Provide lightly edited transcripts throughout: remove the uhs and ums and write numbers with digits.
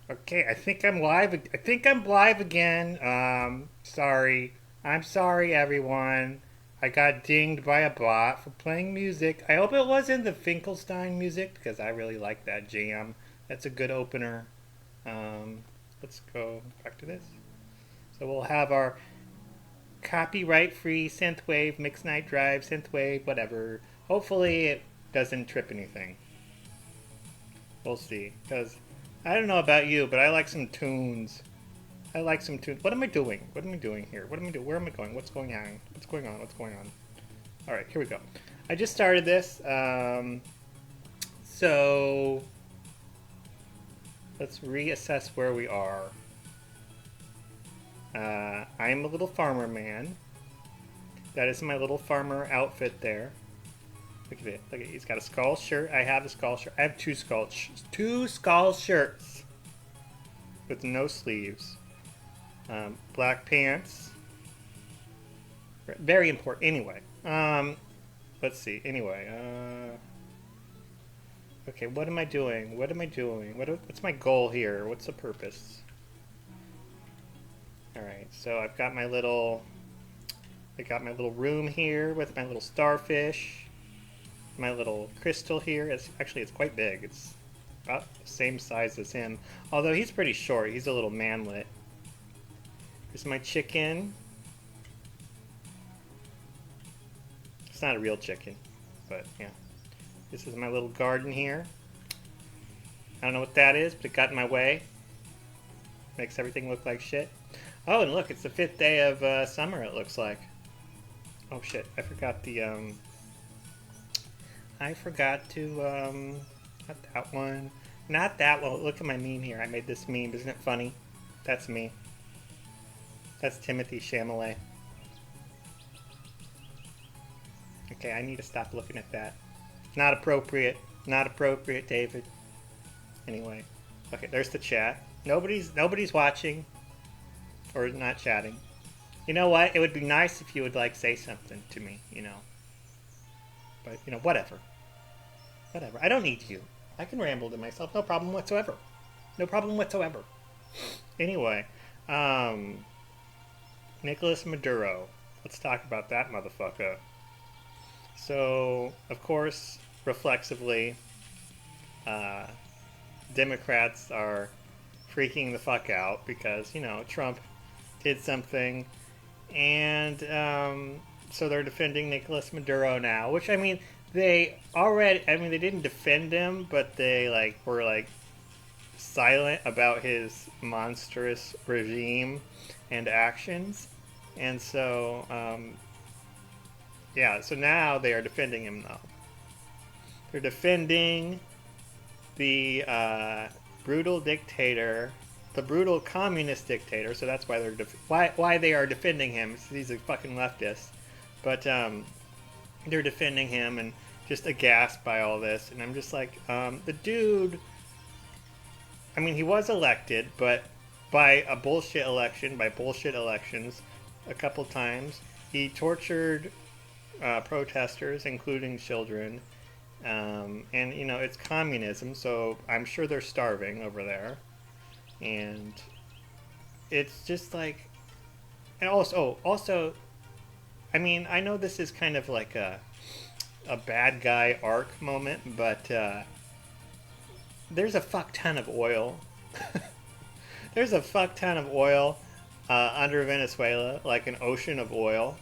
Okay, I think I'm live. I think I'm live again. Sorry. I'm sorry, everyone. I got dinged by a bot for playing music. I hope it wasn't the Finkelstein music because I really like that jam. That's a good opener. Um, let's go back to this. So we'll have our copyright-free synthwave, mix night drive, synthwave, whatever. Hopefully it doesn't trip anything. We'll see. Because I don't know about you, but I like some tunes. I like some tunes. What am I doing? What am I doing here? What am I doing? Where am I going? What's going on? What's going on? What's going on? All right, here we go. I just started this. So let's reassess where we are. I am a little farmer man. That is my little farmer outfit there. Look at it. Look at it. He's got a skull shirt. I have a skull shirt. I have two skull shirts with no sleeves. Black pants. Very important. Anyway, let's see. Anyway, okay. What am I doing? What am I doing? What's my goal here? What's the purpose? All right. So I got my little room here with my little starfish. My little crystal here. It's quite big. It's about the same size as him. Although he's pretty short. He's a little manlet. Here's my chicken. It's not a real chicken, but yeah. This is my little garden here. I don't know what that is, but it got in my way. Makes everything look like shit. Oh, and look, it's the 5th day of summer, it looks like. Oh shit, I forgot the, I forgot to, not that one. Not that one. Look at my meme here. I made this meme. Isn't it funny? That's me. That's Timothy Chalamet. Okay, I need to stop looking at that. Not appropriate. Not appropriate, David. Anyway. Okay, there's the chat. Nobody's watching. Or not chatting. You know what? It would be nice if you would, like, say something to me, you know. But, you know, whatever. Whatever. I don't need you. I can ramble to myself. No problem whatsoever. No problem whatsoever. Anyway. Nicolas Maduro. Let's talk about that motherfucker. So, of course, reflexively, Democrats are freaking the fuck out because, you know, Trump did something. And so they're defending Nicolas Maduro now, which, I mean, they didn't defend him, but they, like, were, like, silent about his monstrous regime and actions. And so, yeah, so now they are defending him, though. They're defending the brutal dictator, the brutal communist dictator. So that's why why they are defending him. He's a fucking leftist, but they're defending him and just aghast by all this. And I'm just like, the dude. I mean, he was elected, but by a bullshit election, by bullshit elections, a couple times. He tortured protesters, including children. And, you know, it's communism, so I'm sure they're starving over there. And it's just like. And also, I mean, I know this is kind of like a bad guy arc moment, but there's a fuck ton of oil. There's a fuck ton of oil under Venezuela, like an ocean of oil.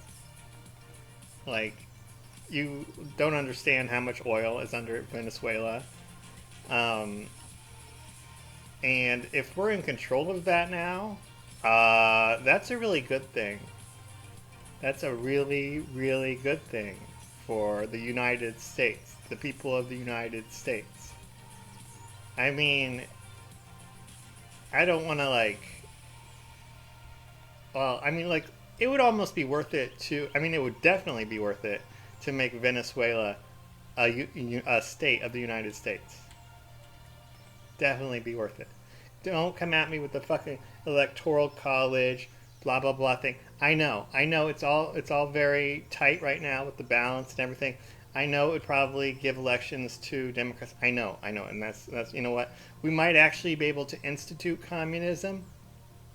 Like, you don't understand how much oil is under Venezuela. And if we're in control of that now, that's a really good thing. That's a really, really good thing for the United States, the people of the United States. I mean, I don't want to, like, well, I mean, like, it would almost be worth it to, I mean, it would definitely be worth it to make Venezuela a state of the United States. Definitely be worth it. Don't come at me with the fucking electoral college, blah blah blah thing. I know it's all very tight right now with the balance and everything. I know it would probably give elections to Democrats. I know, and that's you know what? We might actually be able to institute communism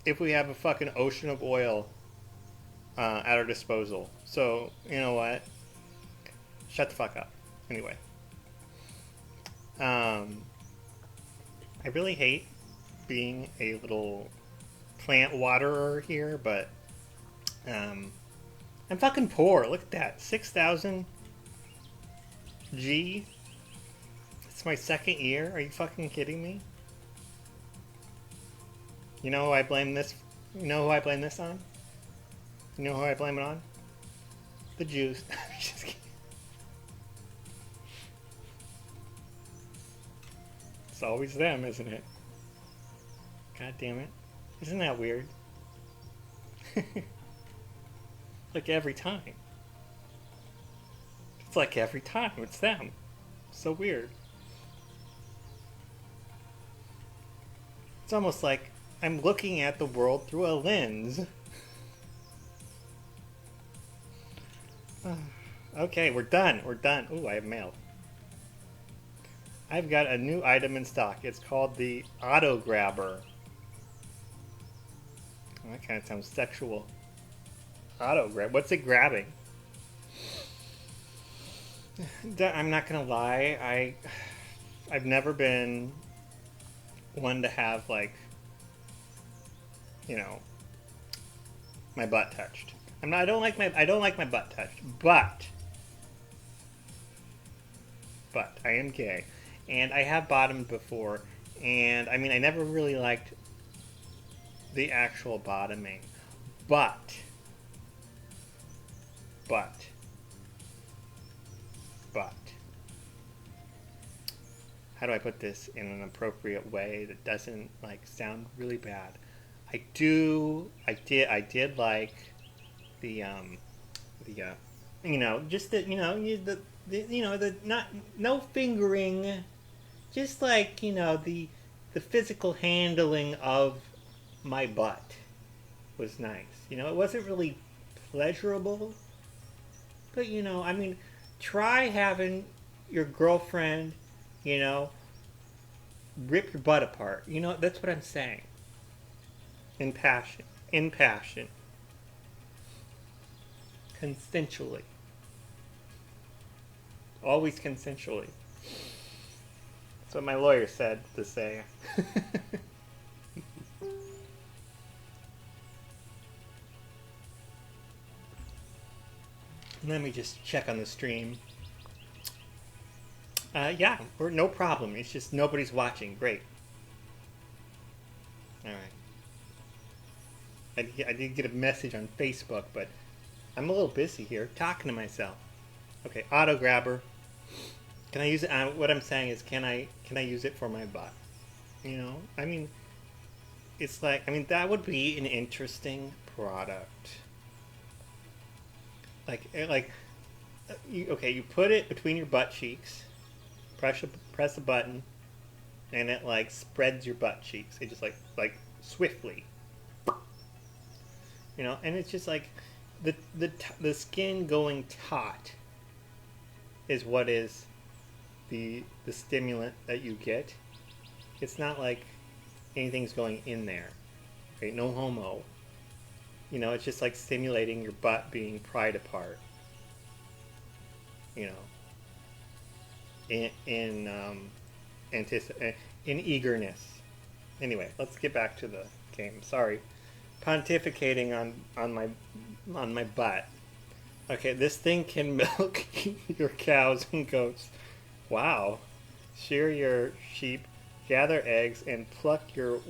if we have a fucking ocean of oil at our disposal. So you know what? Shut the fuck up. Anyway, um, I really hate being a little plant waterer here, but um, I'm fucking poor. Look at that, 6,000 G. It's my second year. Are you fucking kidding me? You know who I blame this? You know who I blame this on? You know who I blame it on? The Jews. Just kidding. It's always them, isn't it? God damn it. Isn't that weird? Like every time. It's like every time it's them. So weird. It's almost like I'm looking at the world through a lens. Okay, we're done. We're done. Ooh, I have mail. I've got a new item in stock. It's called the Auto Grabber. Oh, that kind of sounds sexual. Auto grab. What's it grabbing? I'm not gonna lie. I've never been one to have like, you know, my butt touched. I don't like my butt touched. But I am gay, and I have bottomed before, and I mean I never really liked the actual bottoming, but but but how do I put this in an appropriate way that doesn't like sound really bad? I did like the you know, just the you know the you know the not no fingering, just like you know the physical handling of my butt was nice. You know, it wasn't really pleasurable, but you know, I mean, try having your girlfriend, you know, rip your butt apart. You know, that's what I'm saying. In passion, in passion, consensually, always consensually. That's what my lawyer said to say. Let me just check on the stream. Yeah, or no problem. It's just nobody's watching. Great. All right. I did get a message on Facebook, but I'm a little busy here talking to myself. Okay, auto grabber. Can I use it? What I'm saying is, can I use it for my butt? You know, I mean, it's like, I mean, that would be an interesting product. Okay, you put it between your butt cheeks, press a button, and it like spreads your butt cheeks. It just like swiftly, you know, and it's just like the skin going taut is what is the stimulant that you get. It's not like anything's going in there. Okay, no homo. You know, it's just like stimulating your butt being pried apart. You know, in eagerness. Anyway, let's get back to the game. Sorry, pontificating on my butt. Okay, this thing can milk your cows and goats. Wow. Shear your sheep, gather eggs, and pluck your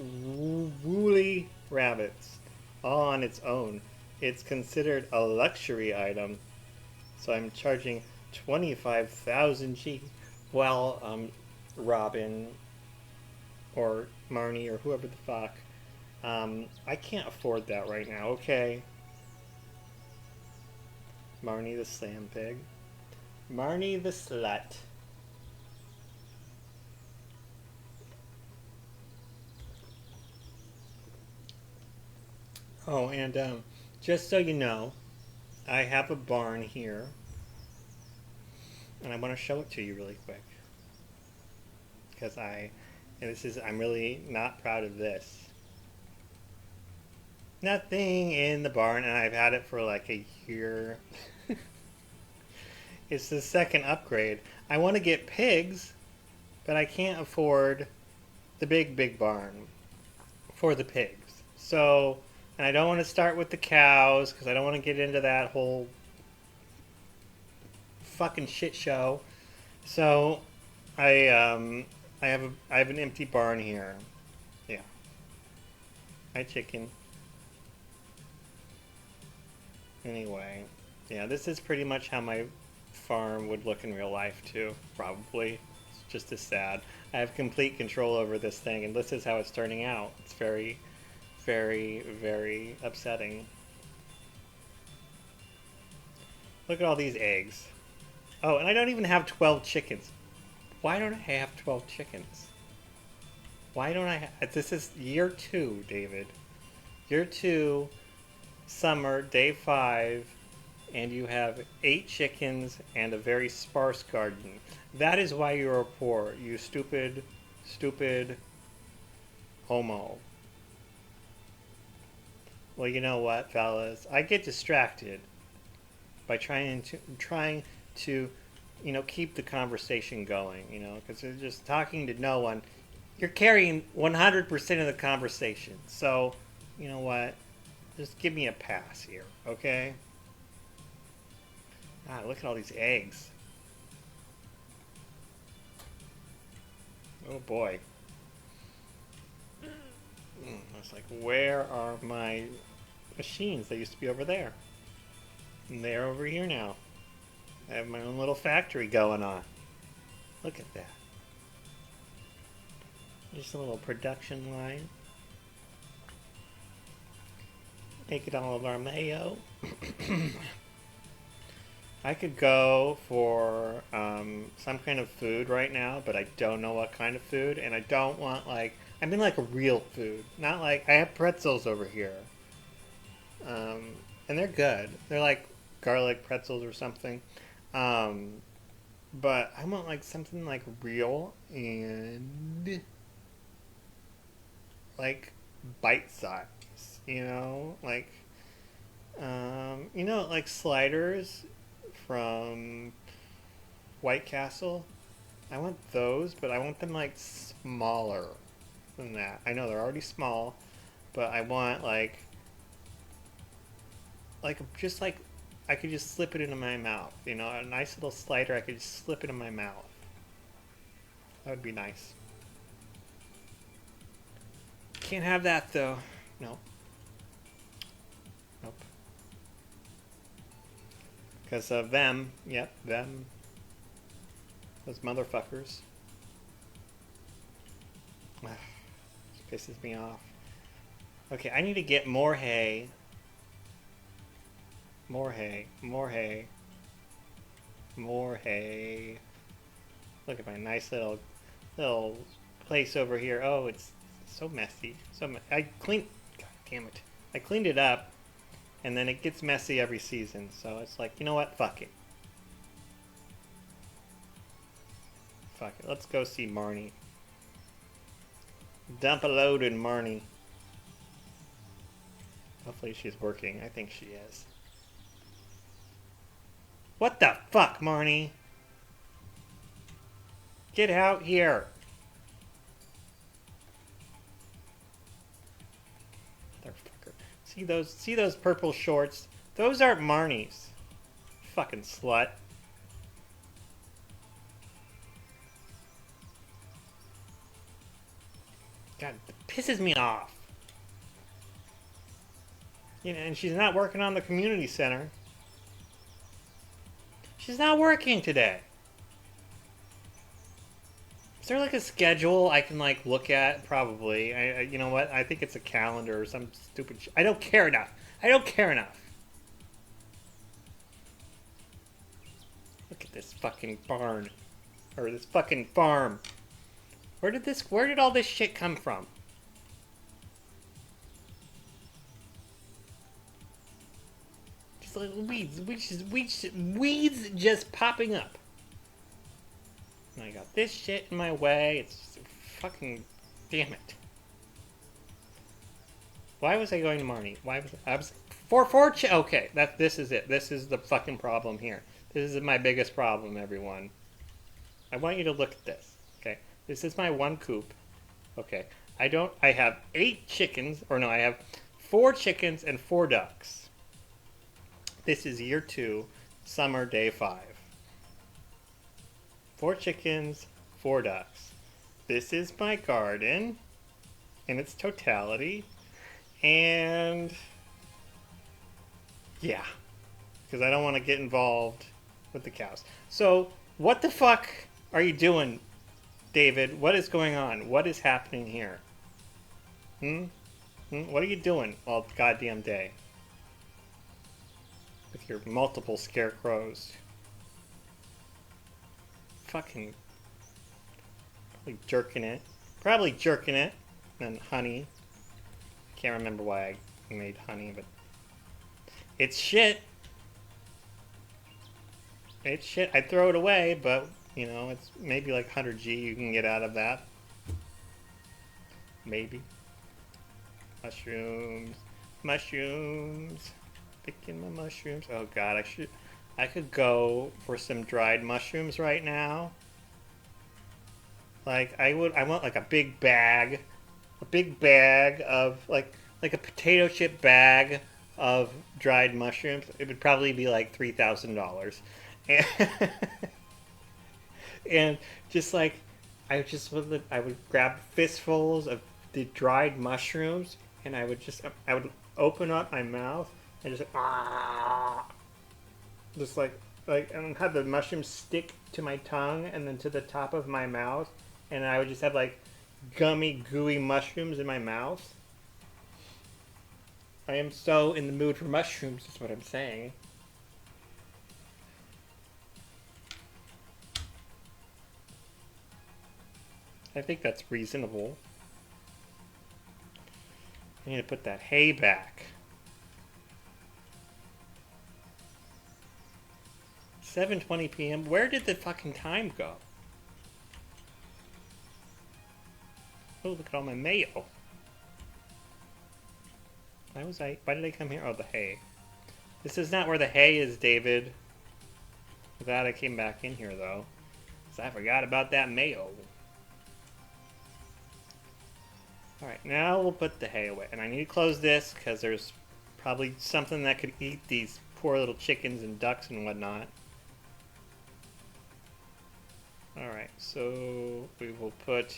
woolly rabbits, all on its own. It's considered a luxury item, so I'm charging 25,000 G. Well, Robin or Marnie or whoever the fuck, I can't afford that right now, okay? Marnie the slam pig. Marnie the slut. Oh, and just so you know, I have a barn here. And I want to show it to you really quick. Because I'm really not proud of this. Nothing in the barn, and I've had it for like a year. It's the second upgrade. I want to get pigs, but I can't afford the big barn for the pigs. So, and I don't want to start with the cows because I don't want to get into that whole fucking shit show. So, I have an empty barn here. Yeah. Hi, chicken. Anyway, yeah, this is pretty much how my farm would look in real life too. Probably, it's just as sad. I have complete control over this thing, and this is how it's turning out. It's very, very, very upsetting. Look at all these eggs. Oh, and I don't even have 12 chickens. Why don't I have 12 chickens? Why don't I have... This is year 2, David. Year 2, summer, day 5, and you have 8 chickens and a very sparse garden. That is why you are poor, you stupid, stupid homo. Well, you know what, fellas? I get distracted by trying to keep the conversation going, because they're just talking to no one. You're carrying 100% of the conversation. So, you know what? Just give me a pass here, okay? Ah, look at all these eggs. Oh boy. I was like, where are my machines? They used to be over there. And they're over here now. I have my own little factory going on. Look at that. Just a little production line. Making all of our mayo. I could go for some kind of food right now, but I don't know what kind of food, and I don't want I mean like real food, not like I have pretzels over here, and they're good. They're like garlic pretzels or something, but I want like something like real and like bite size, like sliders from White Castle. I want those, but I want them like smaller than that. I know they're already small, but I want just like I could just slip it into my mouth. A nice little slider I could just slip it in my mouth. That would be nice. Can't have that though. No. Nope. Because of them. Yep, them. Those motherfuckers. Pisses me off. Okay, I need to get more hay. More hay. More hay. More hay. Look at my nice little place over here. Oh, it's so messy. I cleaned... God damn it. I cleaned it up, and then it gets messy every season. So it's like, you know what? Fuck it. Fuck it. Let's go see Marnie. Dump a load in Marnie. Hopefully she's working. I think she is. What the fuck, Marnie? Get out here. Motherfucker. See those purple shorts? Those aren't Marnie's. Fucking slut. God, it pisses me off. And she's not working on the community center. She's not working today. Is there like a schedule I can like look at? Probably. You know what? I think it's a calendar or some stupid I don't care enough. I don't care enough. Look at this fucking barn. Or this fucking farm. Where did all this shit come from? Just like weeds just popping up. And I got this shit in my way. It's fucking... Damn it. Why was I going to Marnie? Why was I was... Okay, this is it. This is the fucking problem here. This is my biggest problem, everyone. I want you to look at this. Okay, this is my one coop. Okay, I have 8 chickens, or no, I have 4 chickens and 4 ducks. This is year 2, summer, day 5. 4 chickens, 4 ducks. This is my garden in its totality. And yeah, because I don't want to get involved with the cows. So what the fuck are you doing, David? What is going on? What is happening here? What are you doing all goddamn day? With your multiple scarecrows. Fucking probably jerking it. And honey. Can't remember why I made honey, but it's shit. It's shit. I'd throw it away, but you know, it's maybe like 100G you can get out of that. Maybe. Mushrooms. Picking my mushrooms. Oh god, I could go for some dried mushrooms right now. Like I want like a big bag of like a potato chip bag of dried mushrooms. It would probably be like $3,000, and and just like I would grab fistfuls of the dried mushrooms, and I would open up my mouth and just like and have the mushrooms stick to my tongue and then to the top of my mouth, and I would just have like gummy, gooey mushrooms in my mouth. I am so in the mood for mushrooms, is what I'm saying. I think that's reasonable. I need to put that hay back. 7:20 p.m. Where did the fucking time go? Oh, look at all my mayo. Why did I come here? Oh, the hay. This is not where the hay is, David. I'm glad I came back in here, though. Because I forgot about that mayo. Alright, now we'll put the hay away. And I need to close this, because there's probably something that could eat these poor little chickens and ducks and whatnot. Alright, so we will put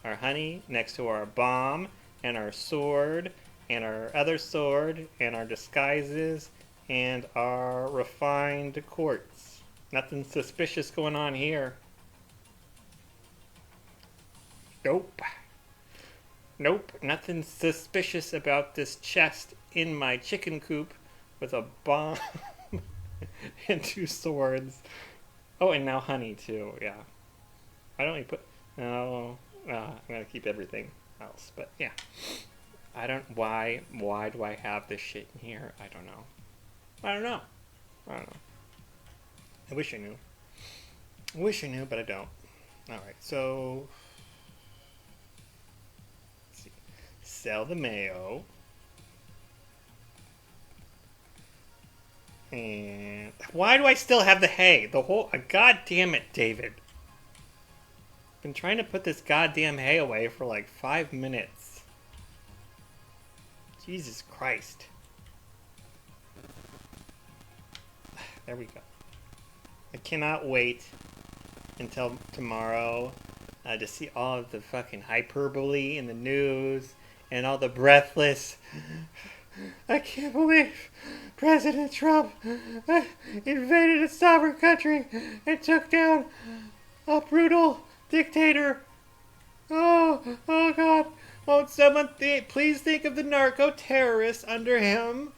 our honey next to our bomb, and our sword, and our other sword, and our disguises, and our refined quartz. Nothing suspicious going on here. Nope. Nope, nothing suspicious about this chest in my chicken coop with a bomb and 2 swords. Oh, and now honey too, yeah. Why don't we put... No... I'm gonna keep everything else, but yeah. Why do I have this shit in here? I don't know. I wish I knew. But I don't. Alright, so... Let's see. Sell the mayo. And... Why do I still have the hay? God damn it, David. Been trying to put this goddamn hay away for like 5 minutes. Jesus Christ. There we go. I cannot wait until tomorrow to see all of the fucking hyperbole in the news and all the breathless... I can't believe President Trump invaded a sovereign country and took down a brutal dictator. Oh God. Won't someone please think of the narco-terrorists under him?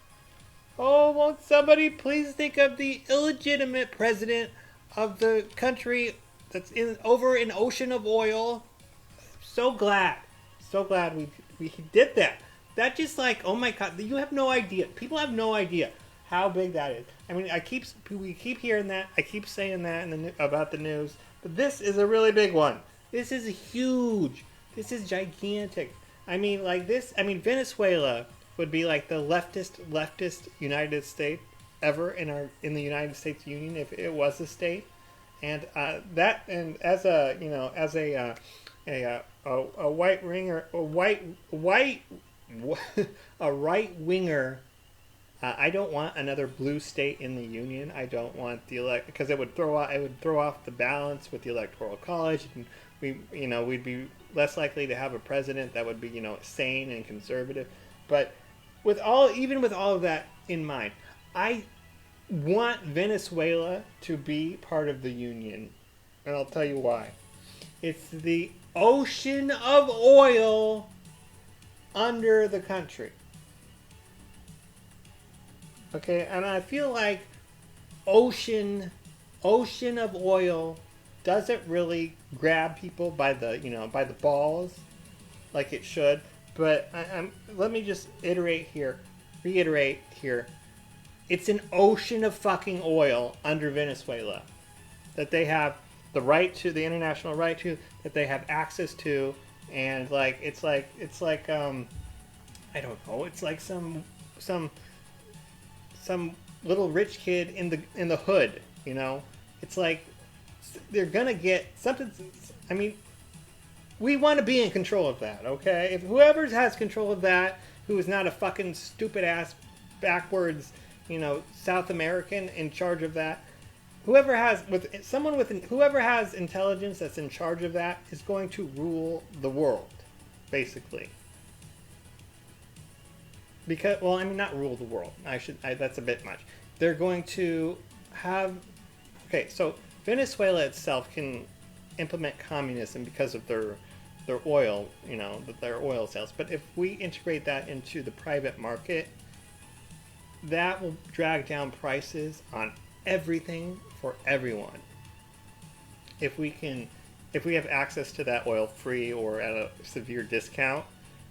Oh, won't somebody please think of the illegitimate president of the country that's over an ocean of oil? So glad we did that. That just like, oh my God, you have no idea. People have no idea how big that is. I mean, we keep hearing that. I keep saying that about the news. But this is a really big one. This is huge. This is gigantic. I mean, like this. I mean, Venezuela would be like the leftist United States ever in the United States Union if it was a state. And and as a as a white ringer a right winger. I don't want another blue state in the union. I don't want the because it would throw off the balance with the electoral college, and we'd be less likely to have a president that would be sane and conservative. But even with all of that in mind, I want Venezuela to be part of the union, and I'll tell you why. It's the ocean of oil under the country. Okay, and I feel like ocean of oil doesn't really grab people by the balls like it should. But let me just reiterate here. It's an ocean of fucking oil under Venezuela that they have the international right to, that they have access to, and it's like I don't know, it's like some little rich kid in the hood, It's like they're gonna get something. I mean, we want to be in control of that, okay? If whoever has control of that, who is not a fucking stupid ass backwards, South American in charge of that, whoever has intelligence that's in charge of that is going to rule the world, basically. Because, well, I mean, not rule the world. That's a bit much. They're going to have. Okay, so Venezuela itself can implement communism because of their oil, their oil sales. But if we integrate that into the private market, that will drag down prices on everything for everyone. If we have access to that oil free or at a severe discount,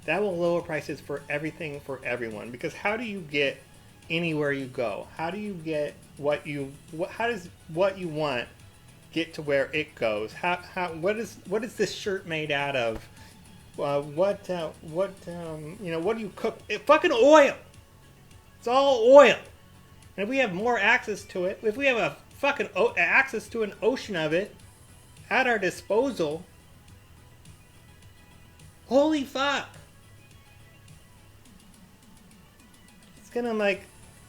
that will lower prices for everything for everyone. Because how do you get anywhere you go? How do you get how does what you want get to where it goes? What is this shirt made out of? What do you cook? Fucking oil. It's all oil. And if we have more access to it, if we have a fucking access to an ocean of it at our disposal, holy fuck. It's gonna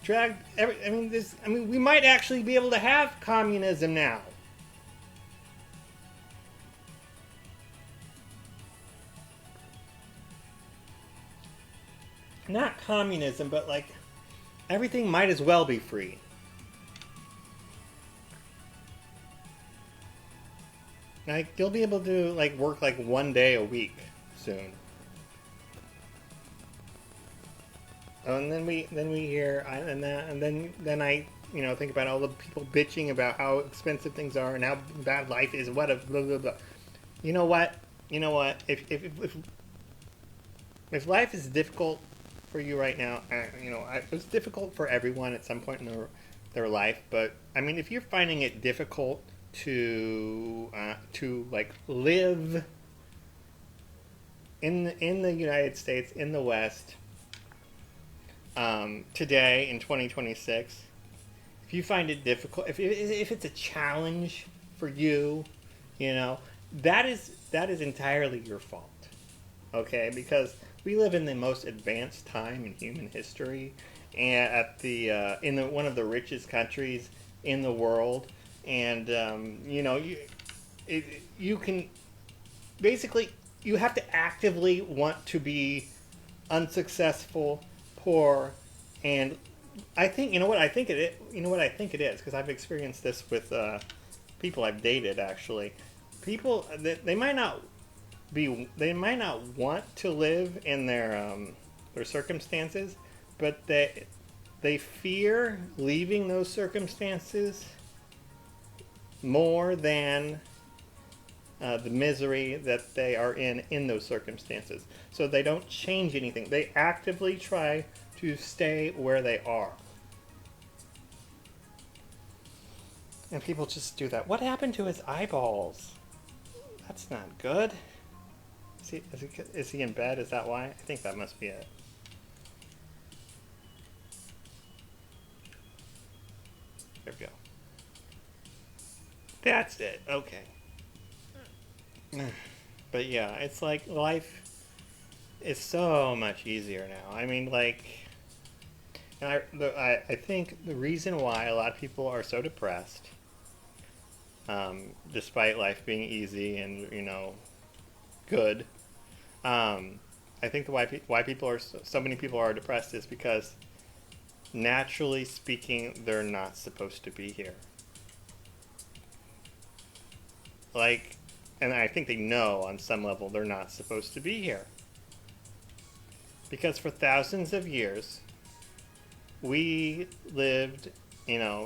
drag we might actually be able to have communism now. Not communism, but everything might as well be free. You'll be able to work 1 day a week soon. And then we hear then I think about all the people bitching about how expensive things are and how bad life is. What a blah blah blah. You know what? If life is difficult for you right now, it's difficult for everyone at some point in their life. But I mean, if you're finding it difficult to live in the United States, in the West, today in 2026, if you find it difficult, if it's a challenge for you, that is entirely your fault. Okay, because we live in the most advanced time in human history, and at one of the richest countries in the world, and you can basically, you have to actively want to be unsuccessful, poor, and I think I think it is because I've experienced this with people I've dated. Actually, people they might not want to live in their circumstances, but they fear leaving those circumstances more than the misery that they are in those circumstances. So they don't change anything. They actively try to stay where they are. And people just do that. What happened to his eyeballs? That's not good. Is he in bed? Is that why? I think that must be it. There we go. That's it. Okay. But yeah, it's like life is so much easier now. I mean, like, and I think the reason why a lot of people are so depressed, despite life being easy and good, I think why people are so many people are depressed is because naturally speaking, they're not supposed to be here. Like, and I think they know on some level they're not supposed to be here. Because for thousands of years, we lived,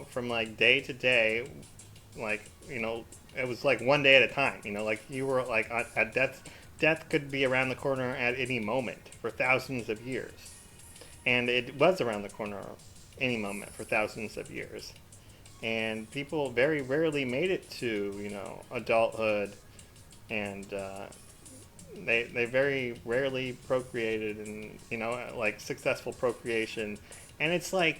from like day to day, like, it was like one day at a time, like you were like at death could be around the corner at any moment for thousands of years. And it was around the corner any moment for thousands of years. And people very rarely made it to, adulthood, and they very rarely procreated, and like successful procreation. And it's like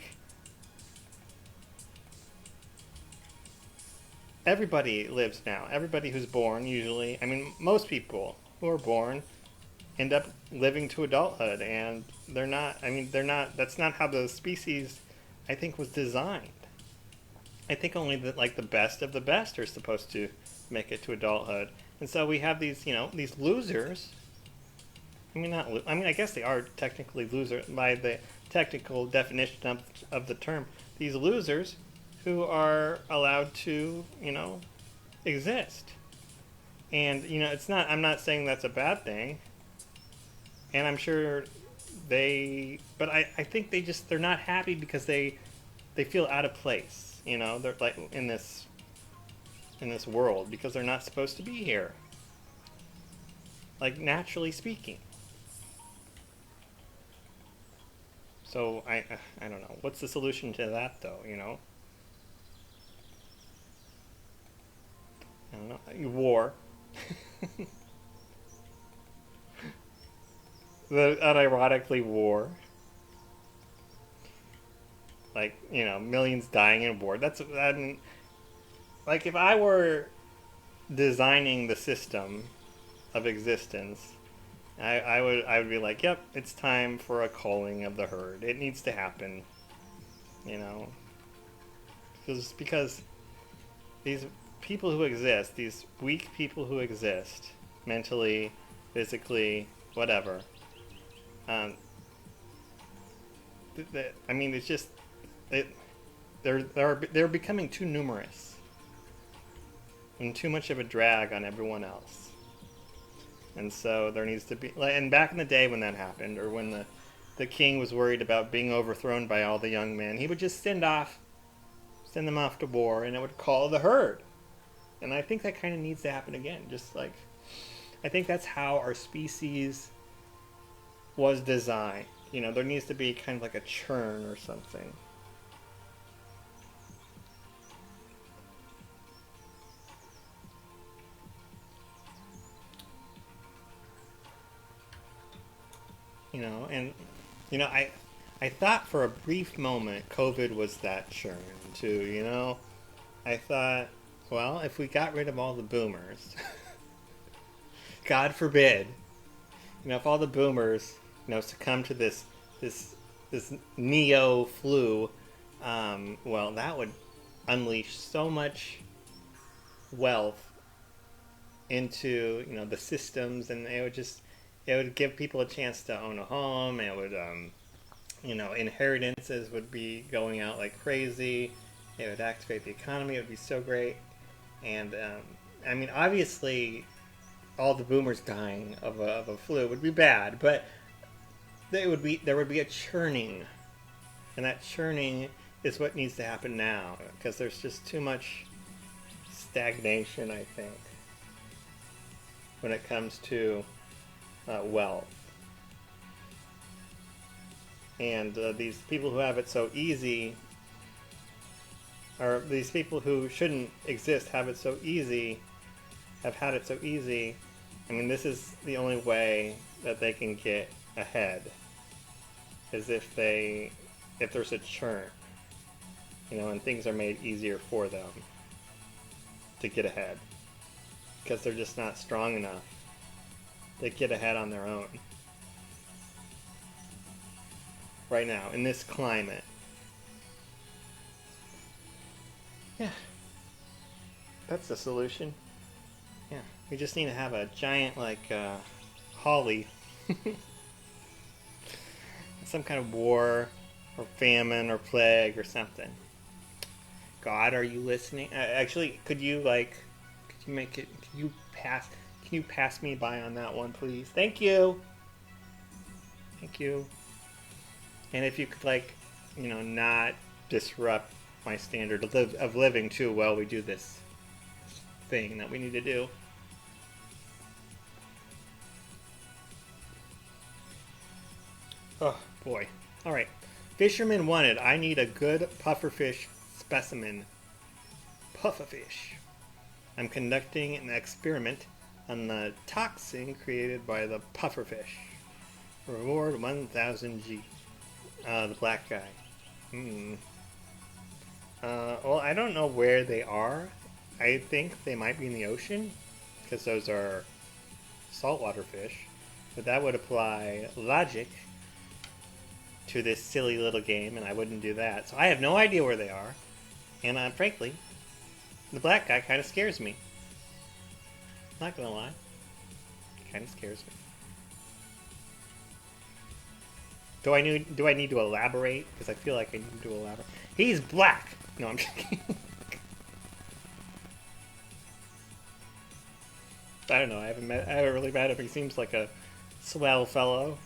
everybody lives now. Everybody who's born, usually, I mean, most people who are born end up living to adulthood, and that's not how the species, I think, was designed. I think only the best of the best are supposed to make it to adulthood. And so we have these losers. I mean, not. I mean, I guess they are technically losers by the technical definition of the term. These losers who are allowed to, exist. And it's not. I'm not saying that's a bad thing. And I'm sure but I think they're not happy because they feel out of place. They're like in this world because they're not supposed to be here. Like, naturally speaking. So I don't know. What's the solution to that, though? I don't know. War. Unironically, war. Like, millions dying in war. Like, if I were designing the system of existence, I would be like, yep, it's time for a culling of the herd. It needs to happen, because these people who exist, these weak people who exist, mentally, physically, whatever. I mean, it's just they're becoming too numerous and too much of a drag on everyone else. And so there needs to be, and back in the day when that happened, or when the king was worried about being overthrown by all the young men, he would just send them off to war, and it would call the herd. And I think that kind of needs to happen again. Just like, I think that's how our species was designed. There needs to be kind of like a churn or something. And I thought for a brief moment COVID was that churn too. I thought, well, if we got rid of all the boomers, God forbid, if all the boomers, succumb to this neo flu, well, that would unleash so much wealth into the systems, and it would give people a chance to own a home. It would inheritances would be going out like crazy. It would activate the economy. It would be so great. And I mean, obviously, all the boomers dying of a flu would be bad, but there would be a churning, and that churning is what needs to happen now, because there's just too much stagnation, I think, when it comes to wealth. And these people who have it so easy, or these people who shouldn't exist have it so easy, have had it so easy. I mean, this is the only way that they can get ahead, is if there's a churn, and things are made easier for them to get ahead, because they're just not strong enough to get ahead on their own right now in this climate. Yeah, that's the solution. Yeah, we just need to have a giant holly, some kind of war or famine or plague or something. God, are you listening? Actually, could you make it? Can you pass me by on that one, please? Thank you. Thank you. And if you could, not disrupt my standard of living too while we do this thing that we need to do. Oh, boy. Alright. Fisherman wanted. I need a good pufferfish specimen. Pufferfish. I'm conducting an experiment on the toxin created by the pufferfish. Reward 1000 G. The black guy. Well, I don't know where they are. I think they might be in the ocean, because those are saltwater fish. But that would apply logic to this silly little game, and I wouldn't do that. So I have no idea where they are. And frankly, the black guy kind of scares me. Not gonna lie. Kind of scares me. Do I need to elaborate? Because I feel like I need to elaborate. He's black! No, I'm just kidding. I don't know, I haven't really met him. He seems like a swell fellow.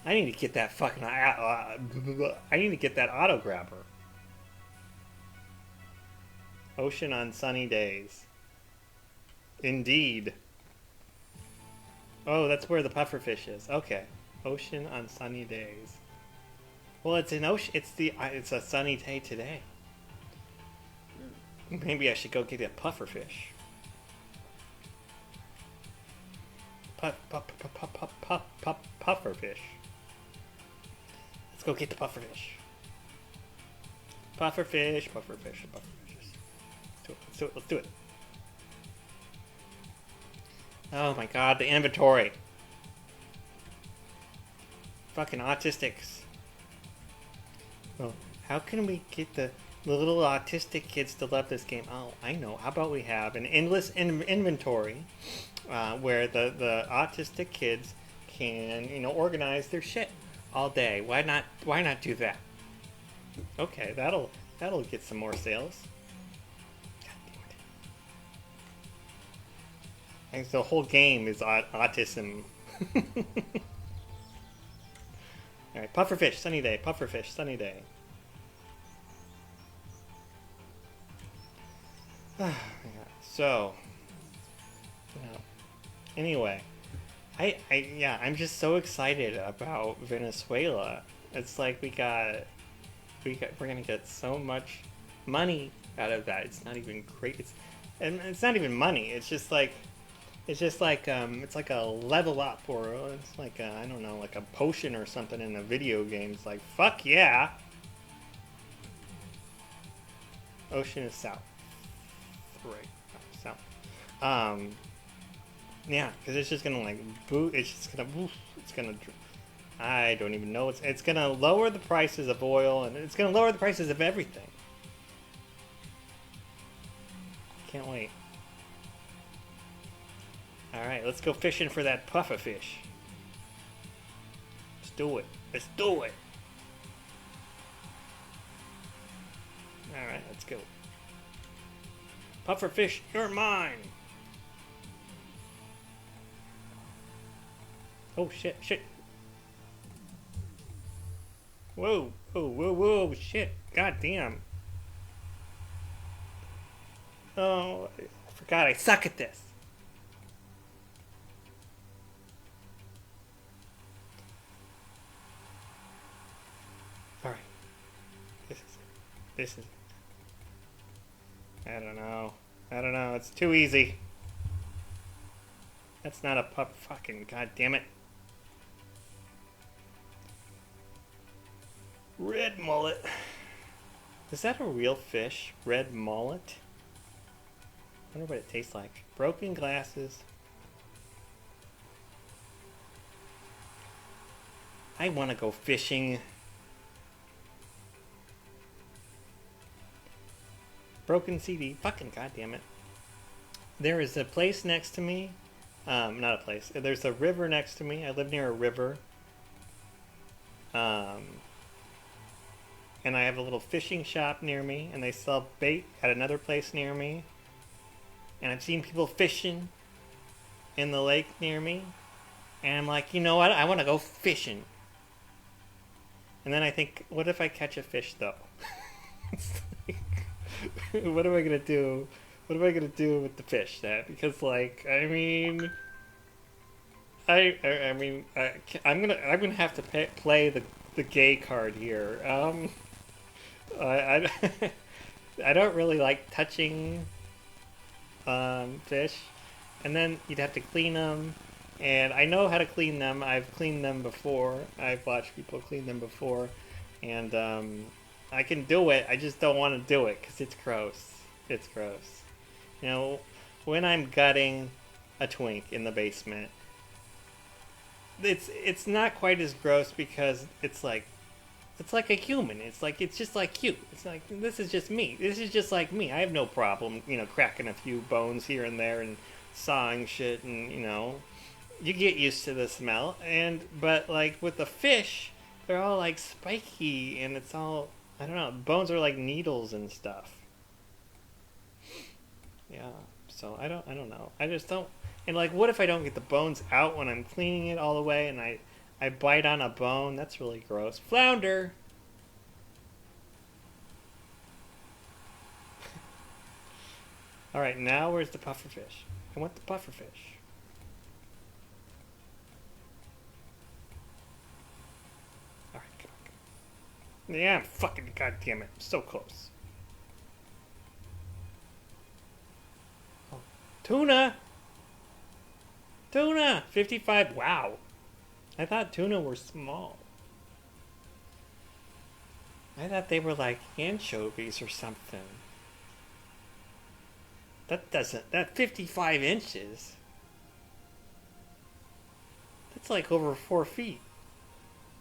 I need to get that fucking... I need to get that auto grabber. Ocean on sunny days. Indeed. Oh, that's where the pufferfish is. Okay. Ocean on sunny days. Well, it's an ocean. It's a sunny day today. Maybe I should go get a pufferfish. Pufferfish. Let's go get the pufferfish. Pufferfish. Let's do it. Oh my god, the inventory. Fucking autistics. Well, how can we get the little autistic kids to love this game? Oh, I know. How about we have an endless inventory where the autistic kids can, organize their shit all day. Why not do that? Okay, that'll get some more sales. And the whole game is autism. Alright, pufferfish, sunny day. Pufferfish, sunny day. So, anyway, I'm just so excited about Venezuela. It's like we're gonna get so much money out of that. It's not even great. It's not even money. It's like a level up, or it's like I don't know, like a potion or something in a video game. It's like, fuck yeah. Ocean is south. Right. South. Yeah, because it's just gonna boot. It's gonna. I don't even know. It's gonna lower the prices of oil, and it's gonna lower the prices of everything. Can't wait. Alright, let's go fishing for that pufferfish. Let's do it. Alright, let's go. Pufferfish, you're mine! Oh, shit. Whoa, shit. God damn. Oh, I forgot I suck at this. This is... I don't know. I don't know. It's too easy. That's not a pup. Fucking goddamn it. Red mullet. Is that a real fish? Red mullet? I wonder what it tastes like. Broken glasses. I want to go fishing. Broken CD. Fucking goddamn it. There is a place next to me. Not a place. There's a river next to me. I live near a river. And I have a little fishing shop near me, and they sell bait at another place near me. And I've seen people fishing in the lake near me. And I'm like, you know what? I want to go fishing. And then I think, what if I catch a fish, though? It's like, what am I going to do? What am I going to do with the fish then? Because, like, I mean... I'm gonna have to play the gay card here. I I don't really like touching fish, and then you'd have to clean them, and I know how to clean them. I've cleaned them before. I've watched people clean them before, and I can do it. I just don't want to do it because it's gross. It's gross. You know, when I'm gutting a twink in the basement, it's not quite as gross because it's like a human. It's just like you. It's like, this is just me. This is just like me. I have no problem, you know, cracking a few bones here and there and sawing shit, and, you know, you get used to the smell. But like with the fish, they're all like spiky, and it's all, I don't know, bones are like needles and stuff. Yeah. So I don't know. I just don't. And like, what if I don't get the bones out when I'm cleaning it all the way, and I bite on a bone? That's really gross. Flounder! Alright, now where's the pufferfish? I want the pufferfish. Alright, come on. Yeah, fucking goddamn it. I'm so close. Oh. Tuna! Tuna! 55. Wow. I thought tuna were small. I thought they were like anchovies or something. That 55 inches. That's like over 4 feet.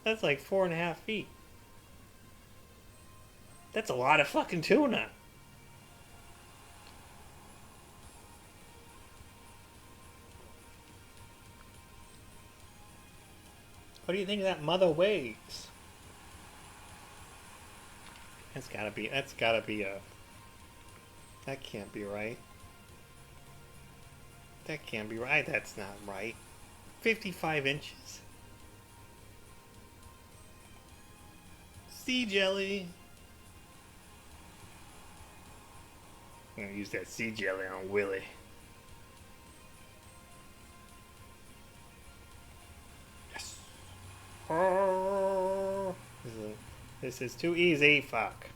That's like 4.5 feet. That's a lot of fucking tuna. What do you think that mother weighs? That's gotta be a... That can't be right. That can't be right. That's not right. 55 inches. Sea jelly. I'm gonna use that sea jelly on Willie. Oh, this is too easy. Fuck.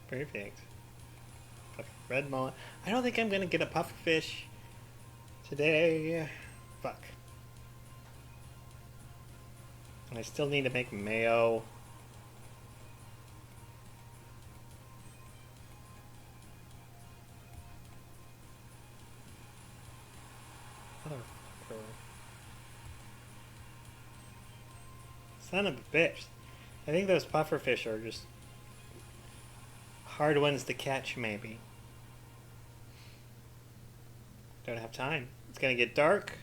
Perfect. Fucking red mullet. I don't think I'm gonna get a pufferfish today. Fuck. And I still need to make mayo. Motherfucker. Son of a bitch. I think those pufferfish are just hard ones to catch, maybe. Don't have time. It's gonna get dark.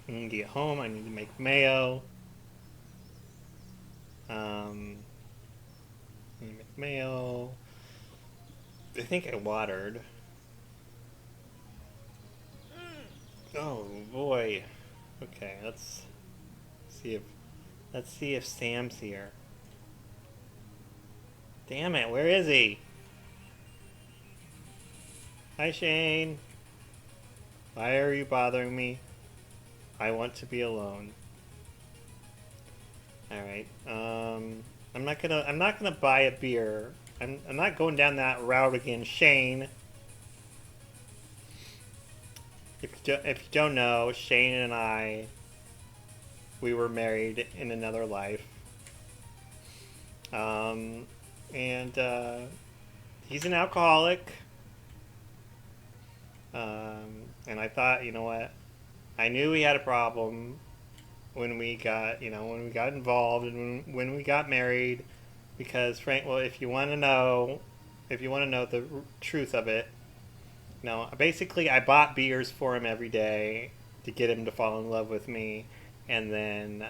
I need to get home. I need to make mayo. I need to make mayo. I think I watered. Oh boy. Okay, let's see if Sam's here. Damn it, where is he? Hi, Shane. Why are you bothering me? I want to be alone. All right. I'm not gonna buy a beer. I'm not going down that route again, Shane. If you don't know, Shane and I, we were married in another life. Um, and he's an alcoholic. And I thought, you know what? I knew he had a problem when we got, when we got involved and when we got married. Because Frank, well, if you want to know the truth of it, no, basically I bought beers for him every day to get him to fall in love with me, and then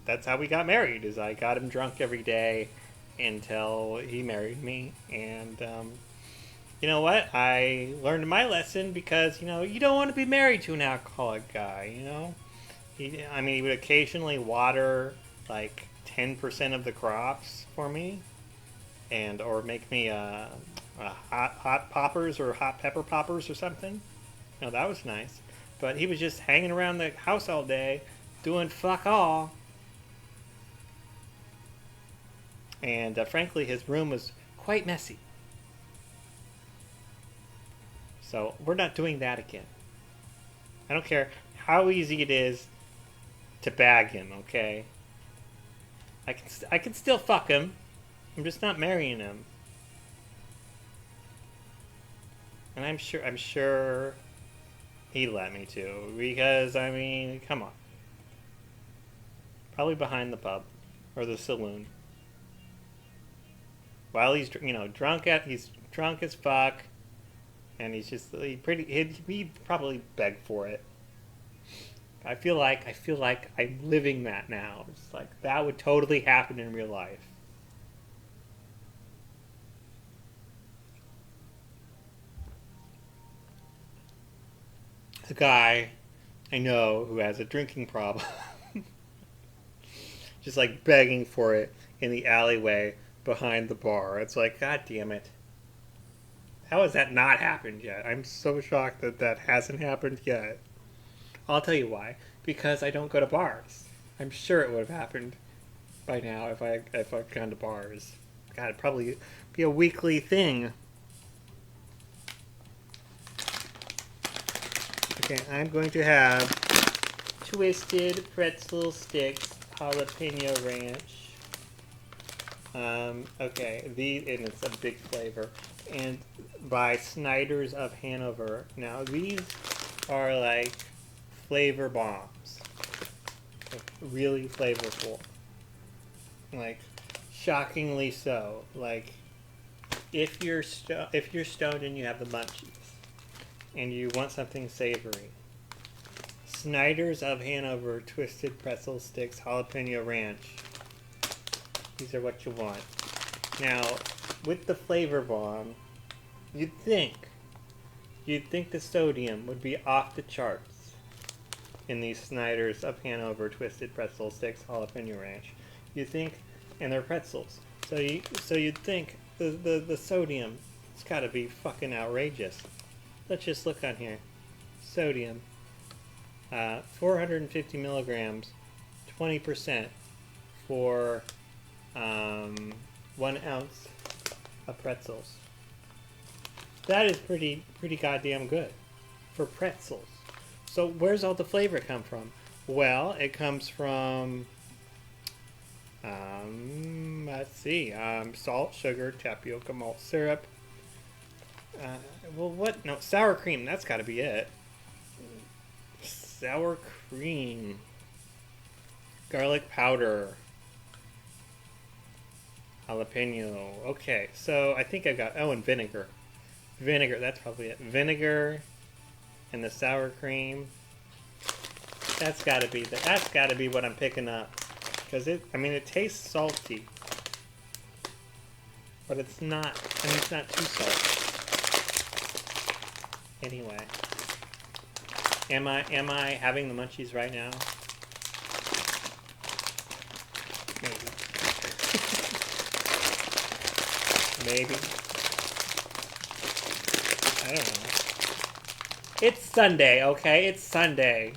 that's how we got married. Is I got him drunk every day until he married me, and you know what? I learned my lesson because you don't want to be married to an alcoholic guy. He would occasionally water like 10% of the crops for me, and or make me hot poppers or hot pepper poppers or something. That was nice. But he was just hanging around the house all day, doing fuck all. And frankly, his room was quite messy. So we're not doing that again. I don't care how easy it is to bag him. Okay, I can still fuck him. I'm just not marrying him. And I'm sure he'd let me to, because come on. Probably behind the pub or the saloon. While he's he's drunk as fuck, and he'd probably beg for it. I feel like I'm living that now. It's like that would totally happen in real life. A guy I know who has a drinking problem, just like begging for it in the alleyway behind the bar. It's like, God damn it. How has that not happened yet? I'm so shocked that that hasn't happened yet. I'll tell you why. Because I don't go to bars. I'm sure it would have happened by now if I'd gone to bars. God, it'd probably be a weekly thing. Okay, I'm going to have twisted pretzel sticks, jalapeno ranch. Okay, and it's a big flavor. And by Snyder's of Hanover. Now, these are like flavor bombs. Like, really flavorful. Like, shockingly so. Like, if you're stoned and you have the munchies, and you want something savory, Snyder's of Hanover twisted pretzel sticks, jalapeno ranch. These are what you want. Now, with the flavor bomb, you'd think the sodium would be off the charts in these Snyder's of Hanover twisted pretzel sticks, jalapeno ranch. You think, and they're pretzels, so you'd think the sodium, it's got to be fucking outrageous. Let's just look on here. Sodium, 450 milligrams, 20% for 1 ounce of pretzels. That is pretty goddamn good for pretzels. So where's all the flavor come from? Well, it comes from let's see, salt, sugar, tapioca, malt syrup. No, sour cream. That's got to be it. Sour cream, garlic powder, jalapeno. Okay, so I think I've got, and vinegar. Vinegar, that's probably it. Vinegar and the sour cream. That's got to be what I'm picking up, because it tastes salty, but it's not. It's not too salty. Anyway, am I having the munchies right now? Maybe. Maybe. I don't know. It's Sunday, okay? It's Sunday.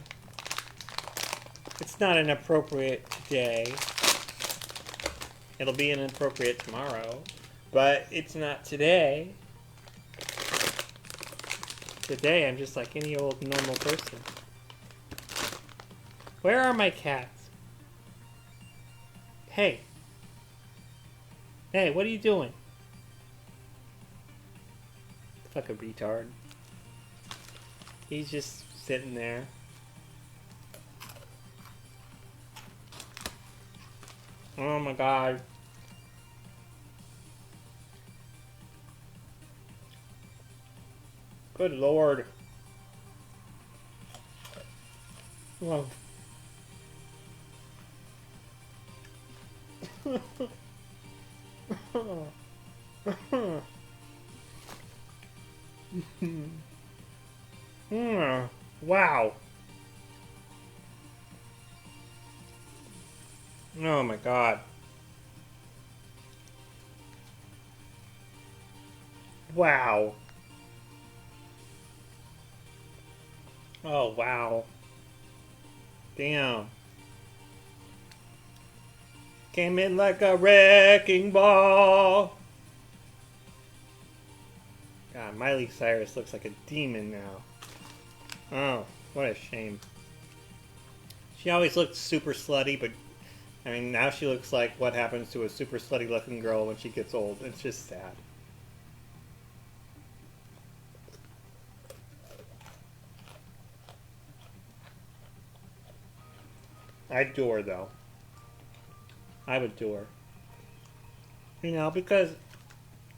It's not inappropriate to today. It'll be inappropriate tomorrow, but it's not today. Today, I'm just like any old normal person. Where are my cats? Hey. Hey, what are you doing? Fucking retard. He's just sitting there. Oh my god. Good lord. Whoa. Wow. Oh my god. Wow. Oh wow. Damn. Came in like a wrecking ball. God, Miley Cyrus looks like a demon now. Oh, what a shame. She always looked super slutty, but I mean, now she looks like what happens to a super slutty looking girl when she gets old. It's just sad. I'd do her, though. I would do her. You know, because...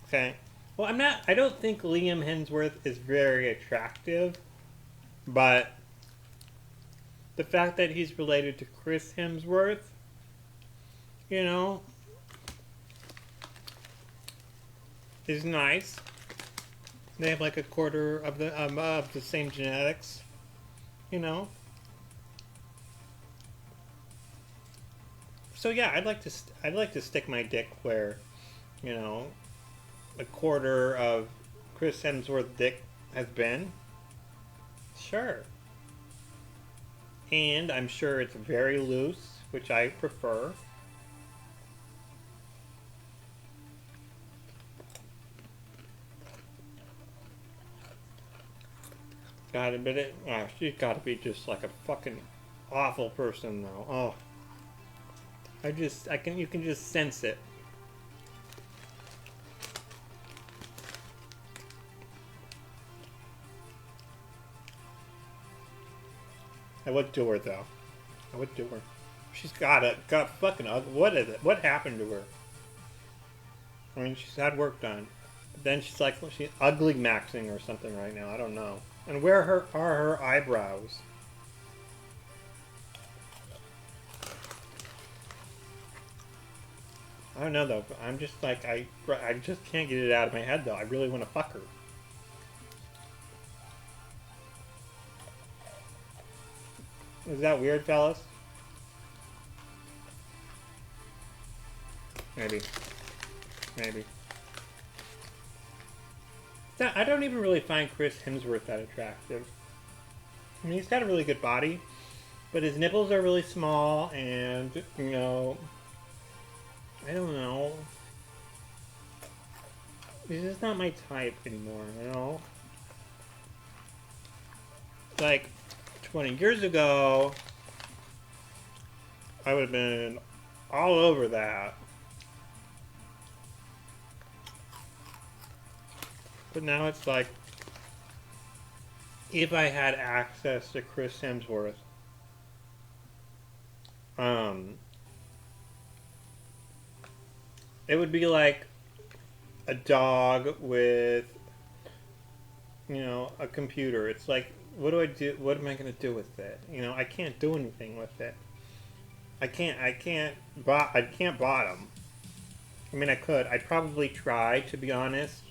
Okay. Well, I don't think Liam Hemsworth is very attractive. But... the fact that he's related to Chris Hemsworth... You know... is nice. They have like a quarter of the same genetics. You know? So yeah, I'd like to stick my dick where, you know, a quarter of Chris Hemsworth's dick has been. Sure. And I'm sure it's very loose, which I prefer. God, but she's got to be just like a fucking awful person, though. Oh. You can just sense it. I would do her, though. I would do her. She's got fucking ugly. What is it? What happened to her? I mean, she's had work done. But then she's like, she's ugly maxing or something right now. I don't know. And where are her eyebrows? I don't know though, but I'm just like, I just can't get it out of my head though. I really want to fuck her. Is that weird, fellas? Maybe. Maybe. I don't even really find Chris Hemsworth that attractive. I mean, he's got a really good body, but his nipples are really small and, you know... I don't know. He's just not my type anymore, you know? Like, 20 years ago, I would have been all over that. But now it's like, if I had access to Chris Hemsworth, it would be like a dog with, you know, a computer. It's like, what do I do? What am I going to do with it? You know, I can't do anything with it. I can't bottom. I mean, I could. I'd probably try, to be honest.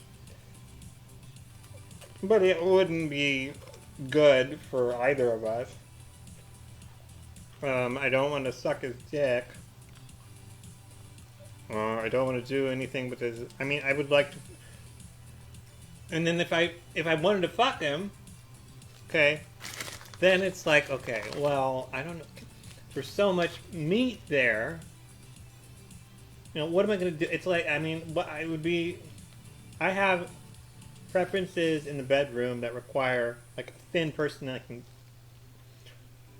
But it wouldn't be good for either of us. I don't want to suck his dick. I don't want to do anything with his... I mean, I would like to... And then if I wanted to fuck him, okay, then it's like, okay, well, I don't know. There's so much meat there. You know, what am I gonna do? It's like, I mean, what I would be... I have preferences in the bedroom that require, like, a thin person that I can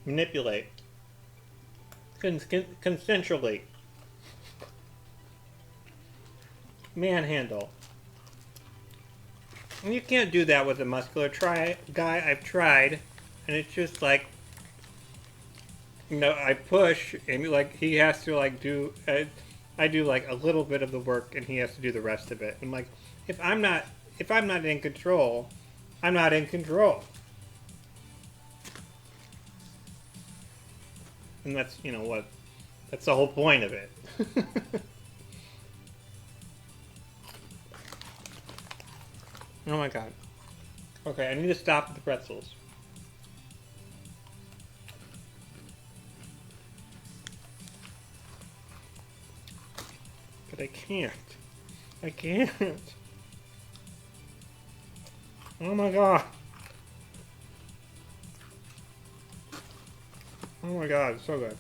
manipulate. Consensually. Manhandle. And you can't do that with a muscular guy. I've tried, and it's just like, you know, I push, and like he has to like do. I do like a little bit of the work, and he has to do the rest of it. I'm like, if I'm not in control, I'm not in control. And that's, you know what, that's the whole point of it. Oh my god. Okay, I need to stop at the pretzels. But I can't. I can't. Oh my god. Oh my god, it's so good.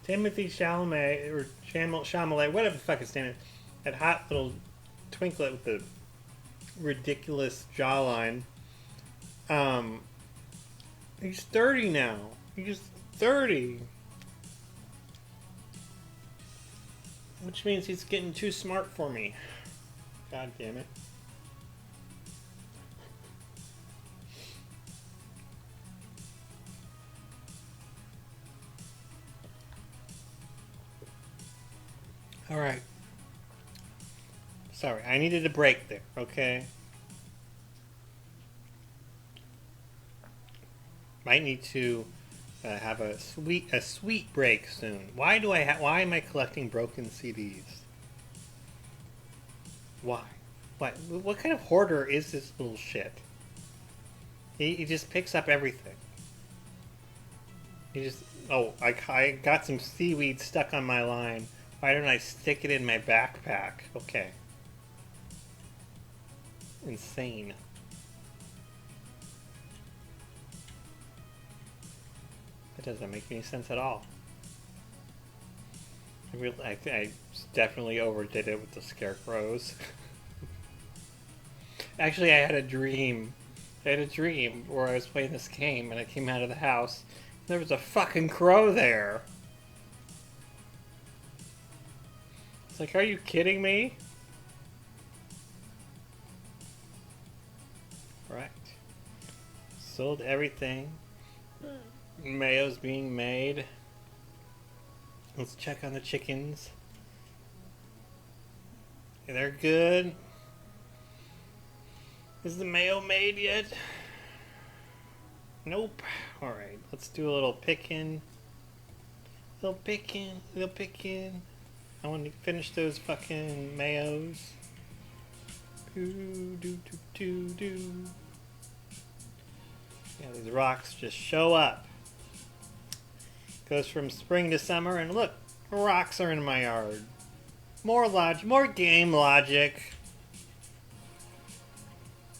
Timothy Chalamet, or Chalamet, whatever the fuck his name is, that hot little twinklet with the ridiculous jawline. He's 30 now. He's 30. Which means he's getting too smart for me. God damn it. Alright. Sorry, I needed a break there, okay? Might need to have a sweet break soon. Why am I collecting broken CDs? Why? What kind of hoarder is this little shit? He just picks up everything. He just... Oh, I got some seaweed stuck on my line. Why don't I stick it in my backpack? Okay. Insane. That doesn't make any sense at all. I definitely overdid it with the scarecrows. Actually, I had a dream. Where I was playing this game and I came out of the house and there was a fucking crow there. It's like, are you kidding me? Right. Sold everything. Mayo's being made. Let's check on the chickens. They're good. Is the mayo made yet? Nope. Alright, let's do a little picking. Little picking. I want to finish those fucking mayos. Yeah, these rocks just show up. Goes from spring to summer, and look, rocks are in my yard. More game logic.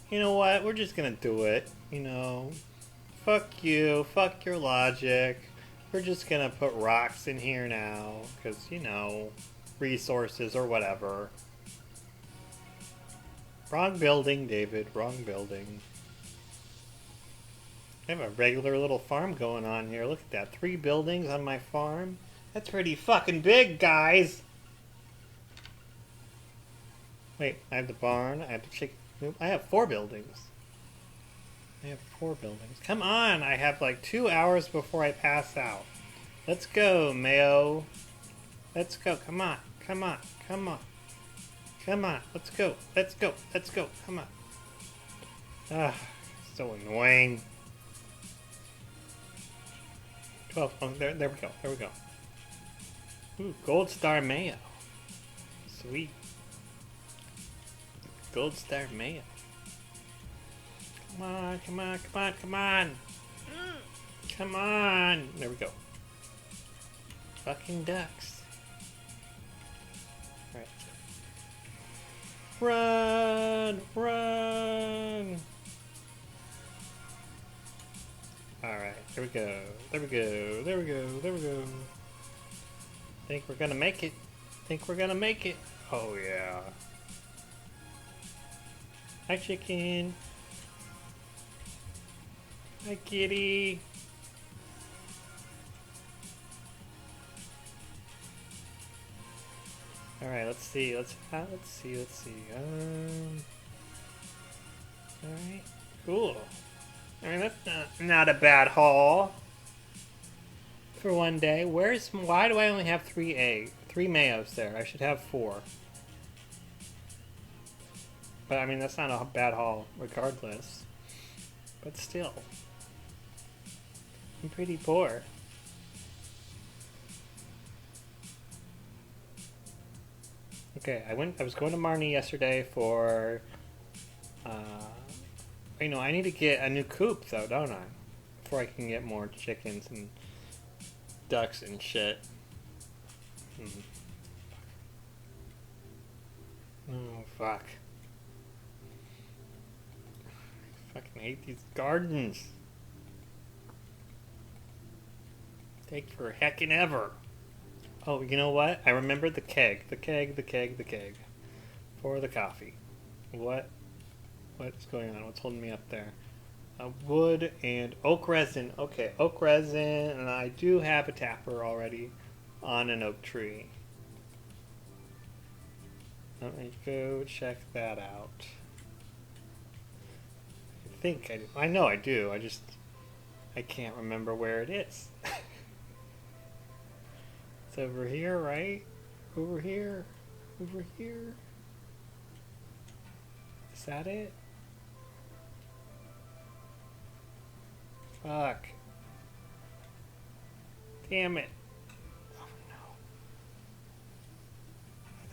You know what? We're just gonna do it. You know, fuck you, fuck your logic. We're just gonna put rocks in here now, because, you know, resources or whatever. Wrong building, David, wrong building. I have a regular little farm going on here. Look at that. 3 buildings on my farm. That's pretty fucking big, guys. Wait, I have the barn. I have the chicken. I have 4 buildings. Come on. I have like 2 hours before I pass out. Let's go, Mayo. Let's go. Come on. Come on. Let's go. Come on. Ah, so annoying. 12. Oh, there we go. Ooh, Gold Star Mayo. Sweet. Gold Star Mayo. Come on. There we go. Fucking ducks. Run! Run! Alright, there we go. There we go. There we go. There we go. Think we're gonna make it. Think we're gonna make it. Oh yeah. Hi chicken. Hi kitty. Alright, let's see. Let's see. Alright. Cool. I mean, that's not a bad haul for one day. Why do I only have three mayos there? I should have 4. But I mean, that's not a bad haul regardless. But still. I'm pretty poor. Okay, I was going to Marnie yesterday for, I need to get a new coop though, don't I? Before I can get more chickens and ducks and shit. Oh, fuck. I fucking hate these gardens. Take for heckin' ever. Oh, you know what? I remembered the keg. The keg. For the coffee. What's going on? What's holding me up there? Wood and oak resin. Okay, oak resin, and I do have a tapper already on an oak tree. Let me go check that out. I think I do. I know I do. I can't remember where it is. It's over here, right? Over here. Over here. Is that it? Fuck. Damn it. Oh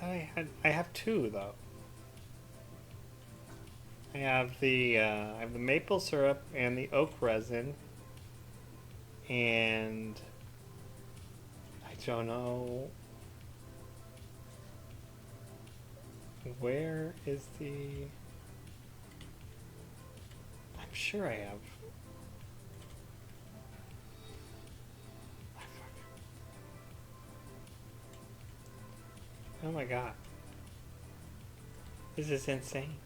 no. I thought I have 2 though. I have the maple syrup and the oak resin. And I don't know where is the... I'm sure I have. Oh my god. This is insane.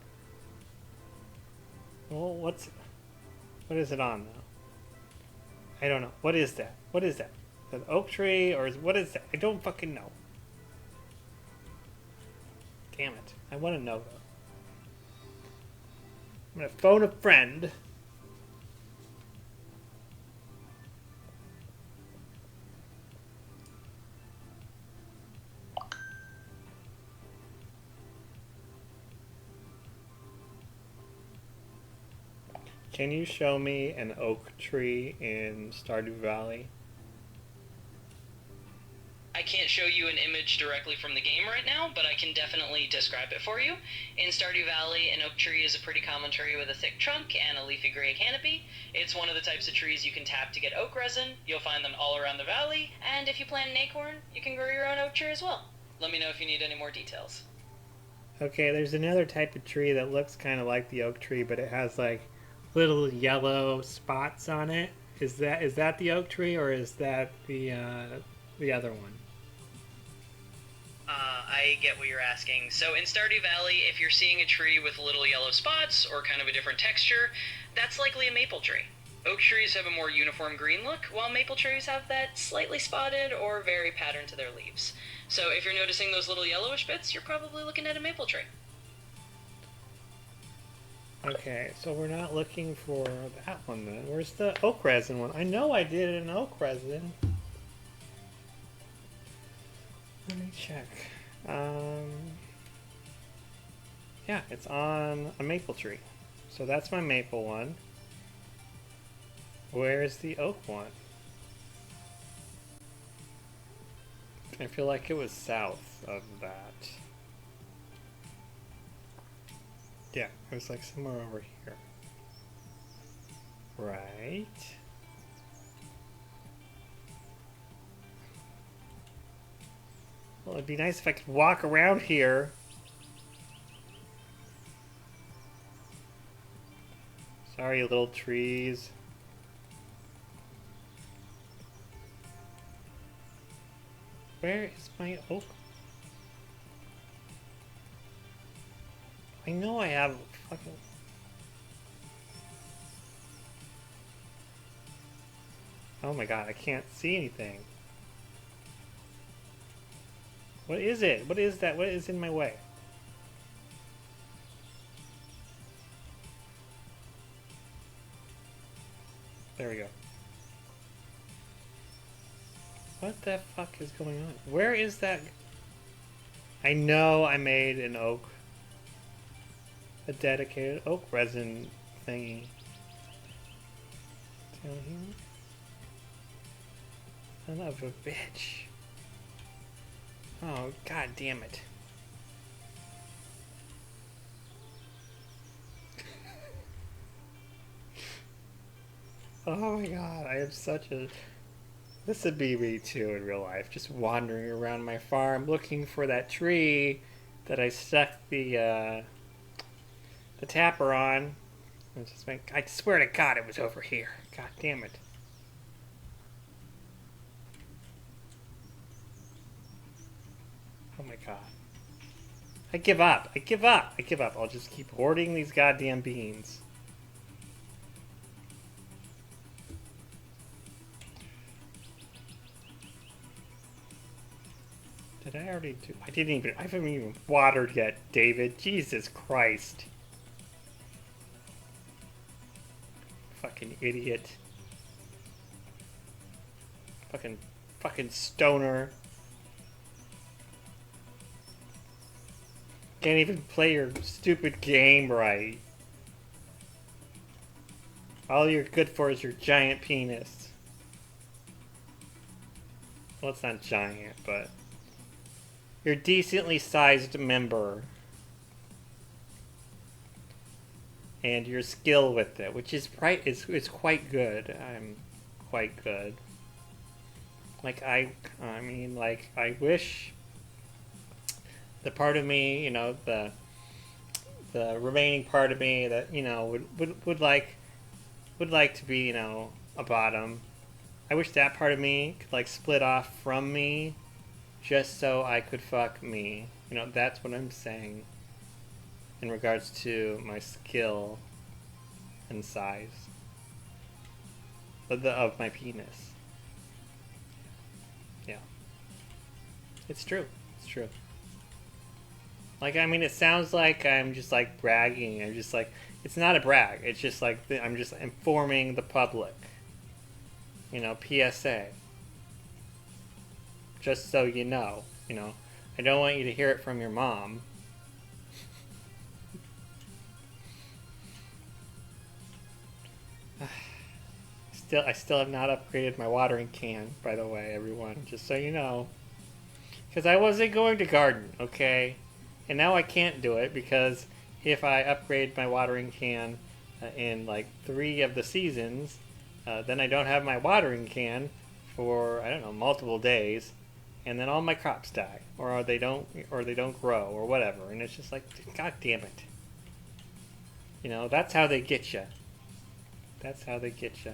Well, what is it on though? I don't know. What is that? What is that? An oak tree or what is that? I don't fucking know. Damn it. I want to know though. I'm gonna phone a friend. Can you show me an oak tree in Stardew Valley? I can't show you an image directly from the game right now, but I can definitely describe it for you. In Stardew Valley, an oak tree is a pretty common tree with a thick trunk and a leafy gray canopy. It's one of the types of trees you can tap to get oak resin. You'll find them all around the valley, and if you plant an acorn, you can grow your own oak tree as well. Let me know if you need any more details. Okay, there's another type of tree that looks kind of like the oak tree, but it has like little yellow spots on it. Is that the oak tree or is that the other one? I get what you're asking. So in Stardew Valley, if you're seeing a tree with little yellow spots or kind of a different texture, that's likely a maple tree. Oak trees have a more uniform green look, while maple trees have that slightly spotted or very pattern to their leaves. So if you're noticing those little yellowish bits, you're probably looking at a maple tree. Okay, so we're not looking for that one then. Where's the oak resin one? I know I did an oak resin. Let me check. Yeah, it's on a maple tree. So that's my maple one. Where's the oak one? I feel like it was south of that. Yeah, it was like somewhere over here. Right. Well, it'd be nice if I could walk around here Sorry, little trees. Where is my oak? I know I have fucking... Oh my god, I can't see anything. What is it? What is that? What is in my way? There we go. What the fuck is going on? Where is that? I know I made an oak. A dedicated oak resin thingy. Down here? Son of a bitch. Oh, god damn it. Oh my god, I am such a... This would be me too in real life, just wandering around my farm looking for that tree that I stuck the tapper on. And just like, I swear to God it was over here. God damn it. Oh my god. I give up. I give up. I give up. I'll just keep hoarding these goddamn beans. Did I already do? I haven't even watered yet, David. Jesus Christ. Fucking idiot. Fucking stoner. Can't even play your stupid game right. All you're good for is your giant penis. Well, it's not giant, but... Your decently sized member. And your skill with it, which is right, is quite good. I'm quite good. Like, I mean, like, I wish the part of me, you know, the remaining part of me that, you know, would like to be, you know, a bottom. I wish that part of me could, like, split off from me just so I could fuck me. You know, that's what I'm saying in regards to my skill and size of my penis. Yeah. It's true. It's true. Like, I mean, it sounds like I'm just, like, bragging. I'm just, like, it's not a brag. It's just, like, I'm just informing the public. You know, PSA. Just so you know. You know, I don't want you to hear it from your mom. I still have not upgraded my watering can, by the way, everyone. Just so you know. Because I wasn't going to garden, okay? And now I can't do it because if I upgrade my watering can in like 3 of the seasons, then I don't have my watering can for, I don't know, multiple days, and then all my crops die, or they don't grow, or whatever. And it's just like, god damn it. You know, that's how they get you. That's how they get you.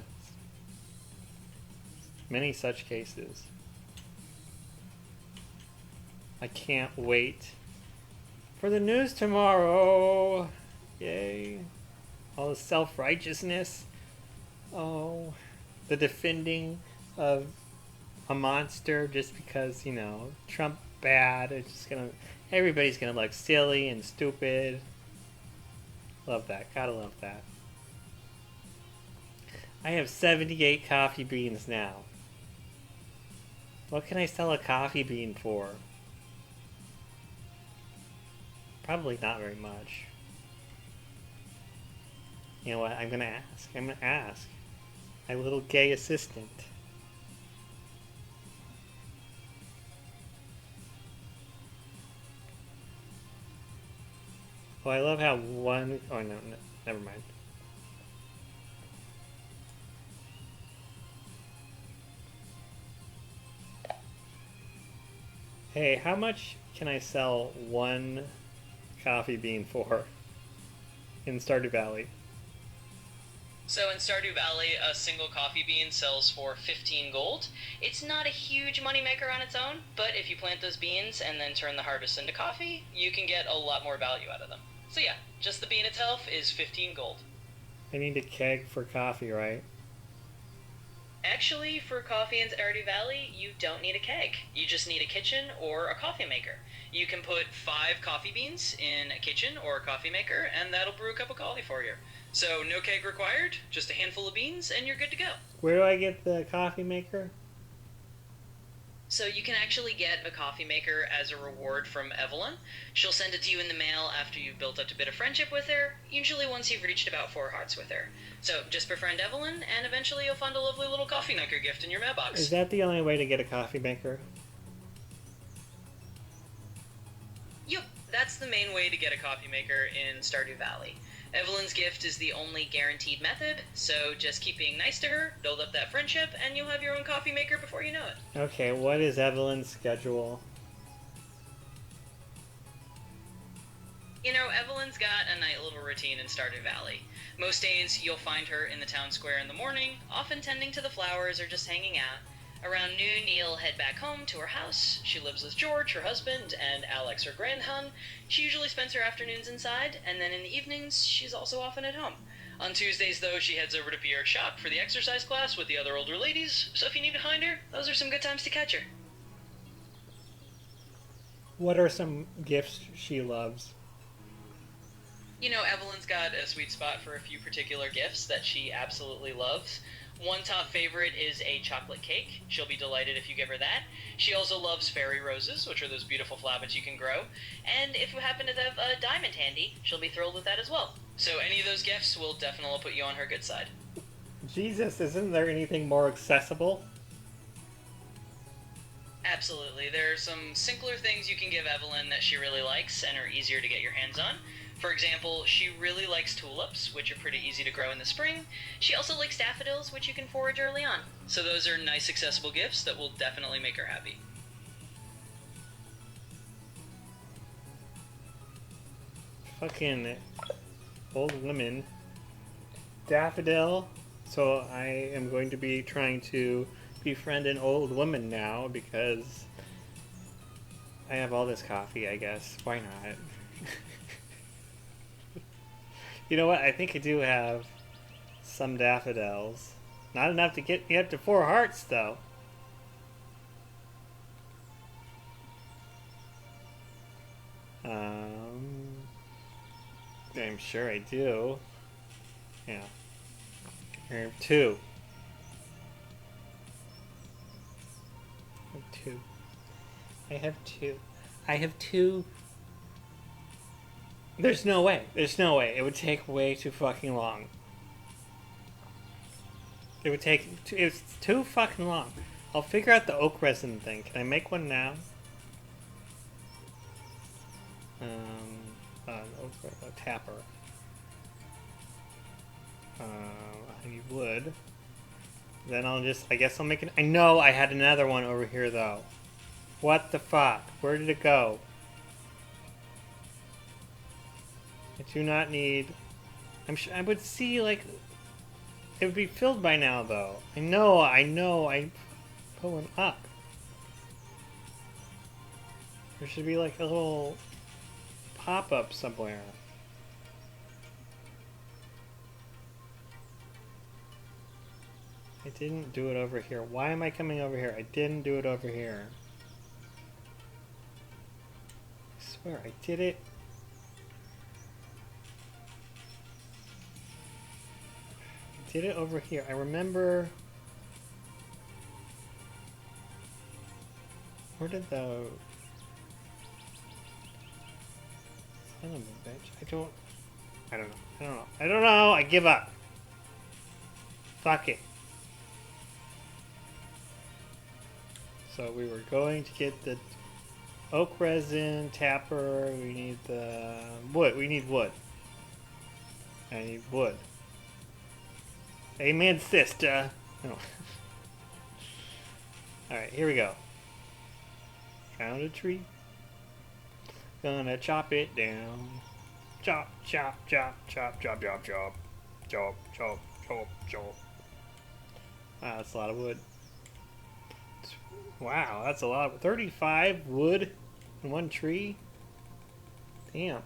Many such cases. I can't wait for the news tomorrow. Yay. All the self-righteousness. Oh, the defending of a monster just because, you know, Trump bad. It's just gonna, everybody's gonna look silly and stupid. Love that. Gotta love that. I have 78 coffee beans now. What can I sell a coffee bean for? Probably not very much. You know what? I'm gonna ask. I'm gonna ask. My little gay assistant. Oh, I love how one... Oh, no, never mind. Hey, how much can I sell one coffee bean for in Stardew Valley? So in Stardew Valley, a single coffee bean sells for 15 gold. It's not a huge moneymaker on its own, but if you plant those beans and then turn the harvest into coffee, you can get a lot more value out of them. So yeah, just the bean itself is 15 gold. I need a keg for coffee, right? Actually, for coffee in Stardew Valley, you don't need a keg. You just need a kitchen or a coffee maker. You can put 5 coffee beans in a kitchen or a coffee maker, and that'll brew a cup of coffee for you. So no keg required, just a handful of beans, and you're good to go. Where do I get the coffee maker? So you can actually get a coffee maker as a reward from Evelyn. She'll send it to you in the mail after you've built up a bit of friendship with her, usually once you've reached about 4 hearts with her. So just befriend Evelyn, and eventually you'll find a lovely little coffee maker gift in your mailbox. Is that the only way to get a coffee maker? Yep, that's the main way to get a coffee maker in Stardew Valley. Evelyn's gift is the only guaranteed method, so just keep being nice to her, build up that friendship, and you'll have your own coffee maker before you know it. Okay, what is Evelyn's schedule? You know, Evelyn's got a nice little routine in Stardew Valley. Most days, you'll find her in the town square in the morning, often tending to the flowers or just hanging out. Around noon, you'll head back home to her house. She lives with George, her husband, and Alex, her grandhon. She usually spends her afternoons inside, and then in the evenings, she's also often at home. On Tuesdays, though, she heads over to Pierre's shop for the exercise class with the other older ladies, so if you need to find her, those are some good times to catch her. What are some gifts she loves? You know, Evelyn's got a sweet spot for a few particular gifts that she absolutely loves. One top favorite is a chocolate cake. She'll be delighted if you give her that. She also loves fairy roses, which are those beautiful flowers you can grow. And if you happen to have a diamond handy, she'll be thrilled with that as well. So any of those gifts will definitely put you on her good side. Jesus, isn't there anything more accessible? Absolutely. There are some simpler things you can give Evelyn that she really likes and are easier to get your hands on. For example, she really likes tulips, which are pretty easy to grow in the spring. She also likes daffodils, which you can forage early on. So those are nice, accessible gifts that will definitely make her happy. Fucking old women. Daffodil. So I am going to be trying to befriend an old woman now because I have all this coffee, I guess. Why not? You know what? I think I do have some daffodils. Not enough to get me up to 4 hearts, though. I'm sure I do. Yeah. I have 2. I have 2. I have 2. I have 2. There's no way. There's no way. It would take way too fucking long. It would take... It's too fucking long. I'll figure out the oak resin thing. Can I make one now? Oak tapper. I need wood. Then I'll just... I guess I'll make it... I know I had another one over here, though. What the fuck? Where did it go? I do not need... I'm sure I would see, like... It would be filled by now, though. I know, I put one up. There should be, like, a little pop-up somewhere. I didn't do it over here. Why am I coming over here? I didn't do it over here. I swear, I did it. Did it over here. I remember... Where did the... Son of a bitch. I don't know. I give up. Fuck it. So we were going to get the oak resin, tapper, we need the wood. We need wood. I need wood. Amen, sister. Oh. Alright, here we go. Found a tree. Gonna chop it down. Chop, chop, chop, chop, chop, chop, chop. Chop, chop, Chop, chop. Wow, that's a lot of wood. Wow, that's a lot. 35 wood in one tree? Damn.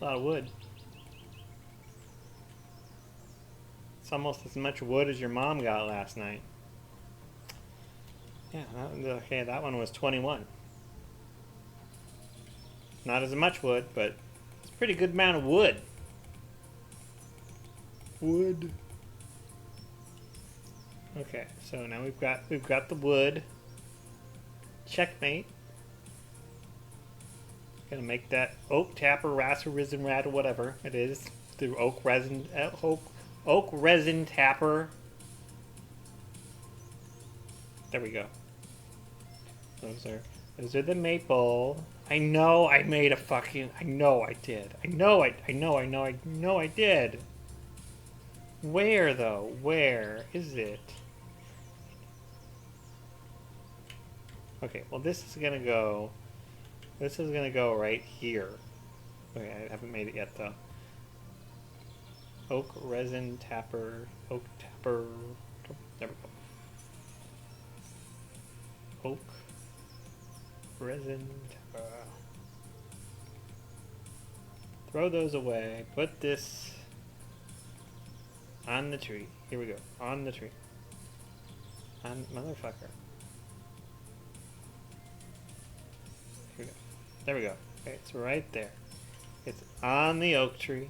A lot of wood. It's almost as much wood as your mom got last night. Yeah, okay, that one was 21. Not as much wood, but it's a pretty good amount of wood. Wood. Okay, so now we've got the wood. Checkmate. Gonna make that oak tapper, rascal, risen, rat, or whatever it is through oak resin tapper. There we go. Those are the maple. I know I made a fucking. I know I did. I know I did. Where though? Where is it? Okay, well this is gonna go. This is gonna go right here. Okay, I haven't made it yet though. Oak resin tapper. Oak tapper. There we go. Oak resin tapper. Throw those away. Put this on the tree. Here we go. On the tree. On motherfucker. Here we go. There we go. Okay, it's right there. It's on the oak tree.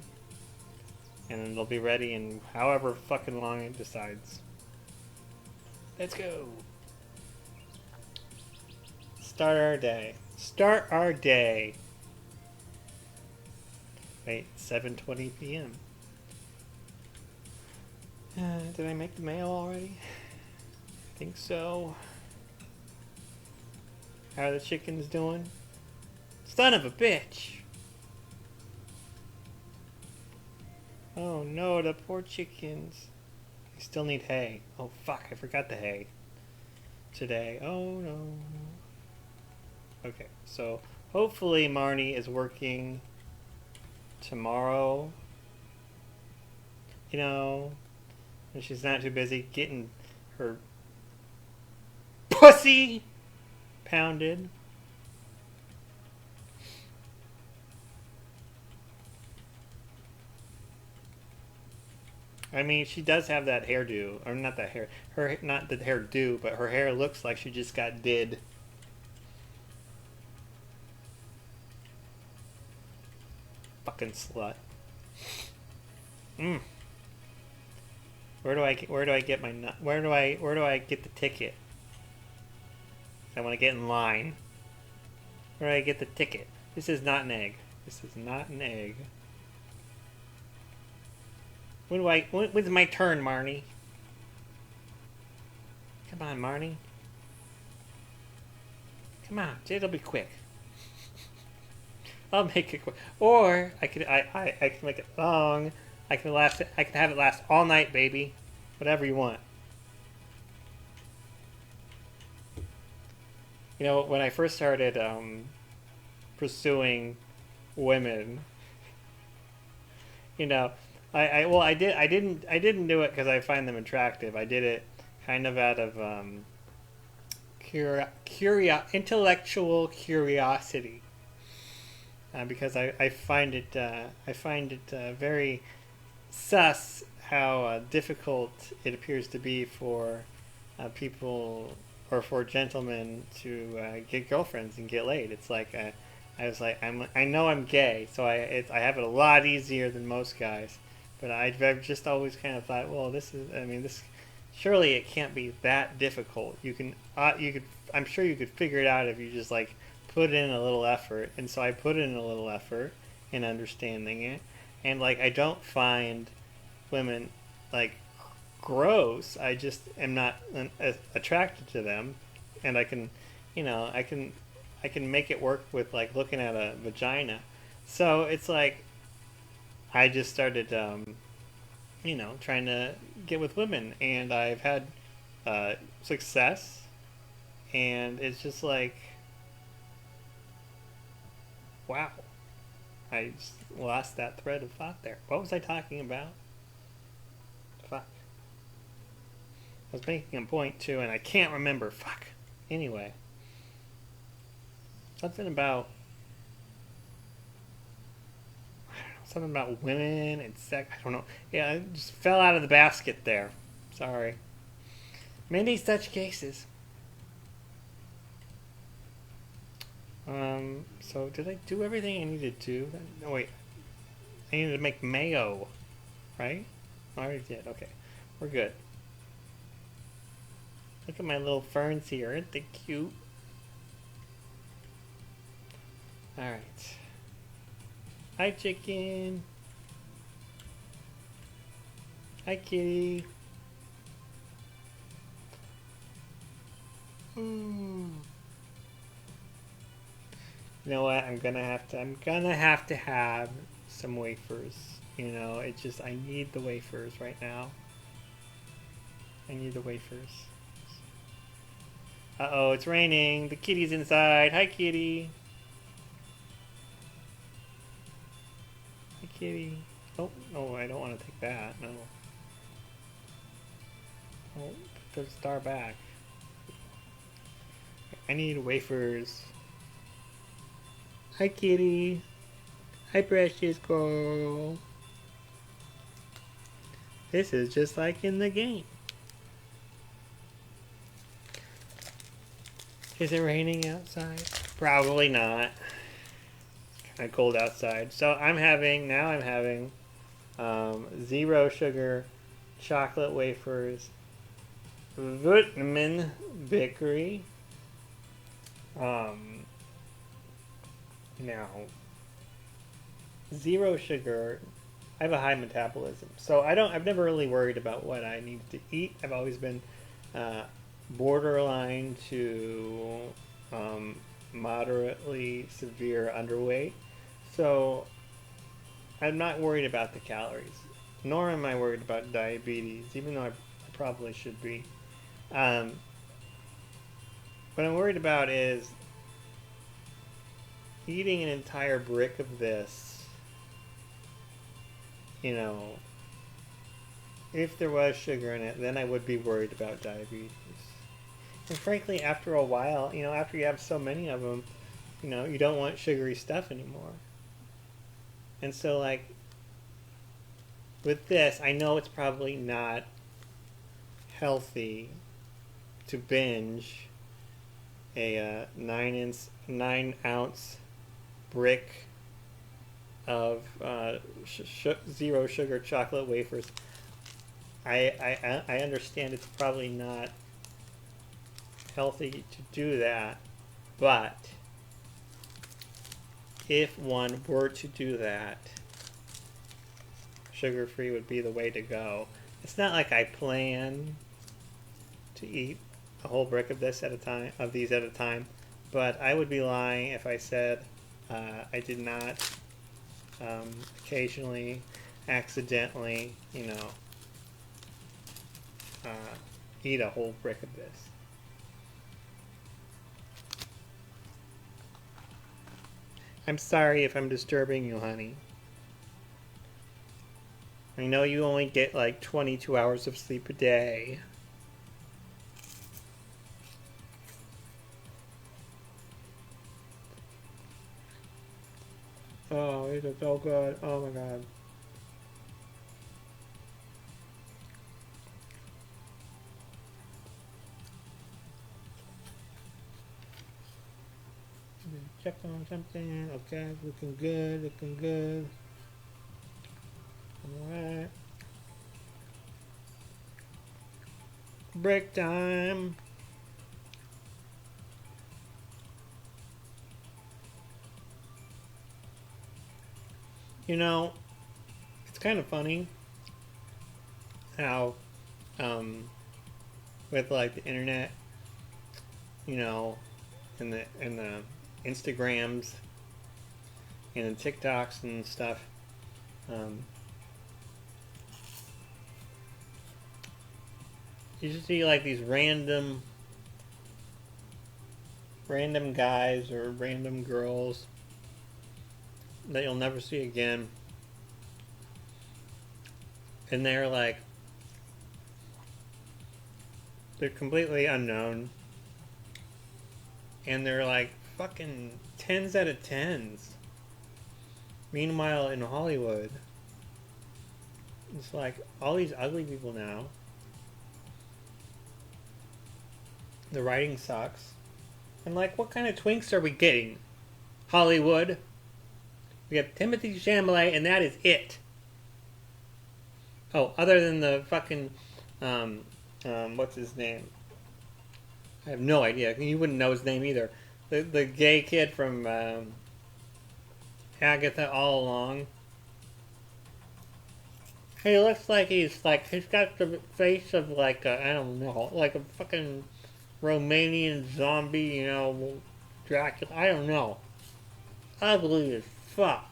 And it'll be ready in however fucking long it decides. Let's go. Start our day. Start our day. Wait, 7:20 p.m. Did I make the mail already? I think so. How are the chickens doing? Son of a bitch! Oh no, the poor chickens. They still need hay. Oh fuck, I forgot the hay. Today. Oh no. Okay, so hopefully Marnie is working tomorrow. You know, and she's not too busy getting her pussy pounded. I mean, she does have that hairdo, or not that hair, her not the hairdo, but her hair looks like she just got did. Fucking slut. Mm. Where do I get my where do I get the ticket? I want to get in line. Where do I get the ticket? This is not an egg. This is not an egg. When's my turn, Marnie? Come on, Marnie. Come on, it'll be quick. I'll make it quick. Or I can make it long. I can have it last all night, baby. Whatever you want. You know, when I first started pursuing women, you know, I didn't do it because I find them attractive. I did it kind of out of intellectual curiosity. Because I find it very sus how difficult it appears to be for people or for gentlemen to get girlfriends and get laid. It's like I was like I know I'm gay, so I have it a lot easier than most guys. But I've just always kind of thought, well, this surely it can't be that difficult. You could I'm sure you could figure it out if you just like put in a little effort. And so I put in a little effort in understanding it, and like I don't find women like gross. I just am not attracted to them, and I can make it work with like looking at a vagina. So it's like I just started trying to get with women, and I've had success, and it's just like, wow, I just lost that thread of thought there. What was I talking about? I was making a point too, and I can't remember. Fuck. Anyway, something about something about women and sex. I don't know. Yeah, it just fell out of the basket there. Sorry. Many such cases. So did I do everything I needed to? No, wait. I needed to make mayo, right? I already did. Okay, we're good. Look at my little ferns here. Aren't they cute? Alright. Hi, chicken. Hi, kitty. Mm. You know what? I'm gonna have to have some wafers. You know, I need the wafers right now. I need the wafers. Uh-oh, it's raining. The kitty's inside. Hi, kitty. Hi, kitty. Oh, no, I don't want to take that. No. Oh, put the star back. I need wafers. Hi, kitty. Hi, precious girl. This is just like in the game. Is it raining outside? Probably not. It's kind of cold outside. So I'm having 0 sugar chocolate wafers, vitamin bakery. Now 0 sugar. I have a high metabolism, so I've never really worried about what I need to eat. I've always been borderline to moderately severe underweight, so I'm not worried about the calories. Nor am I worried about diabetes, even though I probably should be. Um, what I'm worried about is eating an entire brick of this. You know, if there was sugar in it, then I would be worried about diabetes. And frankly, after a while, you know, after you have so many of them, you know, you don't want sugary stuff anymore. And so, like, with this, I know it's probably not healthy to binge a 9 ounce brick of 0 sugar chocolate wafers. I understand it's probably not healthy to do that, but if one were to do that, sugar-free would be the way to go. It's not like I plan to eat a whole brick of these at a time, but I would be lying if I said I did not occasionally, accidentally, you know, eat a whole brick of this. I'm sorry if I'm disturbing you, honey. I know you only get like 22 hours of sleep a day. Oh, these are so good. Oh my god. Check on something. Okay, looking good, looking good. Alright. Break time. You know, it's kind of funny how, with like the internet, you know, and the Instagrams and the TikToks and stuff, you just see like these random guys or random girls that you'll never see again, and they're like They're completely unknown. And they're like fucking 10s out of 10s. Meanwhile, in Hollywood, it's like all these ugly people now. The writing sucks. And like, what kind of twinks are we getting? Hollywood. We have Timothy Chalamet, and that is it. Oh, other than the fucking, what's his name? I have no idea. You wouldn't know his name either. The gay kid from Agatha All Along. He looks like he's got the face of like I don't know, like a fucking Romanian zombie, you know, Dracula. I don't know. Ugly as fuck.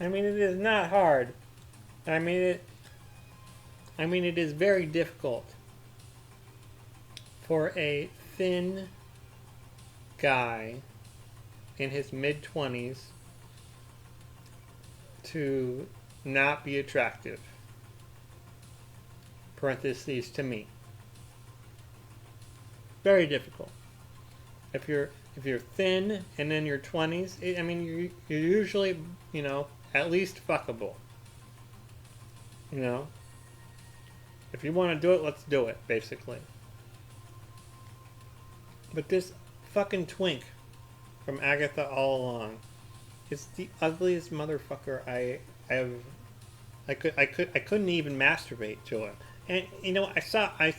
I mean, it is not hard. I mean it is very difficult for a thin guy in his mid-20s to not be attractive. Parentheses to me. Very difficult. If you're thin and in your 20s, I mean you're usually, you know, at least fuckable. You know? If you want to do it, let's do it, basically. But this fucking twink from Agatha All Along is the ugliest motherfucker I have. I couldn't even masturbate to him. And you know, I saw a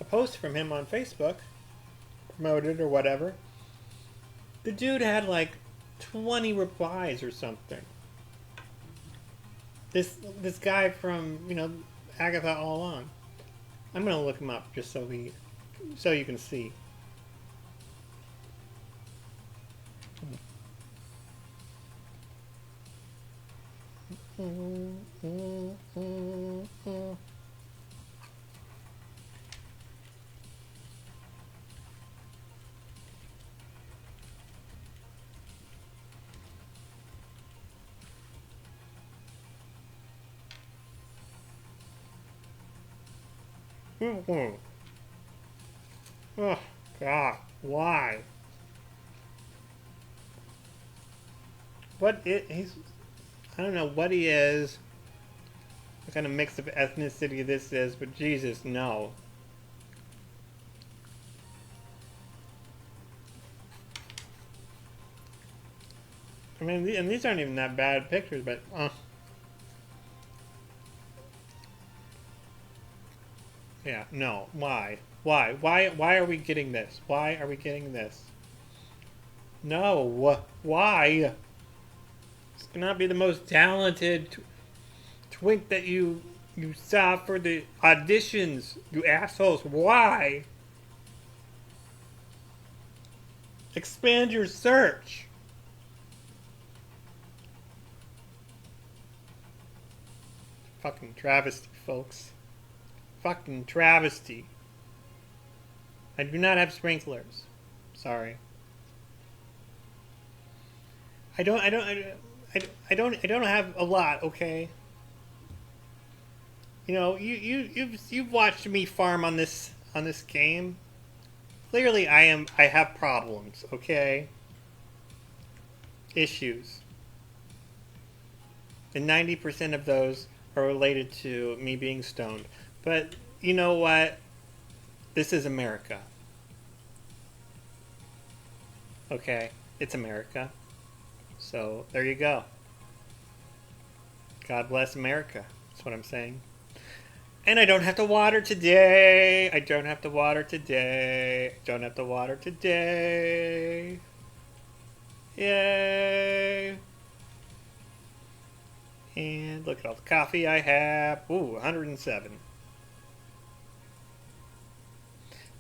post from him on Facebook, promoted or whatever. The dude had like 20 replies or something. This guy from, you know, Agatha All Along. I'm gonna look him up just so you can see. Oh God, why? He's, I don't know what he is, what kind of mix of ethnicity this is, but Jesus, no. I mean, and these aren't even that bad pictures, but yeah, no. Why? Why are we getting this? Why are we getting this? No. Why? This cannot be the most talented twink that you saw for the auditions, you assholes. Why? Expand your search. Fucking travesty, folks. Fucking travesty. I do not have sprinklers. Sorry. I don't have a lot, okay? You know, you've watched me farm on this game. Clearly I have problems, okay? Issues. And 90% of those are related to me being stoned. But you know what? This is America. Okay? It's America. So, there you go. God bless America. That's what I'm saying. And I don't have to water today. I don't have to water today. Don't have to water today. Yay. And look at all the coffee I have. Ooh, 107.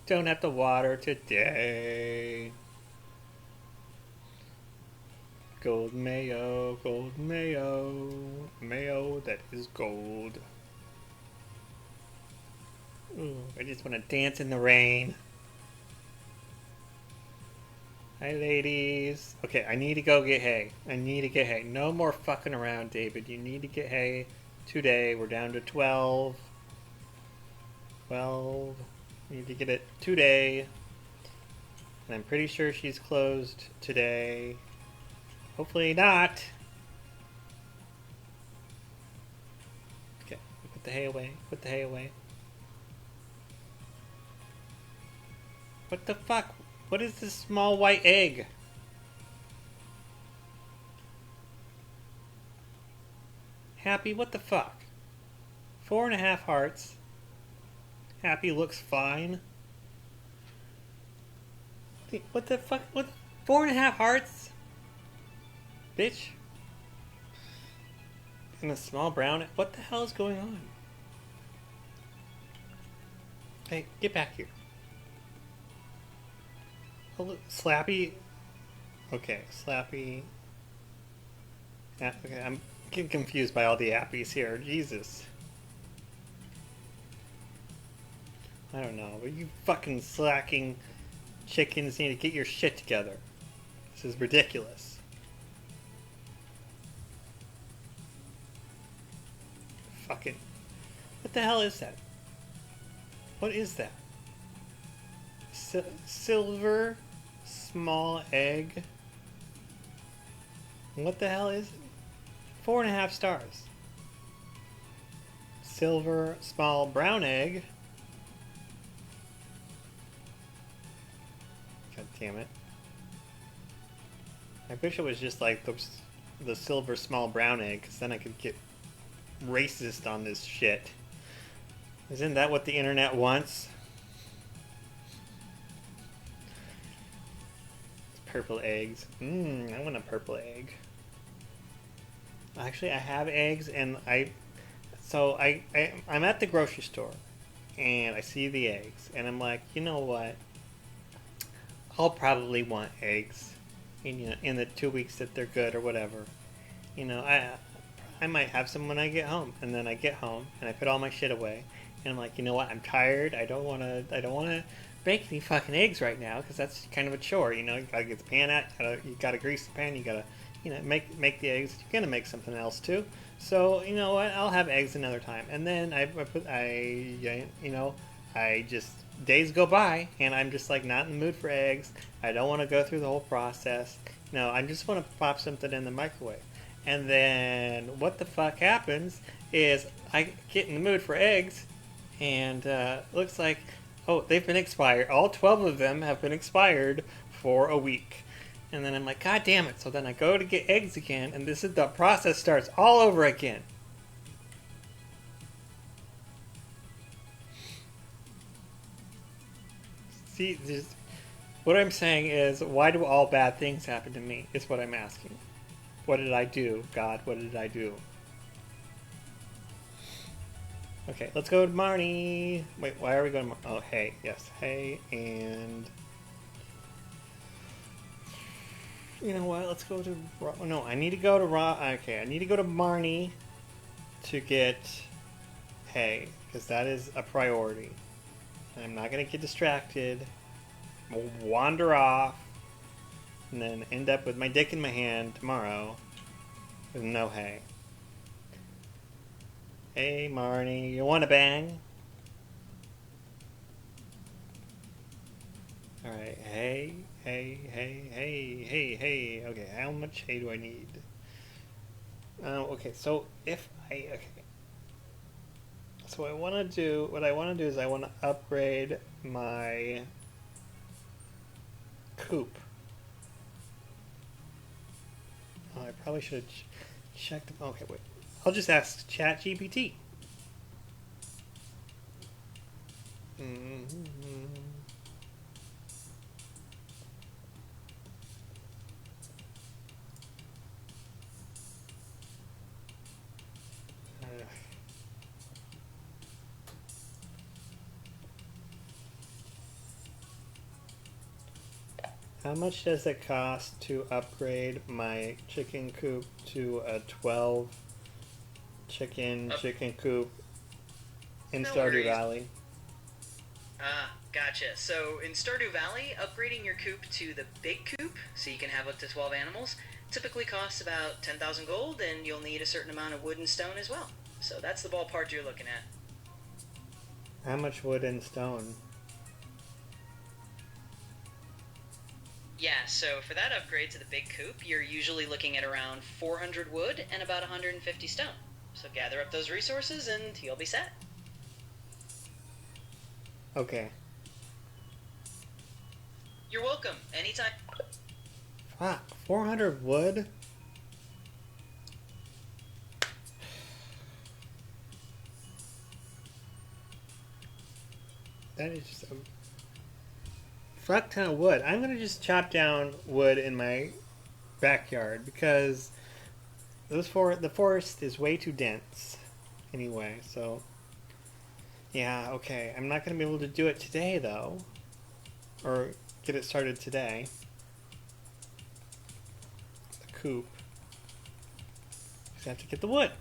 Don't have to water today. Gold mayo, mayo that is gold. Ooh, I just want to dance in the rain. Hi, ladies. Okay, I need to go get hay. I need to get hay. No more fucking around, David. You need to get hay today. We're down to 12. 12. Need to get it today. And I'm pretty sure she's closed today. Hopefully not. Okay, put the hay away. Put the hay away. What the fuck? What is this small white egg? Happy, what the fuck? 4.5 hearts. Happy looks fine. What the fuck? What? 4.5 hearts? Bitch. And a small brown. What the hell is going on? Hey, get back here. Oh, Slappy. Okay, Slappy. Yeah, okay, I'm getting confused by all the appies here. Jesus. I don't know, but you fucking slacking chickens need to get your shit together. This is ridiculous. Fucking. What the hell is that? What is that? Silver small egg. What the hell is it? 4.5 stars. Silver small brown egg. God damn it. I wish it was just like the silver small brown egg, because then I could get racist on this shit. Isn't that what the internet wants? Purple eggs. I want a purple egg. Actually, I have eggs, and I'm at the grocery store, and I see the eggs, and I'm like, you know what? I'll probably want eggs, in the 2 weeks that they're good or whatever. I might have some when I get home, and then I get home and I put all my shit away, and I'm like, you know what? I'm tired. I don't want to bake any fucking eggs right now, because that's kind of a chore. You gotta get the pan out. You gotta grease the pan. You gotta make the eggs. You're gonna make something else too. So you know what? I'll have eggs another time. And then I just days go by, and I'm just like not in the mood for eggs. I don't want to go through the whole process. No, I just want to pop something in the microwave. And then what the fuck happens is I get in the mood for eggs, and looks like, oh, they've been expired. All 12 of them have been expired for a week. And then I'm like, God damn it. So then I go to get eggs again, and the process starts all over again. See, what I'm saying is, why do all bad things happen to me? Is what I'm asking. What did I do? God, what did I do? Okay, let's go to Marnie. Wait, why are we going to oh, hay. Yes, hay, and... You know what? Let's go to... No, I need to go to Okay, I need to go to Marnie to get hay, because that is a priority. I'm not going to get distracted. I'll wander off, and then end up with my dick in my hand tomorrow with no hay. Hey, Marnie, you want to bang? Alright, hey. Okay, how much hay do I need? Okay, so So what I want to do is I want to upgrade my coop. Oh, I probably should have checked. Okay, wait. I'll just ask ChatGPT. How much does it cost to upgrade my chicken coop to a 12 chicken coop in Stardew Valley? Gotcha. So in Stardew Valley, upgrading your coop to the big coop, so you can have up to 12 animals, typically costs about 10,000 gold, and you'll need a certain amount of wood and stone as well. So that's the ballpark you're looking at. How much wood and stone? Yeah, so for that upgrade to the big coop, you're usually looking at around 400 wood and about 150 stone. So gather up those resources and you'll be set. Okay. You're welcome. Anytime. Fuck, 400 wood? That is just a fuck ton of wood. I'm gonna just chop down wood in my backyard because the forest is way too dense anyway. So yeah, okay. I'm not gonna be able to do it today though, or get it started today. The coop. Just have to get the wood.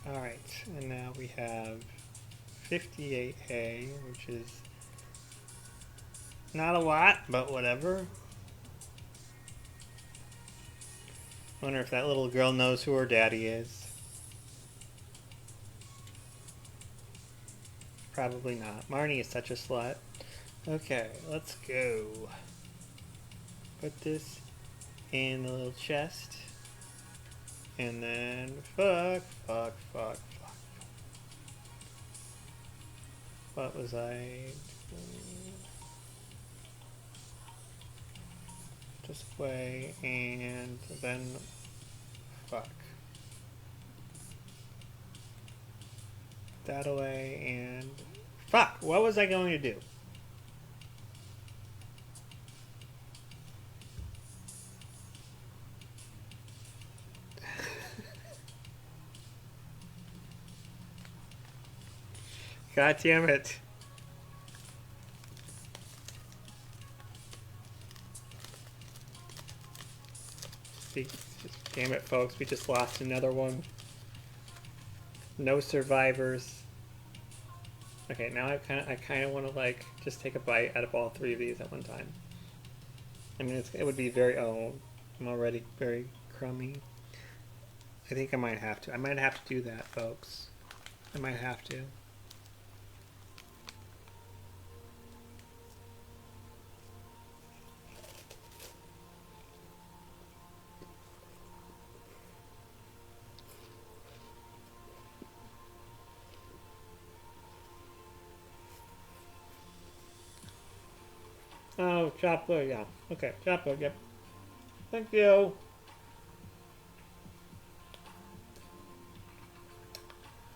Alright, and now we have 58 hay, which is not a lot, but whatever. Wonder if that little girl knows who her daddy is. Probably not. Marnie is such a slut. Okay, let's go. Put this in the little chest. And then fuck. What was I doing? Display and then fuck. That away and fuck. What was I going to do? God damn it. Damn it, folks. We just lost another one. No survivors. Okay, now I kind of want to like just take a bite out of all three of these at one time. I mean, it would be very. Oh, I'm already very crummy. I think I might have to. I might have to do that, folks. I might have to. Oh, chop wood, yeah. Okay, chop wood, yep. Thank you.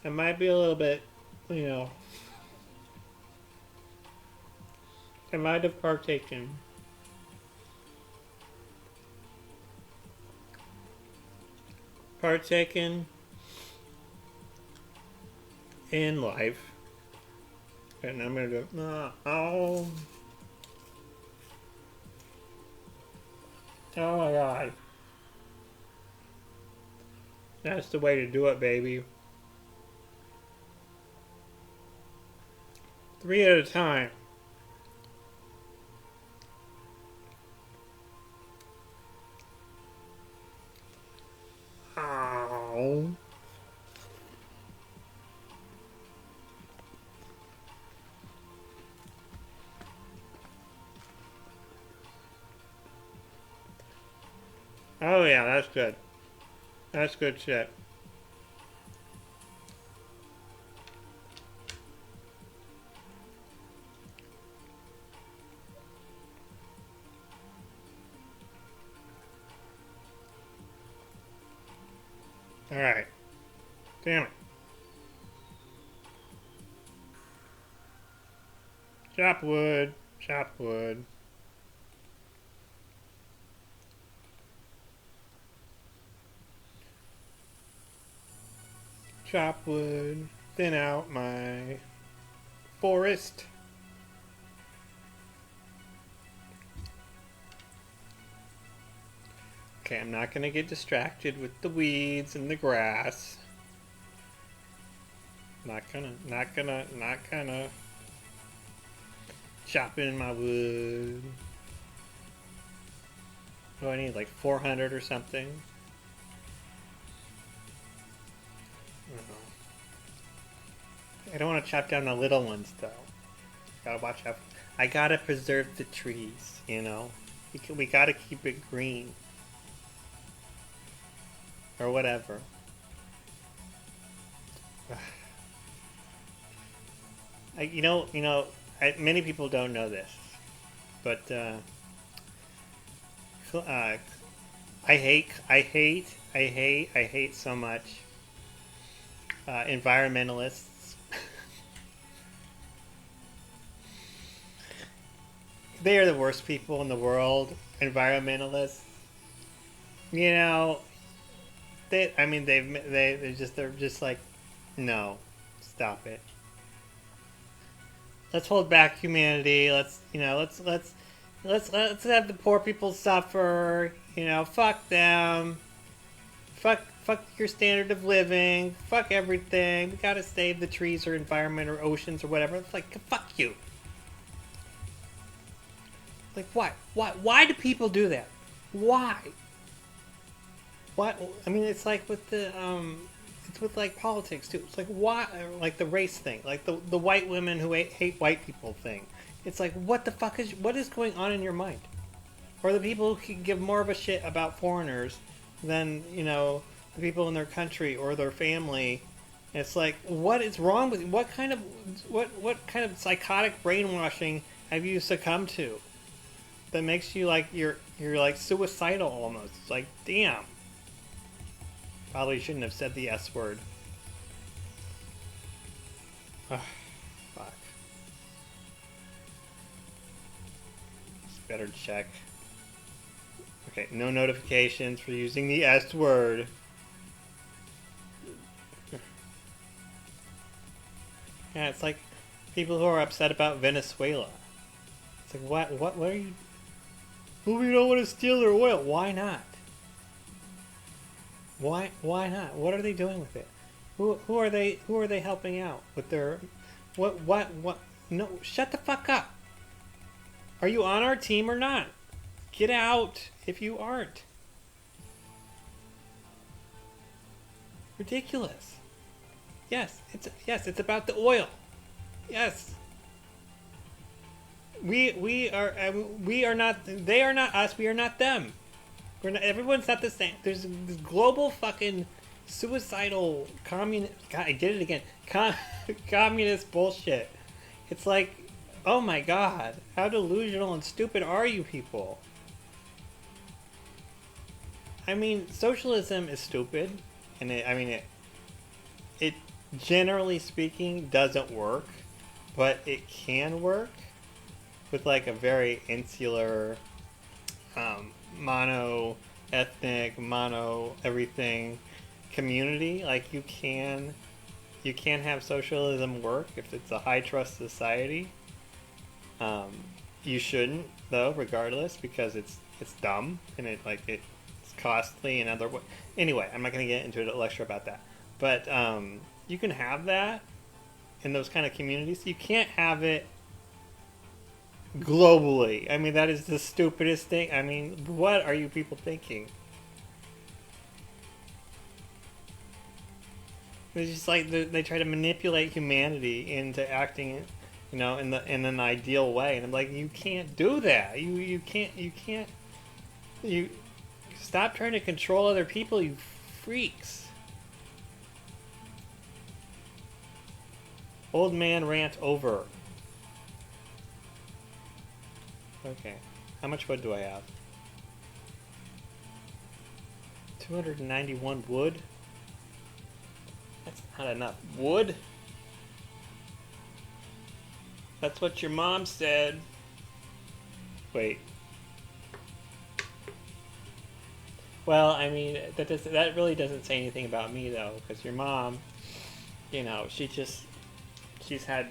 I might be a little bit, you know, I might have partaken. Partaken in life. And I'm gonna do. Oh. Oh my god. That's the way to do it, baby. 3 at a time. Oh. Oh yeah, that's good. That's good shit. Alright. Damn it. Chop wood. Chop wood. Chop wood. Thin out my forest. Okay, I'm not gonna get distracted with the weeds and the grass. Not gonna. Chopping my wood. What do I need, like 400 or something? I don't want to chop down the little ones, though. Gotta watch out. I gotta preserve the trees, you know? We gotta keep it green. Or whatever. Many people don't know this, but uh, I hate so much environmentalists. They are the worst people in the world. Environmentalists. You know, they're just like, no, stop it. Let's hold back humanity. Let's have the poor people suffer. Fuck them. Fuck your standard of living. Fuck everything. We gotta save the trees or environment or oceans or whatever. It's like, fuck you. Like, why do people do that? Why? What? I mean, it's like with it's with like politics too. It's like why, like the race thing, like the white women who hate white people thing. It's like what is going on in your mind? Or the people who can give more of a shit about foreigners than the people in their country or their family. It's like what is wrong with you? What kind of psychotic brainwashing have you succumbed to that makes you like you're like suicidal almost? It's like damn. Probably shouldn't have said the S word. Ugh, fuck. Just better check. Okay, no notifications for using the S word. Yeah, it's like people who are upset about Venezuela. It's like, what are you... Well, we don't want to steal their oil. Why not? Why not? What are they doing with it? Who are they helping out with their what no, shut the fuck up. Are you on our team or not? Get out if you aren't. Ridiculous. Yes, it's about the oil. Yes. We are not, they are not us, we are not them. Everyone's not the same. There's this global fucking suicidal communist... God, I did it again. Communist bullshit. It's like, oh my god, how delusional and stupid are you people? I mean, socialism is stupid, and it generally speaking doesn't work, but it can work with like a very insular, mono ethnic, mono everything community. Like you can have socialism work if it's a high trust society. You shouldn't though, regardless, because it's dumb and it's costly and other. Anyway, I'm not going to get into a lecture about that. But you can have that in those kind of communities. You can't have it globally. I mean, that is the stupidest thing. I mean, what are you people thinking? It's just like they try to manipulate humanity into acting, in an ideal way, and I'm like, you can't do that. You can't. You stop trying to control other people, you freaks. Old man rant over. Okay. How much wood do I have? 291 wood? That's not enough wood? That's what your mom said. Wait. Well, I mean, that really doesn't say anything about me, though, because your mom, she's had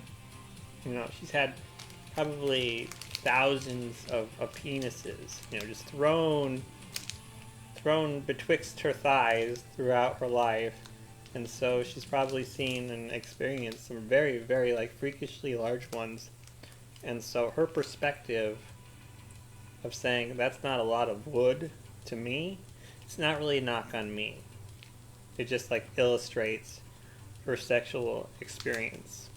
probably thousands of penises, just thrown betwixt her thighs throughout her life, and so she's probably seen and experienced some very, very like freakishly large ones, and so her perspective of saying that's not a lot of wood to me, it's not really a knock on me. It just like illustrates her sexual experience,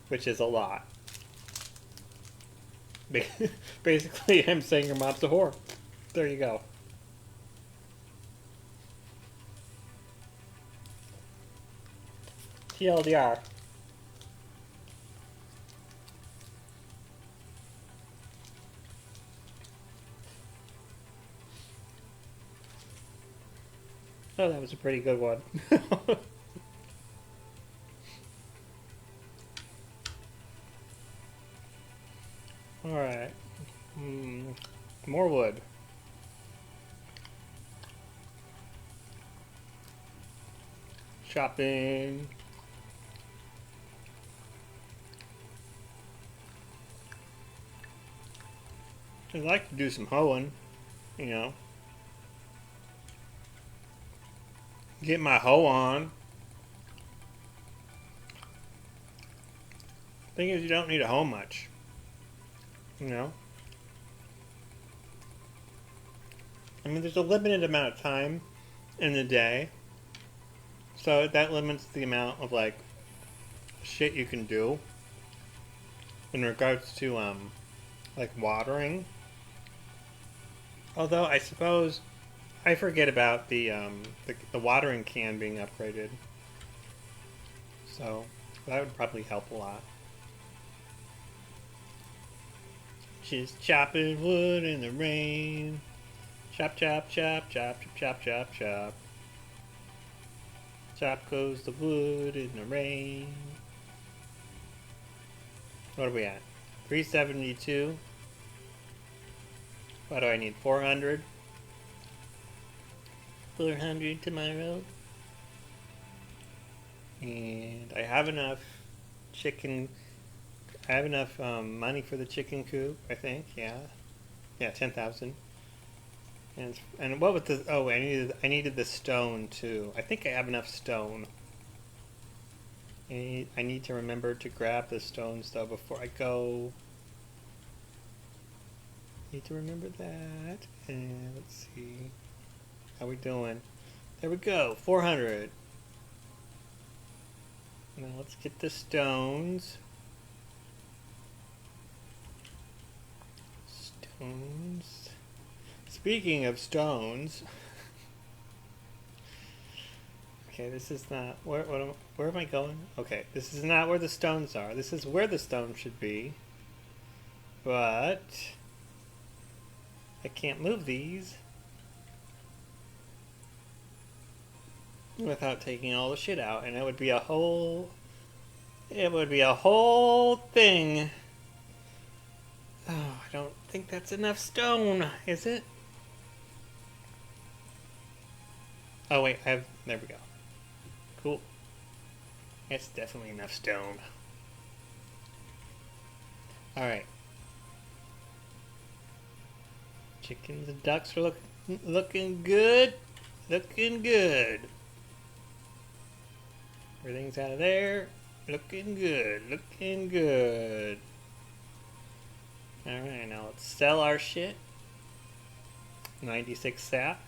which is a lot. Basically, I'm saying your mom's a whore. There you go. TLDR. Oh, that was a pretty good one. Alright. More wood. Shopping. I'd like to do some hoeing, you know. Get my hoe on. Thing is, you don't need to hoe much, you know. I mean, there's a limited amount of time in the day, so that limits the amount of like shit you can do in regards to like watering. Although I suppose I forget about the watering can being upgraded, so that would probably help a lot. Just chopping wood in the rain. Chop, chop, chop, chop, chop, chop, chop, chop. Chop goes the wood in the rain. What are we at? 372. What do I need? 400? 400 tomorrow. And I have enough chicken. I have enough money for the chicken coop, I think. Yeah. Yeah, 10,000. And what was the? Oh, I needed the stone too. I think I have enough stone. I need to remember to grab the stones though before I go. Need to remember that. And let's see. How we doing? There we go. 400. Now let's get the stones. Stones. Speaking of stones. Okay, this is not where am I going? Okay, this is not where the stones are. This is where the stones should be. But I can't move these without taking all the shit out, and it would be a whole thing. Oh, I don't think that's enough stone, is it? Oh wait, there we go. Cool. That's definitely enough stone. Alright. Chickens and ducks are looking good. Looking good. Everything's out of there. Looking good. Looking good. Alright, now let's sell our shit. 96 sap.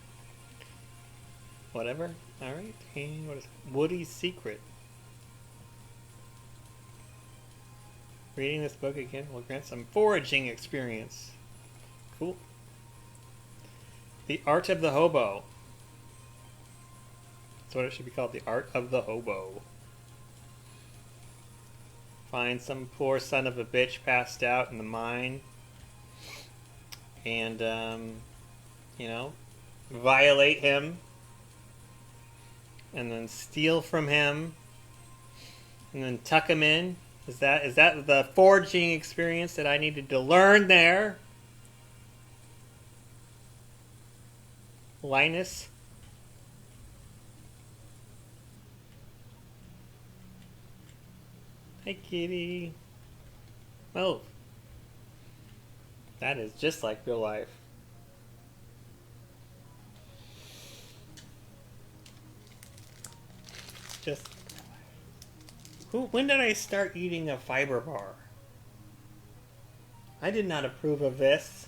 Whatever. Alright. And what is it? Woody's Secret. Reading this book again will grant some foraging experience. Cool. The Art of the Hobo. That's what it should be called. The Art of the Hobo. Find some poor son of a bitch passed out in the mine. And, you know, violate him. And then steal from him. And then tuck him in. Is that the foraging experience that I needed to learn there? Linus? Hey, kitty. Oh. That is just like real life. Just... when did I start eating a fiber bar? I did not approve of this.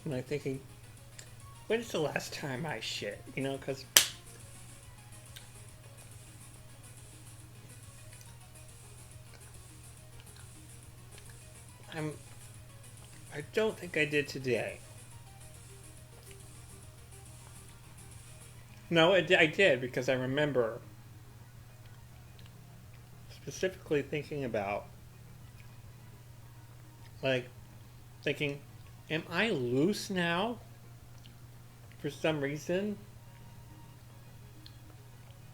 I'm like thinking, when is the last time I shit? You know, because I'm. I don't think I did today. No, I did because I remember specifically thinking about, like, thinking, am I loose now? For some reason,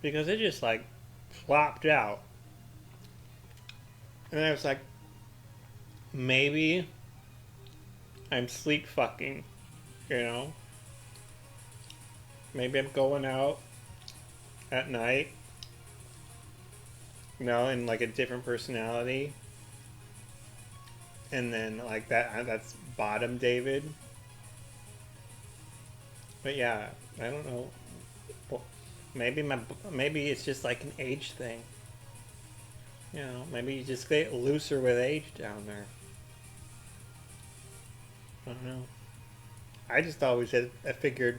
because it just like flopped out, and I was like, maybe I'm sleep fucking, you know? Maybe I'm going out at night, you know, in like a different personality, and then like that's bottom David. But yeah, I don't know. Well, maybe it's just like an age thing. You know, maybe you just get looser with age down there. I don't know. I just always had, I figured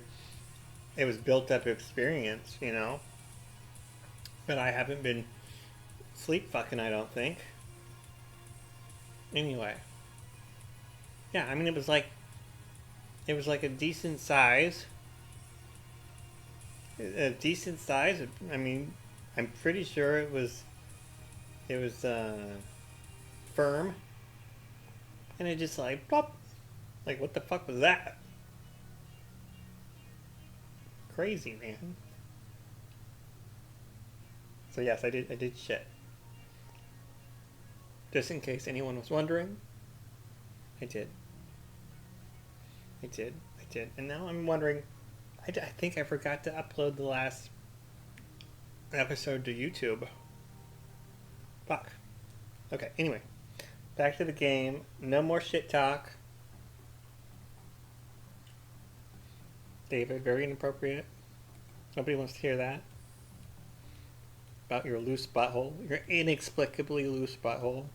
it was built up experience, you know. But I haven't been sleep fucking, I don't think. Anyway, yeah, I mean it was like a decent size. A decent size. I mean, I'm pretty sure it was firm, and it just like plop. Like what the fuck was that? Crazy, man. So yes, I did shit. Just in case anyone was wondering, I did. I did. I did. And now I'm wondering, I think I forgot to upload the last episode to YouTube. Fuck. Okay, anyway. Back to the game. No more shit talk. David, very inappropriate. Nobody wants to hear that. About your loose butthole. Your inexplicably loose butthole.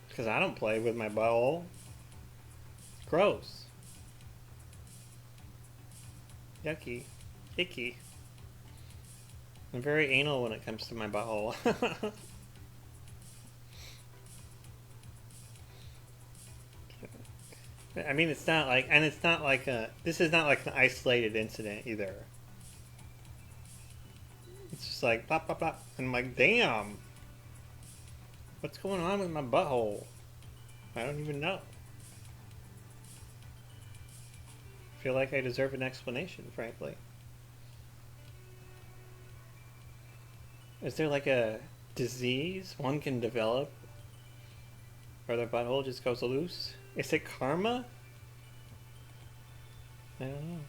Because I don't play with my butthole. Gross. Yucky. Icky. I'm very anal when it comes to my butthole. I mean, it's not like, and it's not like this is not like an isolated incident either. It's just like, pop, pop, pop. And I'm like, damn. What's going on with my butthole? I don't even know. I feel like I deserve an explanation, frankly. Is there like a disease one can develop where their butthole just goes loose? Is it karma? I don't know.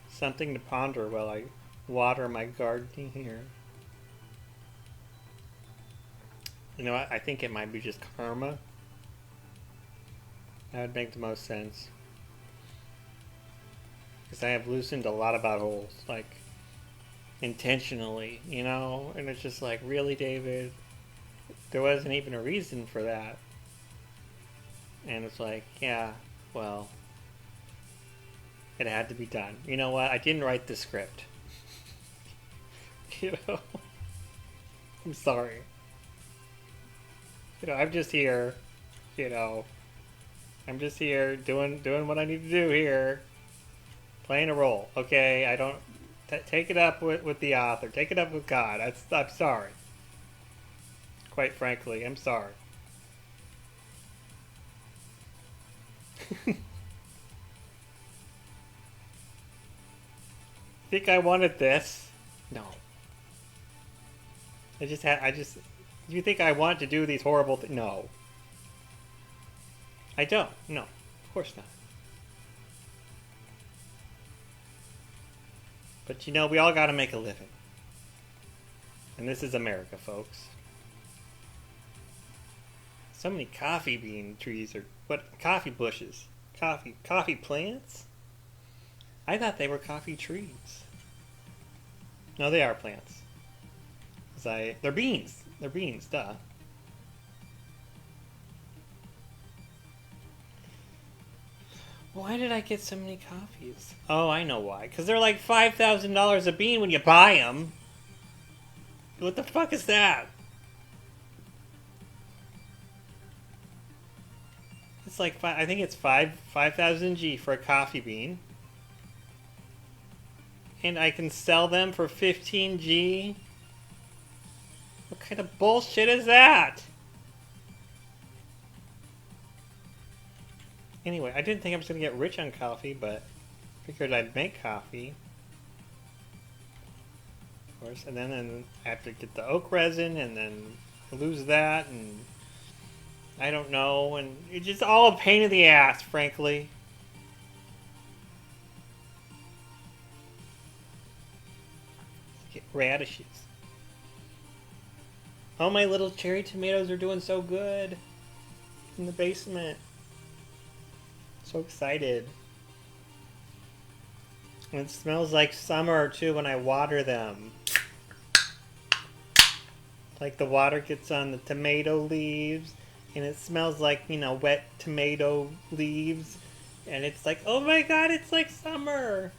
Something to ponder while I water my garden here. You know what? I think it might be just karma. That would make the most sense. Because I have loosened a lot of buttholes, like, intentionally, you know? And it's just like, really, David? There wasn't even a reason for that. And it's like, yeah, well, it had to be done. You know what? I didn't write the script. You know? I'm sorry. You know, I'm just here, you know. I'm just here doing what I need to do here. Playing a role, okay? I don't... take it up with the author. Take it up with God. I'm sorry. Quite frankly, I'm sorry. Think I wanted this? No. I just... You think I want to do these horrible things? No. I don't. No. Of course not. But you know, we all gotta make a living. And this is America, folks. So many coffee bean trees or... What? Coffee bushes. Coffee plants? I thought they were coffee trees. No, they are plants. They're beans. They're beans, duh. Why did I get so many coffees? Oh, I know why. Because they're like $5,000 a bean when you buy them. What the fuck is that? It's like I think it's 5,000 G for a coffee bean. And I can sell them for 15 G? What kind of bullshit is that? Anyway, I didn't think I was going to get rich on coffee, but figured I'd make coffee. Of course, and then I have to get the oak resin, and then lose that, and I don't know, and it's just all a pain in the ass, frankly. Get radishes. Oh, my little cherry tomatoes are doing so good in the basement. So excited. And it smells like summer too when I water them. Like the water gets on the tomato leaves and it smells like, you know, wet tomato leaves. And it's like, oh my god, it's like summer.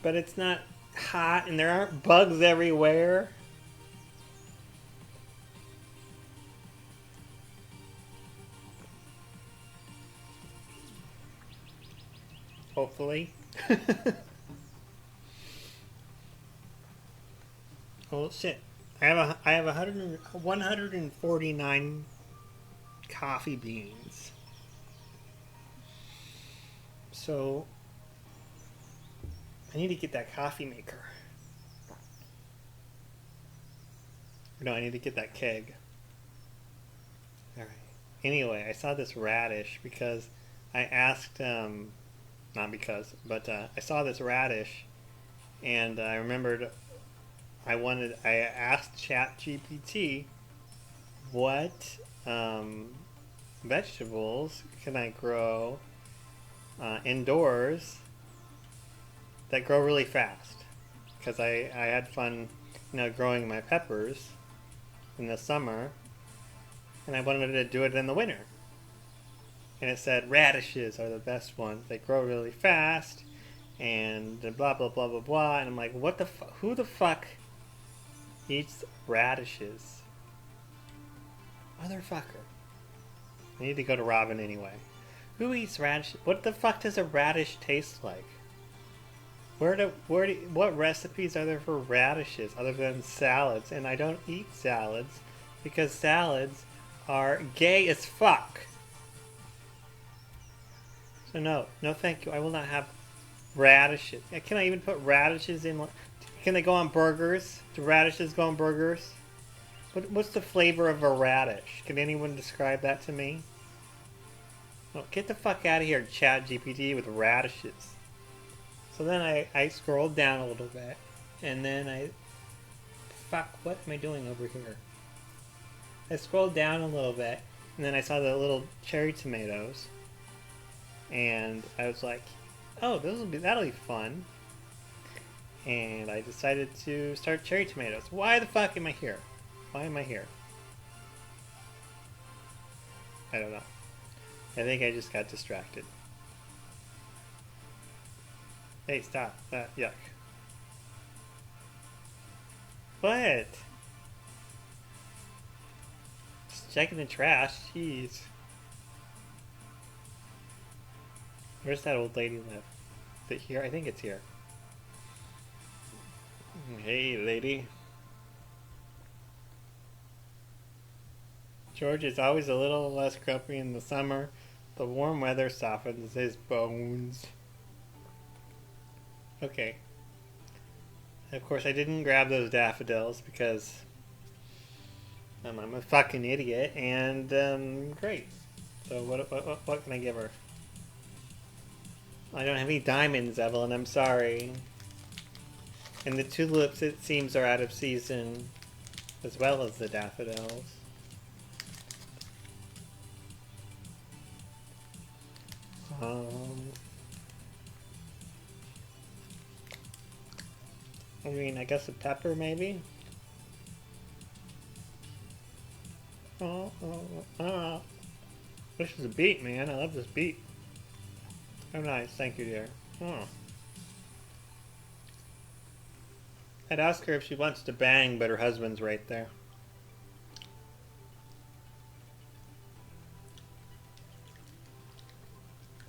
But it's not hot and there aren't bugs everywhere. Hopefully. Oh shit. I have 149 coffee beans. So I need to get that coffee maker. No, I need to get that keg. Alright. Anyway, I saw this radish because I asked, not because, but I saw this radish and I remembered I asked ChatGPT what vegetables can I grow indoors that grow really fast, because I had fun, you know, growing my peppers in the summer, and I wanted to do it in the winter. And it said radishes are the best ones. They grow really fast, and blah blah blah blah blah. And I'm like, what the who the fuck eats radishes? Motherfucker. I need to go to Robin anyway. Who eats radish? What the fuck does a radish taste like? What recipes are there for radishes other than salads? And I don't eat salads because salads are gay as fuck. So no thank you. I will not have radishes. Can I even put radishes in? Can they go on burgers? Do radishes go on burgers? What's the flavor of a radish? Can anyone describe that to me? Well, get the fuck out of here, ChatGPT, with radishes. So then I scrolled down a little bit, and then fuck, what am I doing over here? I scrolled down a little bit, and then I saw the little cherry tomatoes, and I was like, oh, that'll be fun. And I decided to start cherry tomatoes. Why the fuck am I here? Why am I here? I don't know. I think I just got distracted. Hey, stop. Yuck. What? Just checking the trash. Jeez. Where's that old lady live? Is it here? I think it's here. Hey, lady. George is always a little less grumpy in the summer. The warm weather softens his bones. Okay. Of course, I didn't grab those daffodils because I'm a fucking idiot, and great. So what can I give her? I don't have any diamonds, Evelyn. I'm sorry. And the tulips, it seems, are out of season, as well as the daffodils. I mean, I guess a pepper maybe. Oh. This is a beet, man. I love this beet. Oh, nice. Thank you, dear. Oh. I'd ask her if she wants to bang, but her husband's right there.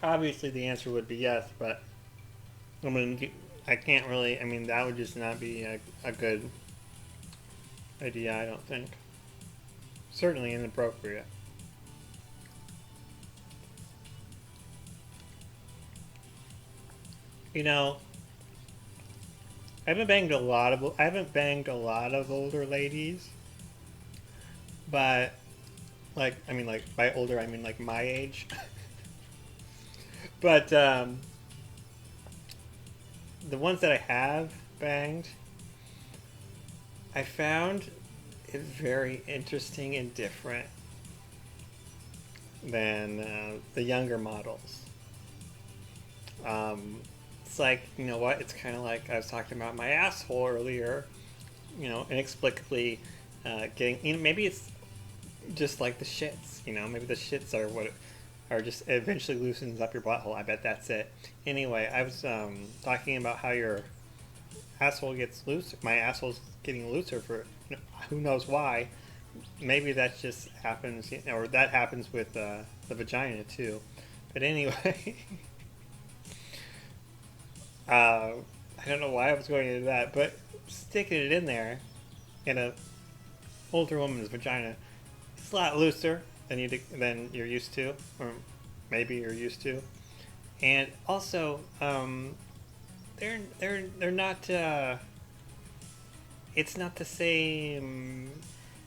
Obviously, the answer would be yes, but I mean, I can't really. I mean, that would just not be a good idea, I don't think. Certainly inappropriate. You know, I haven't banged a lot of older ladies, but like I mean like by older I mean like my age. But the ones that I have banged, I found it very interesting and different than the younger models. It's like, you know what? It's kind of like I was talking about my asshole earlier. You know, inexplicably getting. You know, maybe it's just like the shits. You know, maybe the shits are what are just eventually loosens up your butthole. I bet that's it. Anyway, I was talking about how your asshole gets loose. My asshole's getting looser for who knows why. Maybe that just happens, or that happens with the vagina too. But anyway, I don't know why I was going into that, but sticking it in there in a older woman's vagina, it's a lot looser than you're used to, or maybe you're used to, and also they're not. It's not the same.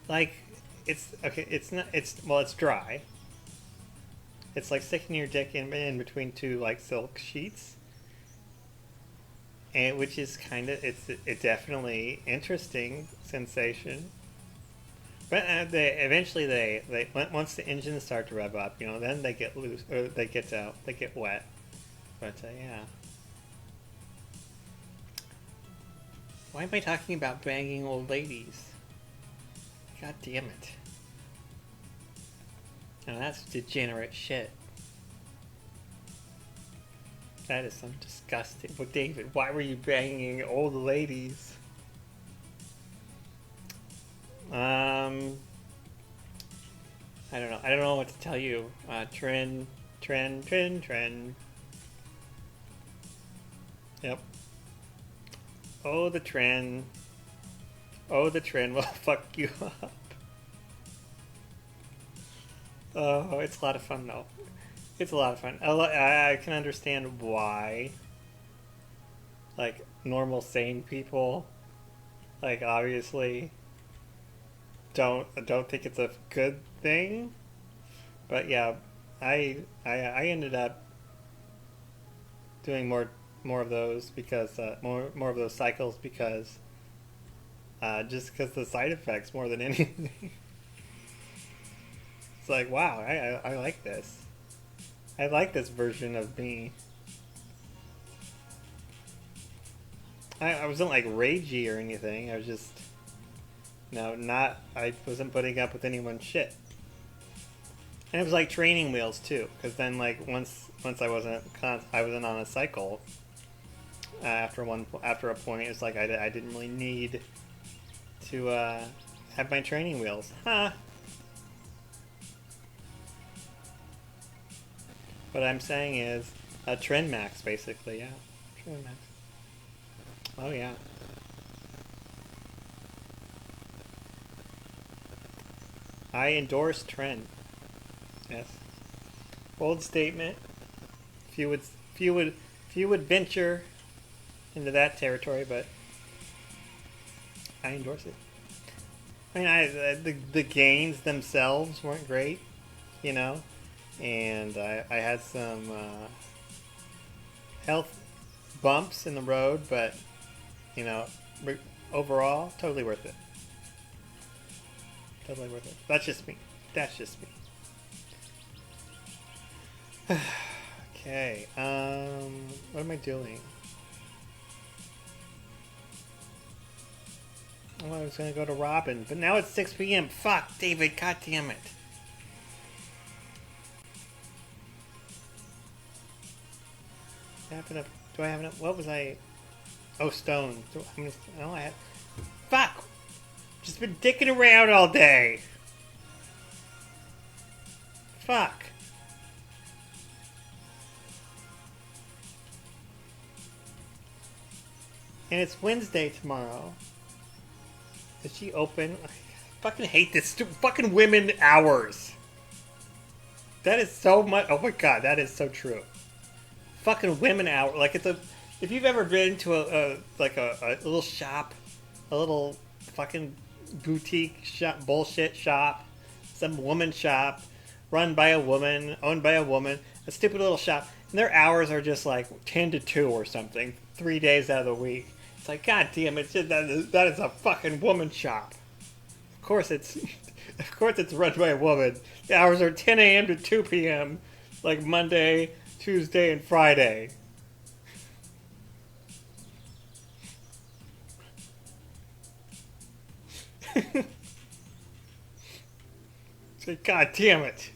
Like it's okay. It's not. It's well. It's dry. It's like sticking your dick in between two like silk sheets, and which is kind of it's a definitely interesting sensation. But they eventually they once the engines start to rev up, you know, then they get loose or they get wet. But yeah, why am I talking about banging old ladies? God damn it! Now that's degenerate shit. That is some disgusting. Well, David, why were you banging old ladies? I don't know. I don't know what to tell you. Trend. Yep. Oh, the trend. Oh, the trend will fuck you up. Oh, it's a lot of fun though. It's a lot of fun. I can understand why. Like normal sane people, like obviously don't think it's a good thing. But yeah, I ended up doing more of those because more of those cycles because just because the side effects more than anything. It's like wow, I like this. I like this version of me. I wasn't like ragey or anything. I was just no, not. I wasn't putting up with anyone's shit. And it was like training wheels too, because then like once I wasn't on a cycle. After a point, it's like I didn't really need to have my training wheels. Huh. What I'm saying is a trend max, basically. Yeah, trend max. Oh yeah. I endorse trend. Yes. Bold statement. Few would venture into that territory, but I endorse it. I mean, the gains themselves weren't great, you know, and I had some health bumps in the road, but you know, overall, totally worth it. Totally worth it. That's just me. That's just me. Okay. Okay. What am I doing? Oh, I was gonna go to Robin, but now it's 6 p.m. Fuck, David. God damn it. Do I have enough? What was I? Oh, stone. Oh, I have. Fuck! Just been dicking around all day. Fuck. And it's Wednesday tomorrow. Is she open? I fucking hate this. Fucking women hours. That is so much. Oh my god, that is so true. Fucking women hour. Like it's a. If you've ever been to a little shop, a little fucking boutique shop, bullshit shop, some woman shop, run by a woman, owned by a woman, a stupid little shop, and their hours are just like 10 to 2 or something, 3 days out of the week. It's like, god damn it, that is a fucking woman shop. Of course it's, of course it's run by a woman. The hours are 10 a.m. to 2 p.m. like Monday, Tuesday, and Friday. It's like, god damn it.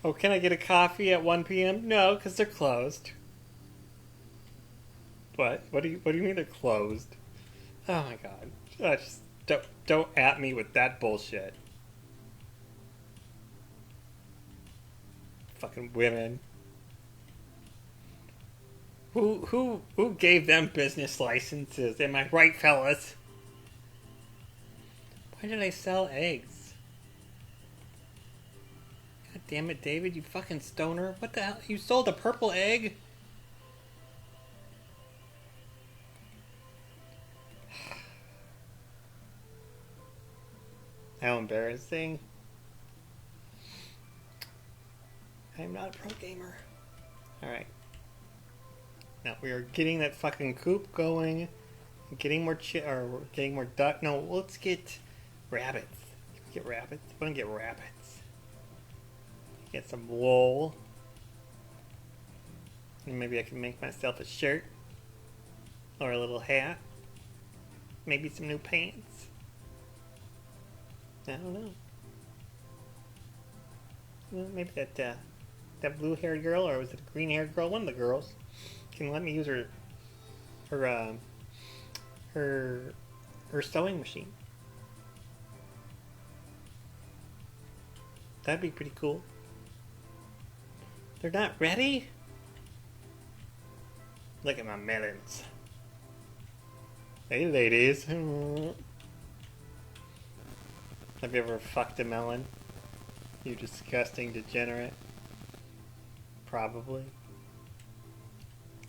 Oh, can I get a coffee at 1 p.m.? No, because they're closed. What? What do you mean they're closed? Oh my god. Just don't at me with that bullshit. Fucking women. Who gave them business licenses? Am I right, fellas? Why did I sell eggs? God damn it, David, you fucking stoner. What the hell? You sold a purple egg? How embarrassing. I'm not a pro gamer. Alright. Now we are getting that fucking coop going. Getting more getting more duck. No, let's get rabbits. Get rabbits. I want to get rabbits. Get some wool. And maybe I can make myself a shirt. Or a little hat. Maybe some new pants. I don't know. Well, maybe that blue-haired girl, or was it a green-haired girl? One of the girls can let me use her her sewing machine. That'd be pretty cool. They're not ready? Look at my melons. Hey, ladies. Have you ever fucked a melon? You disgusting degenerate. Probably.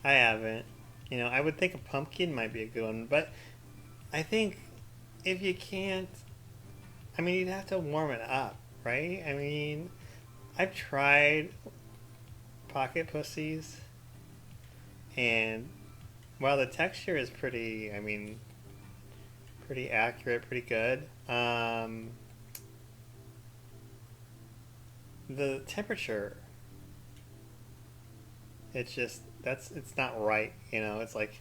I haven't. You know, I would think a pumpkin might be a good one, but I think if you can't, I mean, you'd have to warm it up, right? I mean, I've tried pocket pussies, and while the texture is pretty, I mean, pretty accurate, pretty good, the temperature, it's just, it's not right, you know, it's like,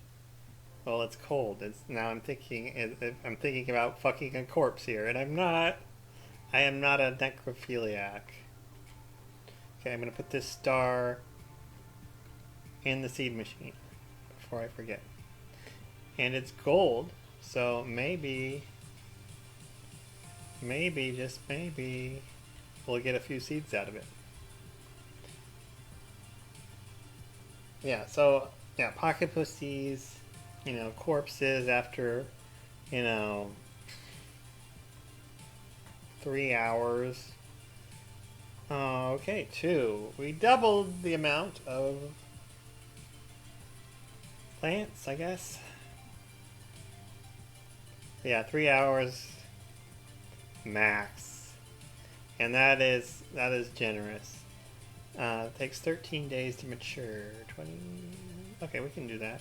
well, it's cold. Now I'm thinking about fucking a corpse here, and I am not a necrophiliac. Okay, I'm gonna put this star in the seed machine before I forget. And it's gold, so maybe, just maybe, we'll get a few seeds out of it. Yeah, so, yeah, pocket pussies, you know, corpses after, you know, 3 hours. Okay, 2. We doubled the amount of plants, I guess. Yeah, 3 hours max. And that is generous. It takes 13 days to mature. 20. Okay, we can do that.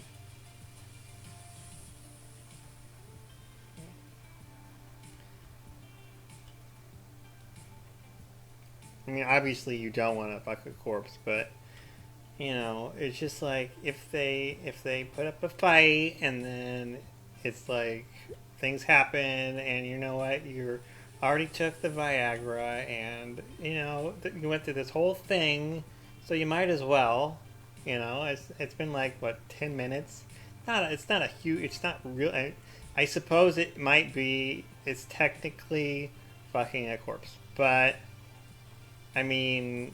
I mean, obviously you don't want to fuck a corpse, but you know, it's just like if they put up a fight and then it's like things happen and you know what, you already took the Viagra and you know you went through this whole thing, so you might as well. You know, it's been like what 10 minutes. Not it's not a huge. It's not real. I suppose it might be. It's technically fucking a corpse, but I mean,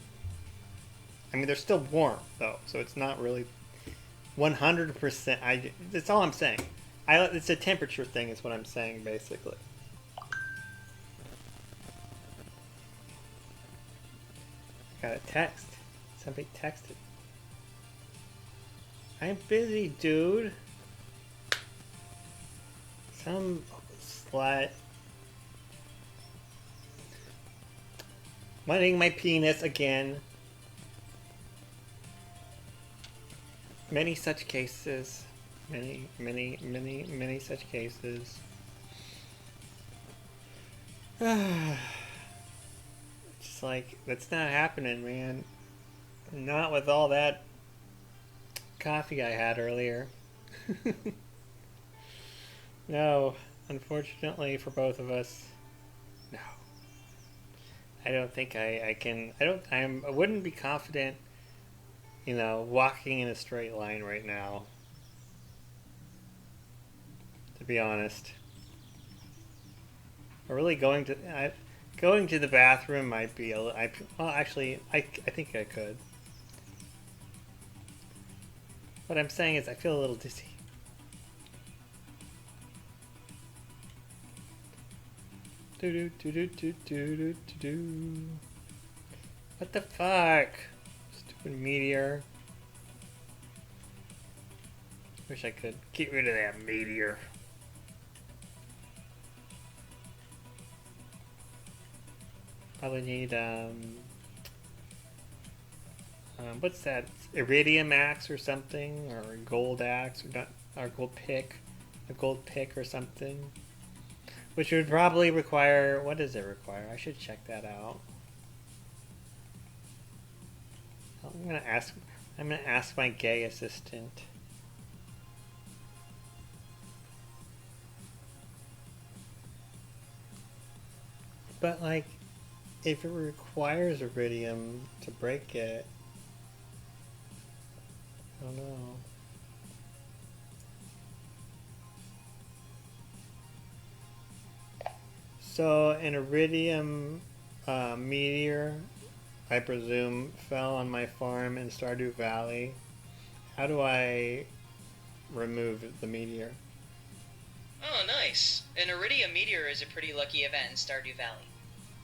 they're still warm though, so it's not really 100%. That's all I'm saying. It's a temperature thing, is what I'm saying basically. Got a text. Somebody texted. I'm busy, dude. Some slut wanting my penis again. Many such cases. Many such cases. Just like, that's not happening, man. Not with all that coffee I had earlier. No, unfortunately for both of us, no. I don't think I can. I wouldn't be confident, you know, walking in a straight line right now. To be honest, or really going to the bathroom might be a. Well, actually, I think I could. What I'm saying is, I feel a little dizzy. Do do do do do do do do. What the fuck? Stupid meteor. Wish I could get rid of that meteor. Probably need what's that? Iridium axe or something, or gold axe, or not, or gold pick, a gold pick or something. Which would probably require. What does it require? I should check that out. I'm gonna ask. I'm gonna ask my gay assistant. But like, if it requires iridium to break it, I don't know. So an iridium meteor, I presume, fell on my farm in Stardew Valley. How do I remove the meteor? Oh, nice. An iridium meteor is a pretty lucky event in Stardew Valley.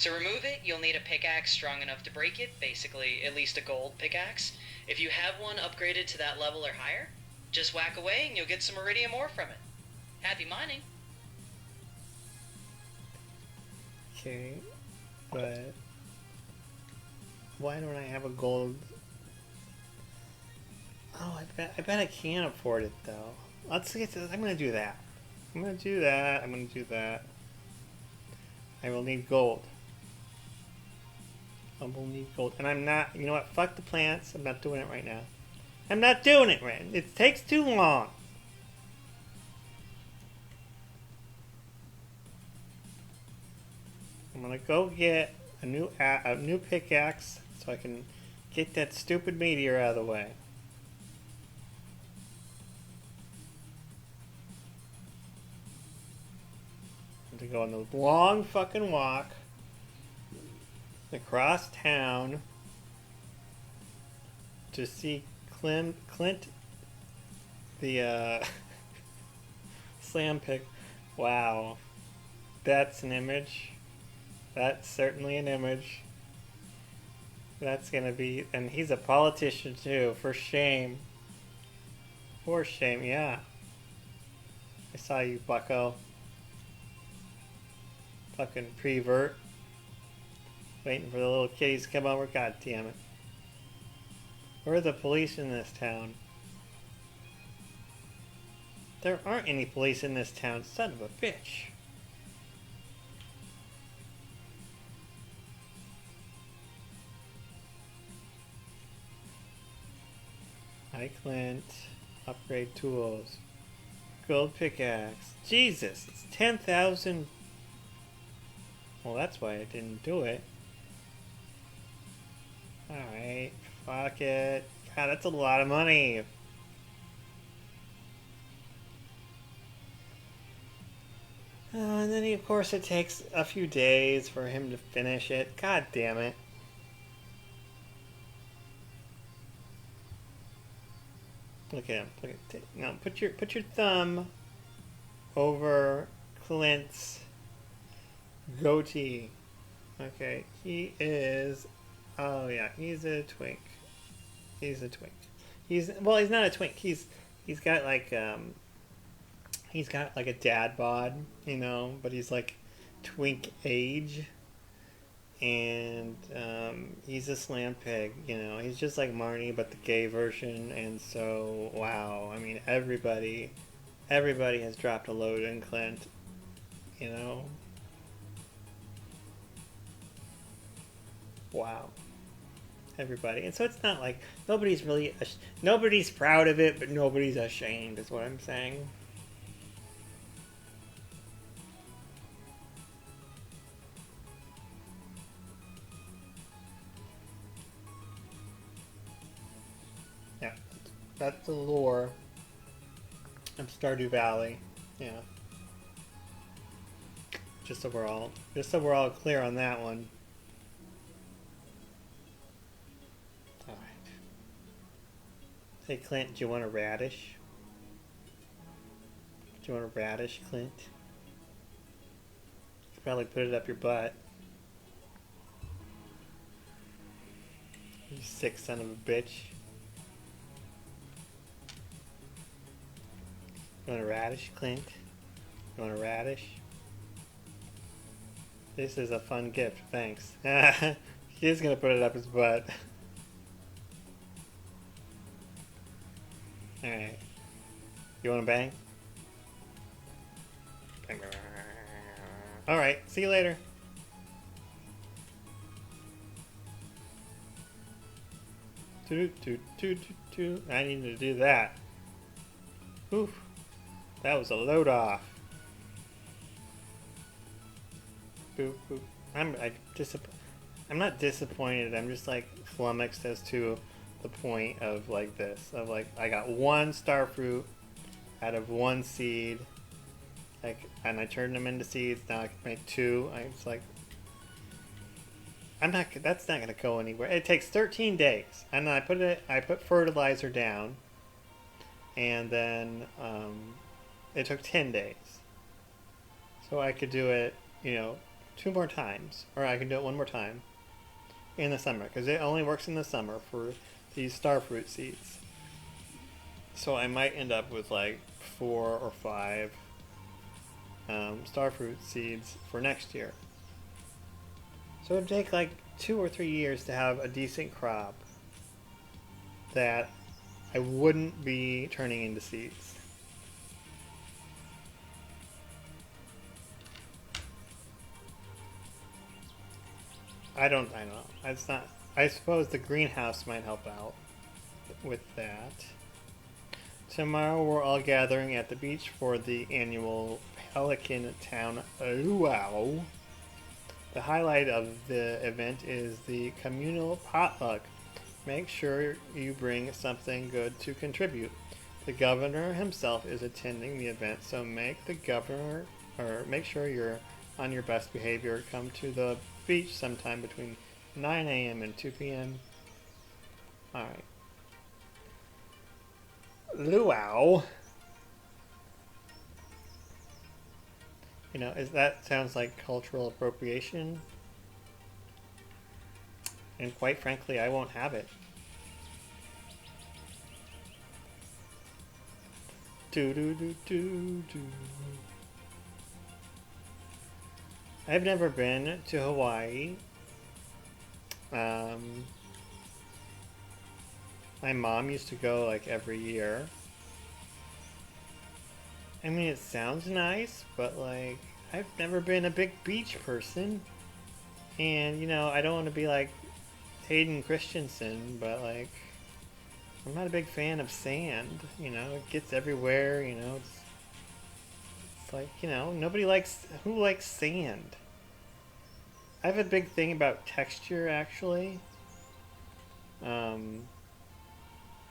To remove it, you'll need a pickaxe strong enough to break it, basically at least a gold pickaxe. If you have one upgraded to that level or higher, just whack away and you'll get some iridium ore from it. Happy mining! Okay, but why don't I have a gold? Oh, I bet I can afford it though. Let's get to. I'm gonna do that. I'm gonna do that. I'm gonna do that. I will need gold. I will need gold, and I'm not. You know what? Fuck the plants. I'm not doing it right now. I'm not doing it, Ren. It takes too long. I'm gonna go get a new pickaxe so I can get that stupid meteor out of the way. I'm to go on the long fucking walk across town to see Clint the slam pick. Wow, that's an image. That's certainly an image. That's gonna be, and he's a politician too. For shame. For shame, yeah. I saw you, bucko. Fucking prevert. Waiting for the little kitties to come over. God damn it. Where are the police in this town? There aren't any police in this town. Son of a bitch. Hi, Clint. Upgrade tools. Gold pickaxe. Jesus, it's 10,000. Well, that's why I didn't do it. Alright, fuck it. God, that's a lot of money. And then, of course, it takes a few days for him to finish it. God damn it. Look at him. Look at now. Put your thumb over Clint's goatee. Okay, he is. Oh yeah, he's a twink. He's a twink. He's he's not a twink. He's got like he's got like a dad bod, you know, but he's like twink age, and he's a slam pig, you know. He's just like Marnie, but the gay version, and so wow. I mean, everybody has dropped a load in Clint, you know. Wow. Everybody. And so it's not like nobody's proud of it, but nobody's ashamed is what I'm saying. Yeah. That's the lore of Stardew Valley. Yeah. Just so we're all clear on that one. Alright. Hey Clint, do you want a radish? Do you want a radish, Clint? You could probably put it up your butt. You sick son of a bitch. You want a radish, Clint? You want a radish? This is a fun gift, thanks. He's gonna put it up his butt. Alright. You wanna bang? Bang, bang, bang. Alright, see you later. I need to do that. Oof. That was a load off. Boop, boop. I'm not disappointed. I'm just like flummoxed as to the point of like this. Of like I got one star fruit out of one seed, like, and I turned them into seeds. Now I can make two. It's like I'm not. That's not gonna go anywhere. It takes 13 days, and then I put fertilizer down, and then it took 10 days. So I could do it, you know, two more times, or I can do it one more time in the summer, because it only works in the summer for these starfruit seeds. So I might end up with like 4 or 5 starfruit seeds for next year. So it'd take like 2 or 3 years to have a decent crop that I wouldn't be turning into seeds. I don't know. It's not. I suppose the greenhouse might help out with that. Tomorrow we're all gathering at the beach for the annual Pelican Town Luau. The highlight of the event is the communal potluck. Make sure you bring something good to contribute. The governor himself is attending the event, so make sure you're on your best behavior. Come to the beach sometime between 9 a.m. and 2 p.m. Alright. Luau. You know, that sounds like cultural appropriation. And quite frankly, I won't have it. Do do do do do. I've never been to Hawaii. My mom used to go like every year. I mean, it sounds nice, but like, I've never been a big beach person. And, you know, I don't want to be like Hayden Christensen, but like, I'm not a big fan of sand. You know, it gets everywhere. You know, it's like, you know, nobody likes, who likes sand? I have a big thing about texture actually. Um,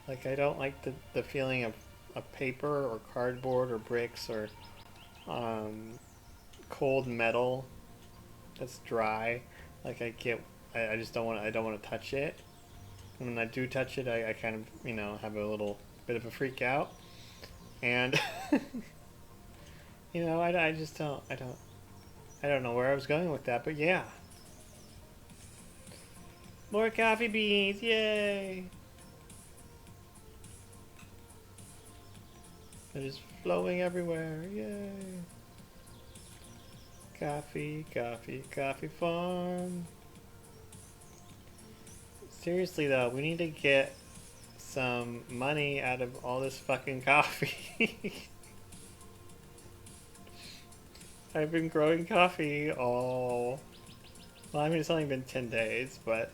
like I don't like the feeling of paper or cardboard or bricks or um, cold metal that's dry. Like I just don't want, I don't want to touch it. When I do touch it, I kind of, you know, have a little bit of a freak out. And, you know, I just I don't know where I was going with that, but yeah. More coffee beans, yay! They're just flowing everywhere, yay! Coffee, coffee, coffee farm. Seriously though, we need to get some money out of all this fucking coffee. I've been growing coffee all... Well, I mean, it's only been 10 days, but...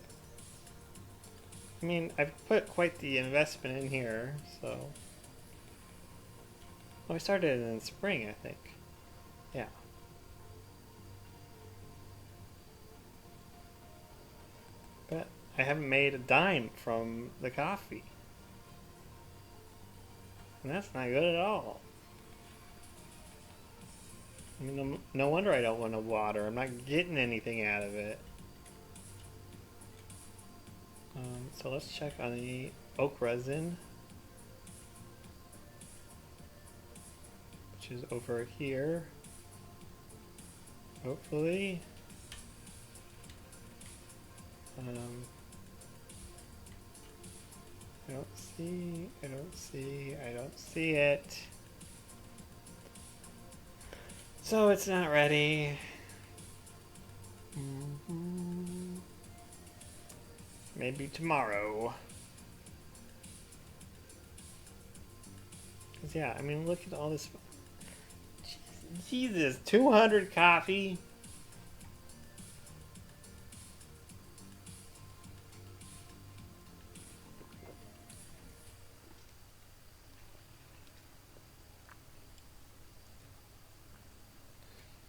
I mean, I've put quite the investment in here, so... Well, we started in spring, I think. Yeah. But I haven't made a dime from the coffee. And that's not good at all. I mean, no wonder I don't want to water. I'm not getting anything out of it. So let's check on the oak resin, which is over here. Hopefully. I don't see, I don't see, I don't see it. So it's not ready. Maybe tomorrow. Cause yeah, I mean, look at all this. Jesus, 200 coffee.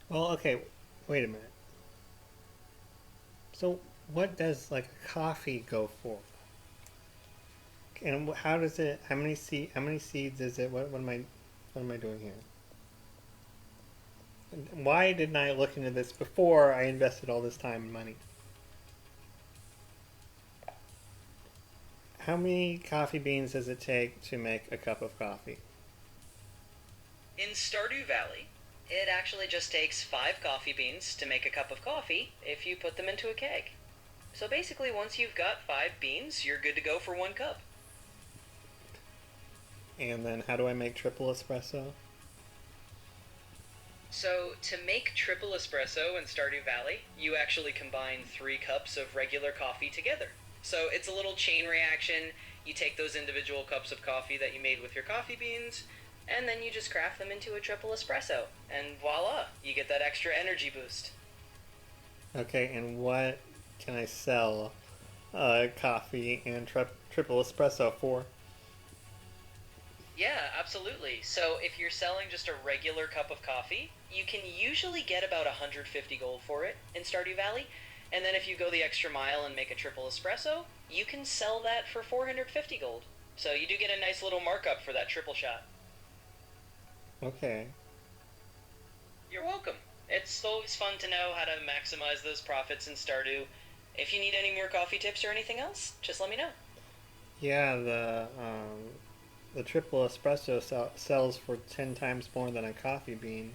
Well, okay, wait a minute. So, what does like a coffee go for? And how does it? How many seeds is it? What am I doing here? And why didn't I look into this before I invested all this time and money? How many coffee beans does it take to make a cup of coffee? In Stardew Valley, it actually just takes 5 coffee beans to make a cup of coffee if you put them into a keg. So basically, once you've got 5 beans, you're good to go for 1 cup. And then how do I make triple espresso? So, to make triple espresso in Stardew Valley, you actually combine 3 cups of regular coffee together. So, it's a little chain reaction. You take those individual cups of coffee that you made with your coffee beans, and then you just craft them into a triple espresso. And voila, you get that extra energy boost. Okay, and what can I sell coffee and triple espresso for? Yeah, absolutely. So if you're selling just a regular cup of coffee, you can usually get about 150 gold for it in Stardew Valley. And then if you go the extra mile and make a triple espresso, you can sell that for 450 gold. So you do get a nice little markup for that triple shot. Okay. You're welcome. It's always fun to know how to maximize those profits in Stardew. If you need any more coffee tips or anything else, just let me know. Yeah, the triple espresso sells for 10 times more than a coffee bean.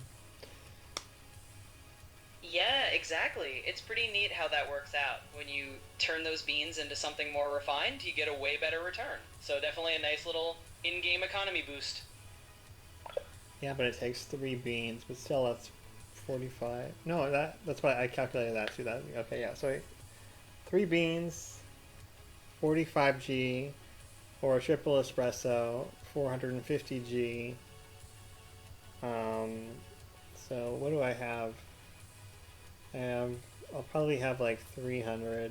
Yeah, exactly. It's pretty neat how that works out. When you turn those beans into something more refined, you get a way better return. So definitely a nice little in-game economy boost. Yeah, but it takes 3 beans, but still that's 45. No, that's why I calculated that too. That okay, yeah. So 3 beans, 45G, or a triple espresso, 450G. Um, so what do I have? I'll probably have like 300.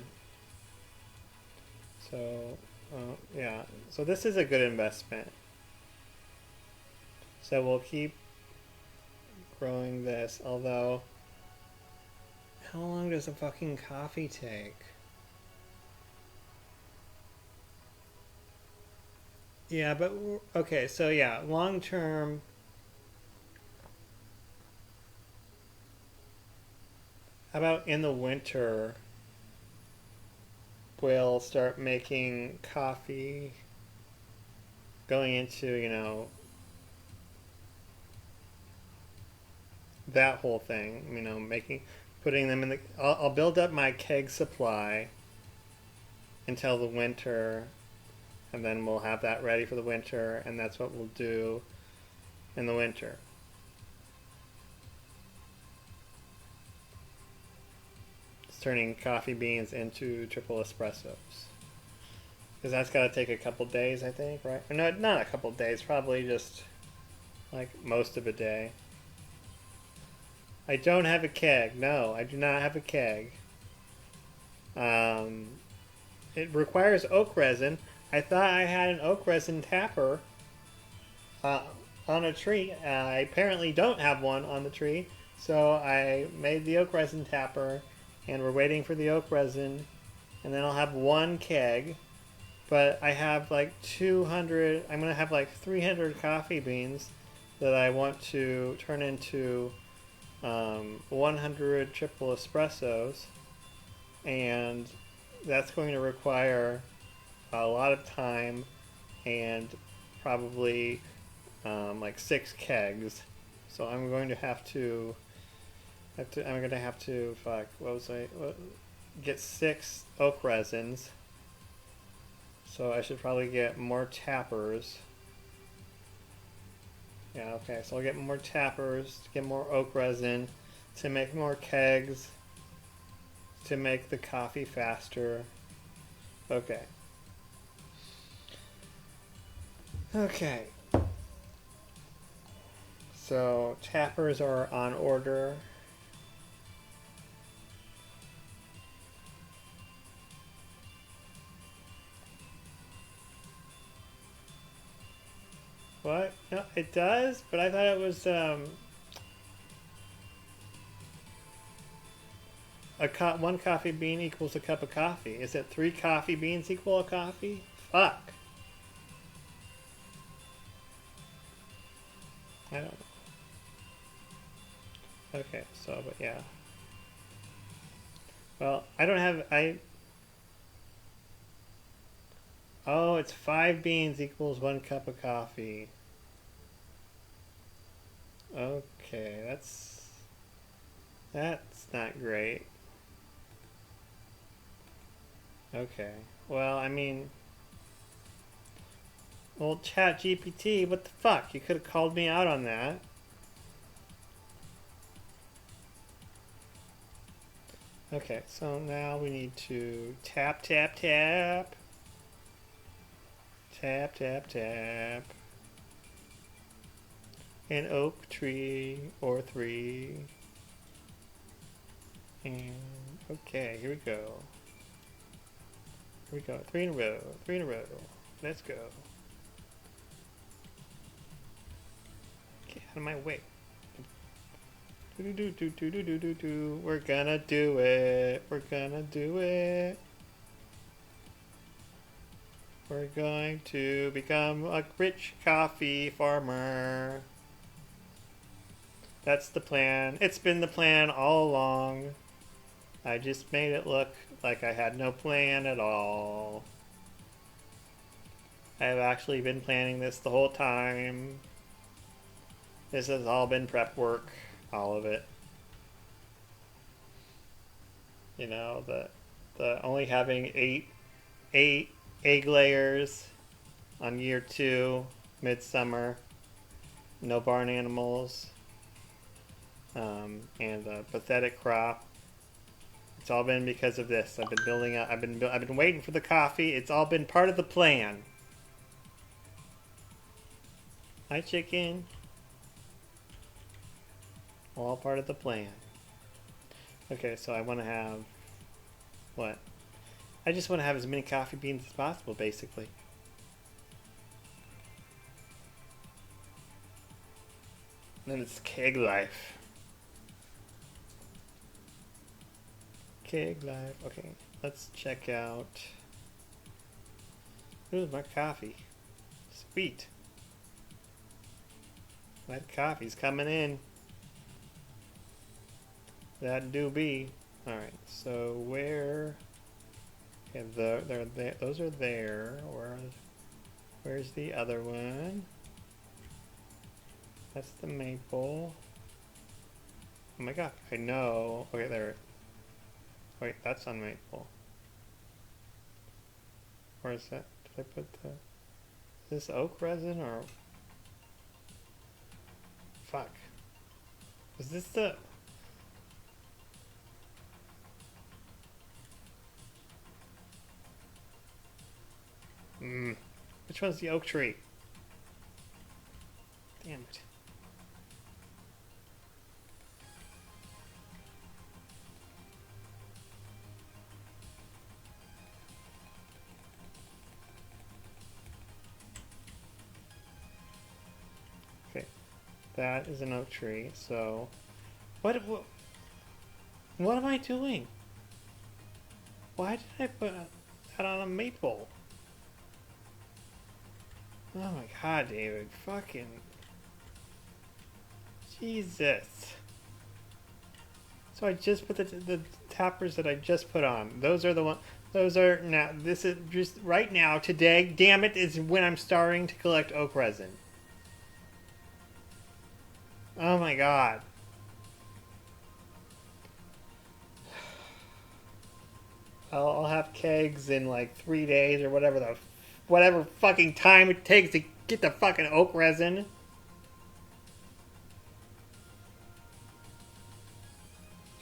So Yeah. So this is a good investment. So we'll keep growing this. Although, how long does a fucking coffee take? Yeah, but okay. So yeah, long term. How about in the winter? We'll start making coffee, going into that whole thing. Making, putting them in the. I'll build up my keg supply until the winter, and then we'll have that ready for the winter, and that's what we'll do in the winter. It's turning coffee beans into triple espressos. Because that's got to take a couple days, I think, right? Or no, not a couple days, probably just like most of a day. I don't have a keg. No, I do not have a keg. Um, it requires oak resin. I thought I had an oak resin tapper uh, on a tree. I apparently don't have one on the tree, so I made the oak resin tapper, and we're waiting for the oak resin, and then I'll have one keg. But I have like 200. I'm gonna have like 300 coffee beans that I want to turn into 100 triple espressos, and that's going to require a lot of time and probably like 6 kegs. So I'm going to I'm going to have to fuck. What was I? Get 6 oak resins. So I should probably get more tappers. Yeah, okay. So I'll get more tappers, get more oak resin, to make more kegs, to make the coffee faster. Okay. Okay. So tappers are on order. What? No, it does, but I thought it was one coffee bean equals a cup of coffee. Is it 3 coffee beans equal a coffee? Fuck. I don't know. Okay, so but yeah. Well, I don't have I. Oh, it's 5 beans equals 1 cup of coffee. Okay, that's not great. Okay. Well, I mean, well, Chat GPT, what the fuck? You could have called me out on that. Okay, so now we need to tap, tap, tap. Tap, tap, tap. An oak tree or 3. And okay, here we go. Here we go. 3 in a row. 3 in a row. Let's go. Get out of my way. Do do do do do do do do. We're gonna do it. We're gonna do it. We're going to become a rich coffee farmer. That's the plan. It's been the plan all along. I just made it look like I had no plan at all. I've actually been planning this the whole time. This has all been prep work, all of it. The only having eight egg layers on year 2, midsummer, no barn animals, and a pathetic crop. It's all been because of this. I've been building up. I've been waiting for the coffee. It's all been part of the plan. Hi, chicken. All part of the plan. Okay, so I want to have what? I just want to have as many coffee beans as possible, basically. And then it's keg life. Keg life. Okay, let's check out. Ooh, my coffee. Sweet. That coffee's coming in. That do be. Alright, so where... Okay, they're there. Those are there. Where's the other one? That's the maple. Oh my god, I know. Okay, there. Wait, that's on maple. Where is that? Did I put the... Is this oak resin or... Fuck. Is this the... Which one's the oak tree? Damn it. Okay. That is an oak tree, so... What am I doing? Why did I put that on a maple? Oh my god, David. Fucking... Jesus. So I just put the tappers that I just put on. Those are the ones... Those are... Now, this is just... Right now, today, damn it, is when I'm starting to collect oak resin. Oh my god. I'll have kegs in like 3 days or whatever fucking time it takes to get the fucking oak resin.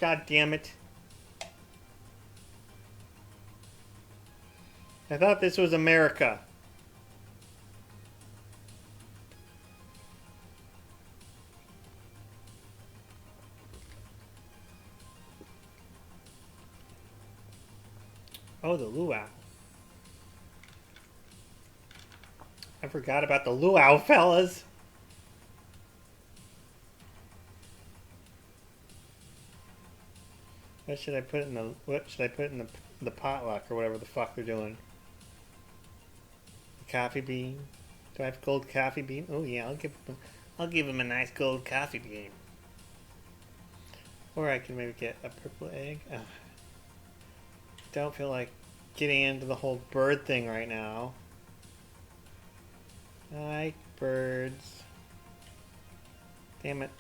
God damn it. I thought this was America. Oh, the luau. I forgot about the luau, fellas. What should I put in the potluck or whatever the fuck they're doing? The coffee bean. Do I have gold coffee bean? Oh yeah, I'll give him a nice gold coffee bean. Or I can maybe get a purple egg. Ugh. Don't feel like getting into the whole bird thing right now. I like birds. Damn it.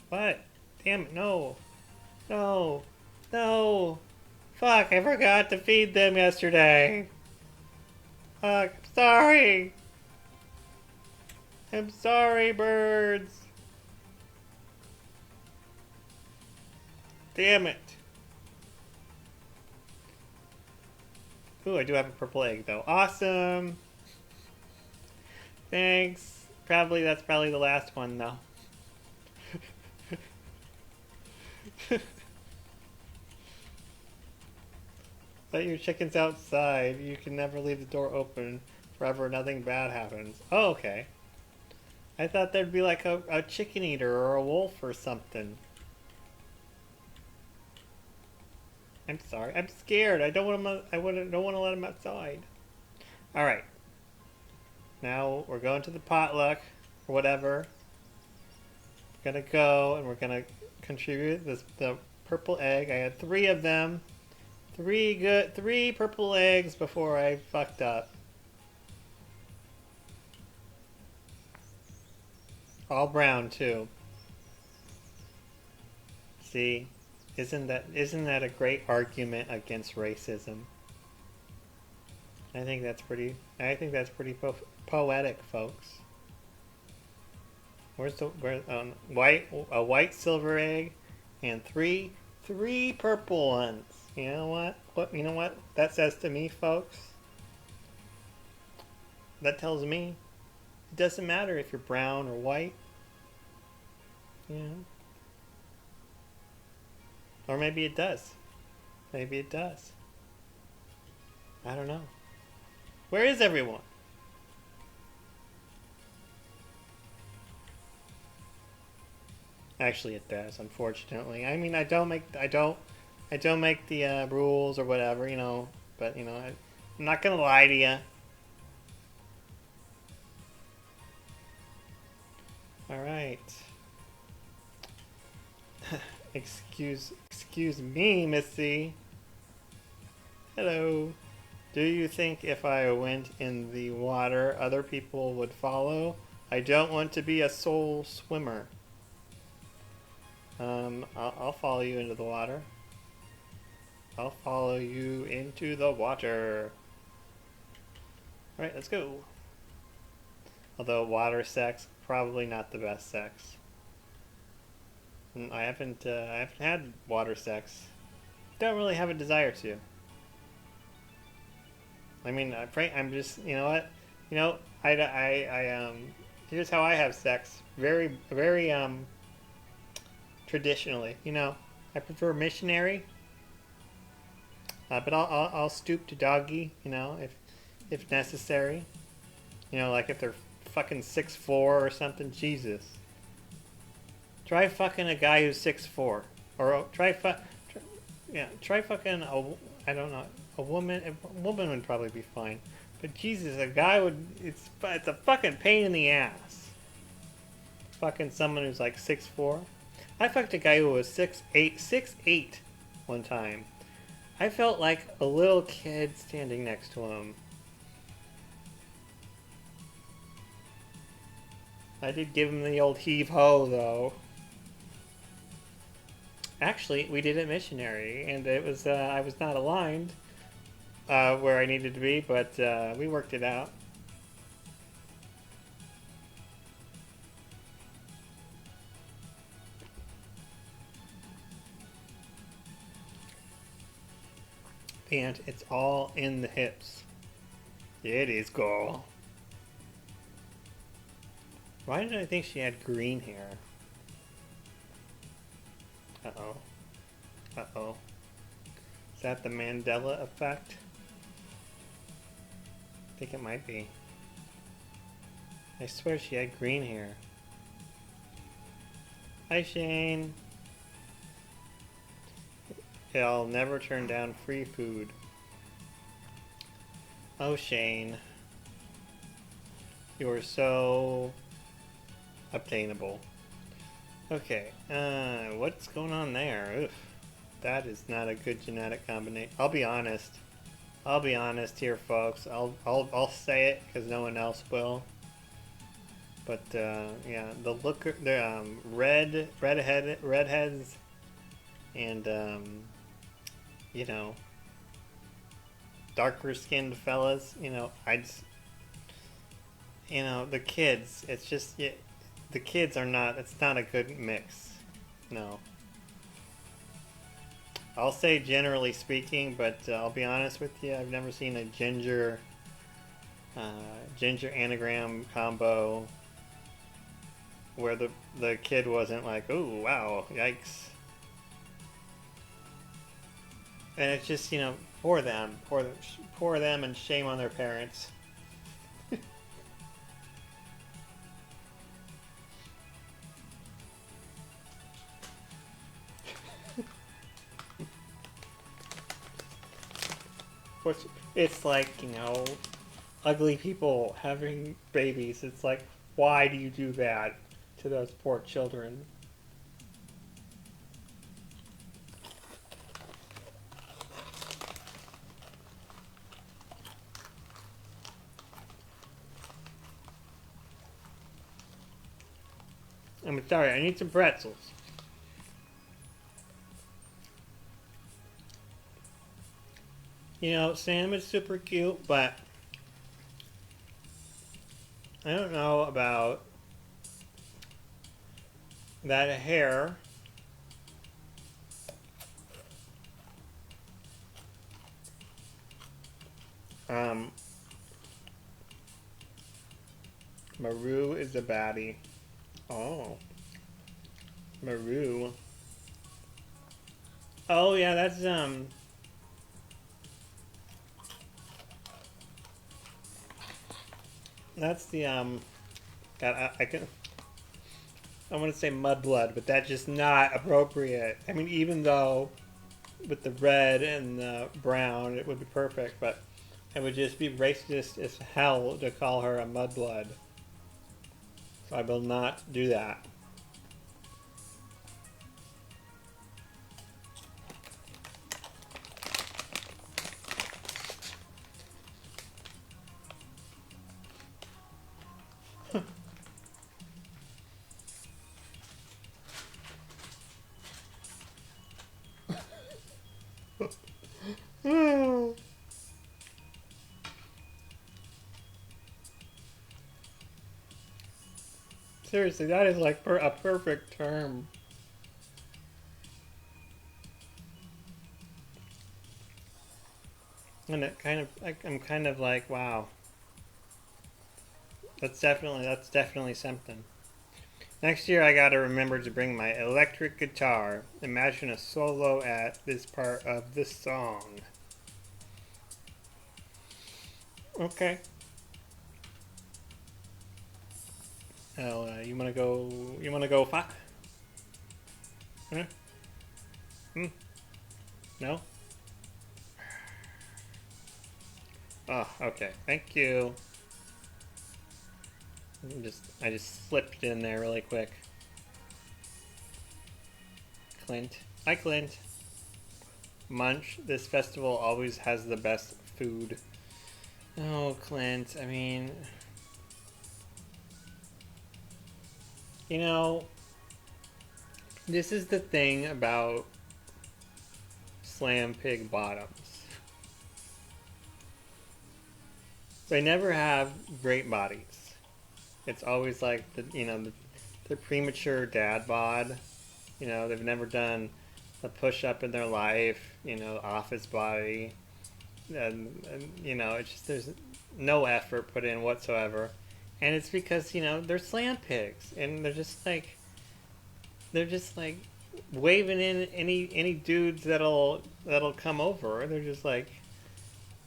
What? Damn it, no. No. No. Fuck, I forgot to feed them yesterday. Fuck, I'm sorry. I'm sorry, birds. Damn it. Ooh, I do have a purple egg, though. Awesome. Thanks. That's probably the last one, though. Let your chickens outside. You can never leave the door open forever. Nothing bad happens. Oh, okay. I thought there'd be like a chicken eater or a wolf or something. I'm sorry. I'm scared. I don't want to let him outside. All right. Now we're going to the potluck or whatever. We're gonna go and we're gonna contribute the purple egg. I had 3 of them. 3 purple eggs before I fucked up. All brown too. See, isn't that a great argument against racism? I think that's pretty poetic, folks. A white silver egg and three purple ones. You know what that says to me, folks? That tells me it doesn't matter if you're brown or white. You know? Or maybe it does. Maybe it does. I don't know. Where is everyone? Actually, it does. Unfortunately, I mean, I don't make the rules or whatever, you know. But you know, I'm not gonna lie to you. All right. Excuse me, Missy. Hello. Do you think if I went in the water, other people would follow? I don't want to be a sole swimmer. I'll follow you into the water. I'll follow you into the water. All right, let's go. Although water sex, probably not the best sex. I haven't had water sex. Don't really have a desire to. I mean, I'm just, you know what, you know, here's how I have sex. Very traditionally, you know, I prefer missionary, but I'll stoop to doggy, you know, if necessary. You know, like if they're fucking 6'4" or something. Jesus, try fucking a guy who's 6'4", or try fucking a, I don't know, a woman. A woman would probably be fine, but Jesus, a guy would. It's a fucking pain in the ass. Fucking someone who's like 6'4". I fucked a guy who was 6'8", one time. I felt like a little kid standing next to him. I did give him the old heave ho though. Actually, we did it missionary, and it was I was not aligned where I needed to be, but we worked it out. And it's all in the hips. It is cool. Why did I think she had green hair? Uh-oh. Uh-oh. Is that the Mandela effect? I think it might be. I swear she had green hair. Hi, Shane. I'll never turn down free food. Oh, Shane. You are so obtainable. Okay, what's going on there? Oof. That is not a good genetic combination. I'll be honest. I'll be honest here, folks. I'll say it because no one else will. But yeah, the redheads, and you know, darker skinned fellas. You know, you know, the kids. It's just the kids are not. It's not a good mix. No. I'll say generally speaking, but I'll be honest with you. I've never seen a ginger anagram combo where the kid wasn't like, "Oh wow, yikes!" And it's just, you know, poor them, and shame on their parents. It's like, you know, ugly people having babies. It's like, why do you do that to those poor children? I'm sorry, I need some pretzels. You know, Sam is super cute, but I don't know about that hair. Um, Maru is a baddie. Oh, Maru. Oh yeah, that's That's the God, I can. I want to say mudblood, but that's just not appropriate. I mean, even though with the red and the brown, it would be perfect, but it would just be racist as hell to call her a mudblood. So I will not do that. Seriously, that is like a perfect term. And it kind of, I'm kind of like, wow, that's definitely something. Next year, I gotta remember to bring my electric guitar. Imagine a solo at this part of the song. Okay. Oh, you wanna go? You wanna go? Huh? Hmm? No? Oh, okay. Thank you. I just slipped in there really quick. Clint. Hi, Clint. Munch. This festival always has the best food. Oh, Clint. I mean, you know, this is the thing about Slam Pig Bottoms. They never have great bodies. It's always like the premature dad bod. They've never done a push up in their life. Office body, and it's just there's no effort put in whatsoever, and it's because they're slam pigs, and they're just like waving in any dudes that'll come over. They're just like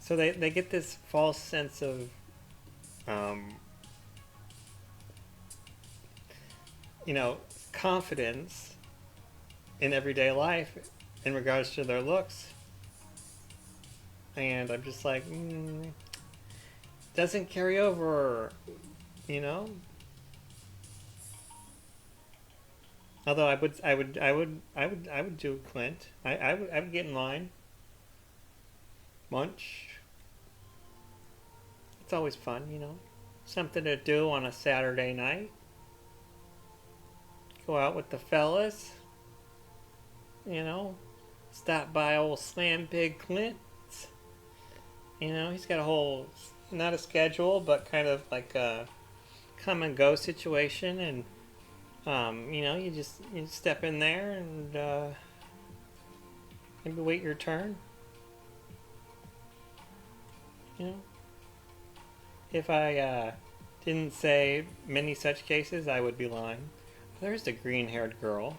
so they get this false sense of um, you know confidence in everyday life in regards to their looks, and I'm just like doesn't carry over, you know. Although I would do Clint. I would get in line. Munch. It's always fun. Something to do on a Saturday night. Go out with the fellas. You know, stop by old Slam Pig Clint. He's got a whole not a schedule, but kind of like a come and go situation, and you step in there and maybe wait your turn. You know, if I didn't say many such cases, I would be lying. There's the green-haired girl.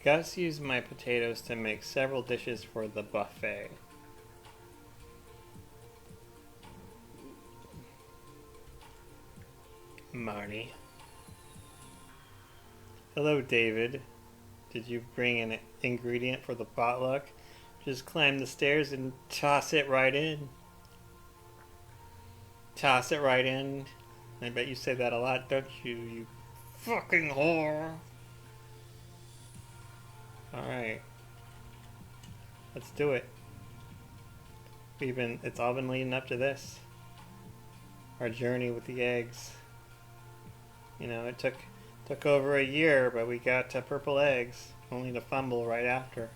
Gus used my potatoes to make several dishes for the buffet. Marnie. Hello, David. Did you bring an ingredient for the potluck? Just climb the stairs and toss it right in. Toss it right in. I bet you say that a lot, don't you? You fucking whore. Alright. Let's do it. It's all been leading up to this. Our journey with the eggs. It took over a year, but we got to purple eggs, only to fumble right after.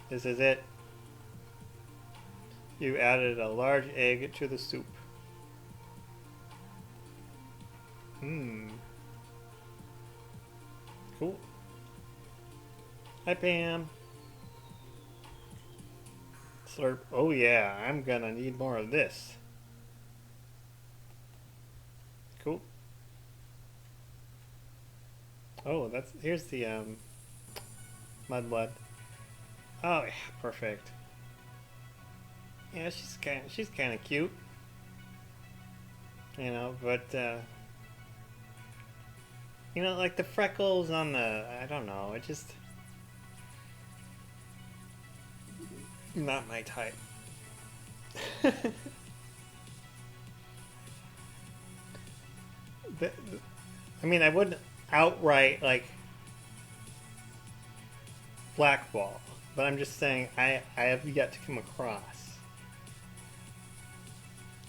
This is it. You added a large egg to the soup. Cool. Hi, Pam. Slurp. Oh yeah, I'm gonna need more of this. Cool. Oh, here's the mudblood. Oh yeah, perfect. Yeah, she's kind of cute. you know, but you know, like the freckles on the, I don't know, it just not my type. the, I mean, I wouldn't outright like blackball, but I'm just saying I have yet to come across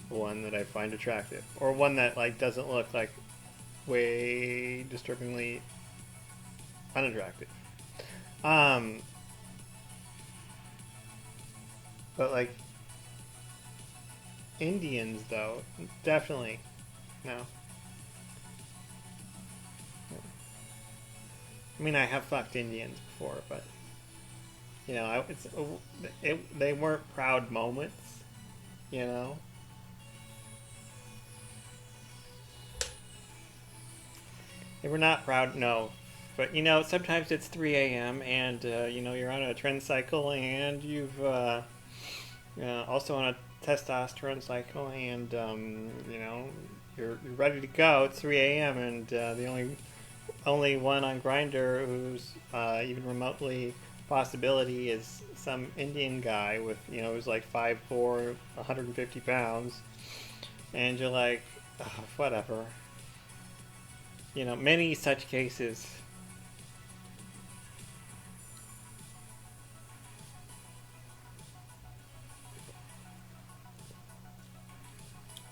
one that I find attractive, or one that like doesn't look like way disturbingly unattractive. Um, but like Indians, though, definitely no. I mean, I have fucked Indians before, but you know, they weren't proud moments. You know, they were not proud. No, but you know, sometimes it's 3 a.m. and you know you're on a trend cycle and you've also on a testosterone cycle and you know you're ready to go. It's 3 a.m. and the only one on Grinder who's even remotely possibility is some Indian guy with you know who's like 5'4", 150 pounds, and you're like, oh, whatever. You know, many such cases.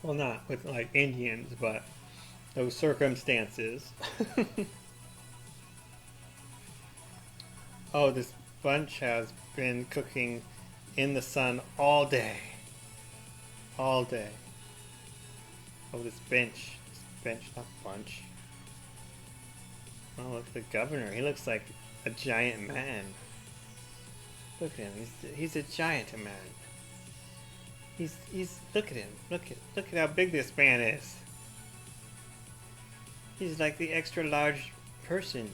Well, not with like Indians, but those circumstances. Oh, this bunch has been cooking in the sun all day. All day. Oh, this bench, not bunch. Oh, look at the governor. He looks like a giant man. Look at him. He's a giant man. He's look at him. Look at how big this man is. He's like the extra large person.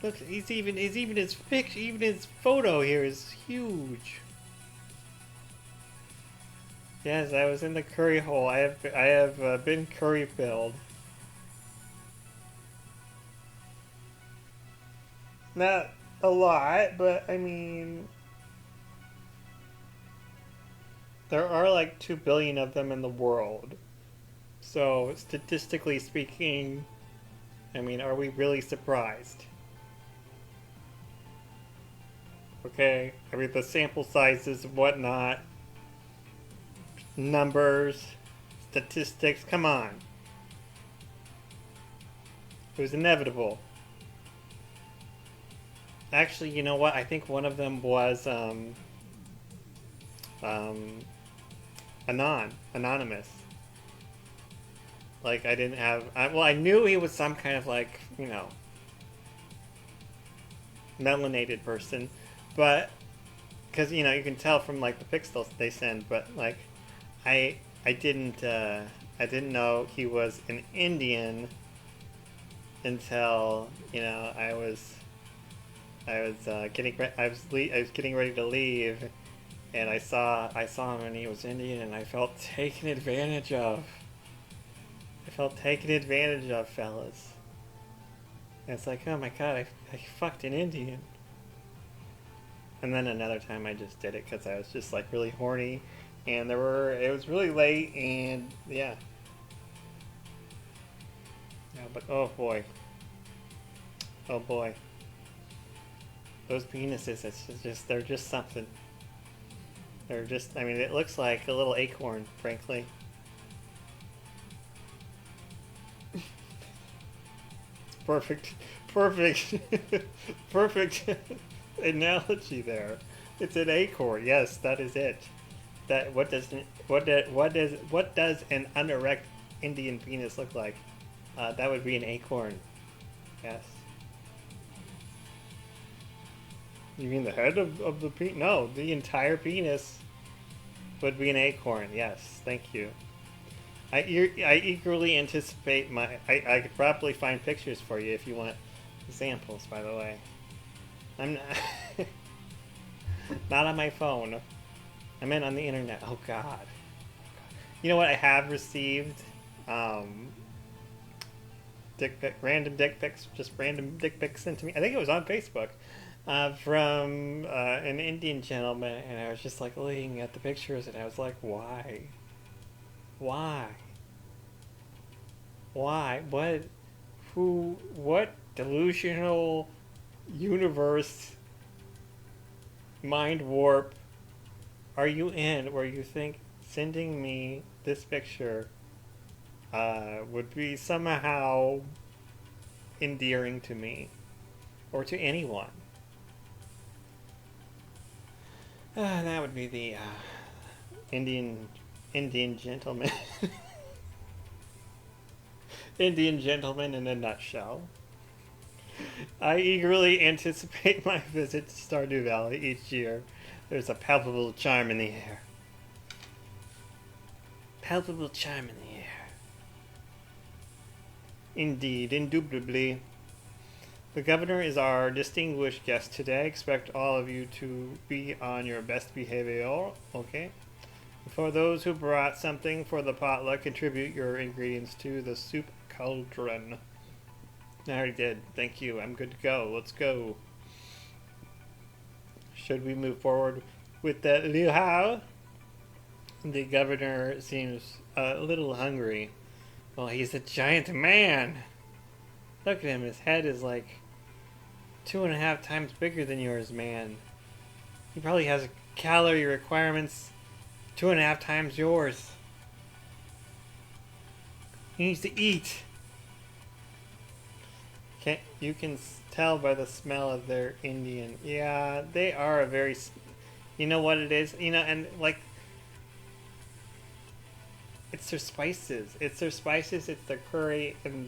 Look, he's even his picture, even his photo here is huge. Yes, I was in the curry hole. I have been curry filled. Not a lot, but I mean, there are like 2 billion of them in the world. So statistically speaking, I mean, are we really surprised? Okay, I mean the sample sizes, whatnot, numbers, statistics. Come on, it was inevitable. Actually, you know what? I think one of them was um, anonymous. Like I didn't have. Well, I knew he was some kind of like you know melanated person, but because you know you can tell from like the pixels they send. But like I I didn't know he was an Indian until you know I was getting ready to leave, and I saw him and he was Indian, and I felt taken advantage of. I felt taken advantage of, fellas. And it's like, oh my god, I fucked an Indian. And then another time I just did it because I was just like really horny, and it was really late, and yeah. Yeah, but oh boy, oh boy, those penises, they're just something. They're just, I mean, it looks like a little acorn, frankly. Perfect, perfect, perfect analogy there. It's an acorn. Yes, that is it. That what does an unerect Indian penis look like? That would be an acorn. Yes. You mean the head of the penis? No, the entire penis would be an acorn. Yes, thank you. I eagerly anticipate I could probably find pictures for you if you want examples, by the way. I'm not, not on my phone. I meant on the internet. Oh, God. You know what? I have received um, random dick pics, just random dick pics sent to me. I think it was on Facebook from an Indian gentleman, and I was just like looking at the pictures, and I was like, why? Why? Why? What? Who? What delusional universe mind warp are you in where you think sending me this picture would be somehow endearing to me or to anyone? That would be the Indian Indian gentleman. Indian gentleman in a nutshell. I eagerly anticipate my visit to Stardew Valley each year. There's a palpable charm in the air. Palpable charm in the air. Indeed, indubitably. The governor is our distinguished guest today. Expect all of you to be on your best behavior. Okay. For those who brought something for the potluck, contribute your ingredients to the soup cauldron. I already did. Thank you. I'm good to go. Let's go. Should we move forward with that luau? The governor seems a little hungry. Well, he's a giant man. Look at him. His head is like 2.5 times bigger than yours, man. He probably has calorie requirements 2.5 times yours. He needs to eat. You can tell by the smell of their Indian. Yeah, they are a very. You know what it is? You know, and like. It's their spices. It's their spices, it's their curry, and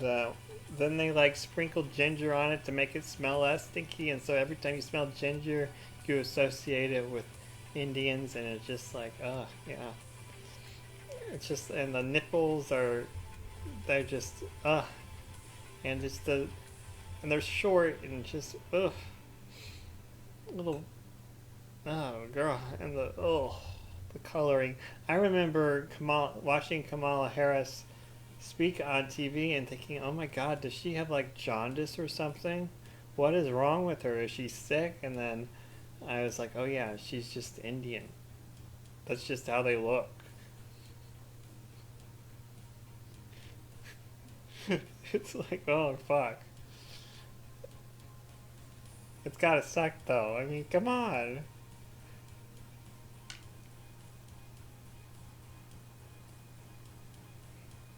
then they like sprinkle ginger on it to make it smell less stinky, and so every time you smell ginger, you associate it with Indians, and it's just like, yeah. It's just, and the nipples they're just, and just and they're short, and just, little, girl, and the coloring. I remember watching Kamala Harris speak on TV and thinking, oh my god, does she have like jaundice or something? What is wrong with her? Is she sick? And then I was like, oh yeah, she's just Indian. That's just how they look. It's like, oh fuck. It's gotta suck though. I mean, come on.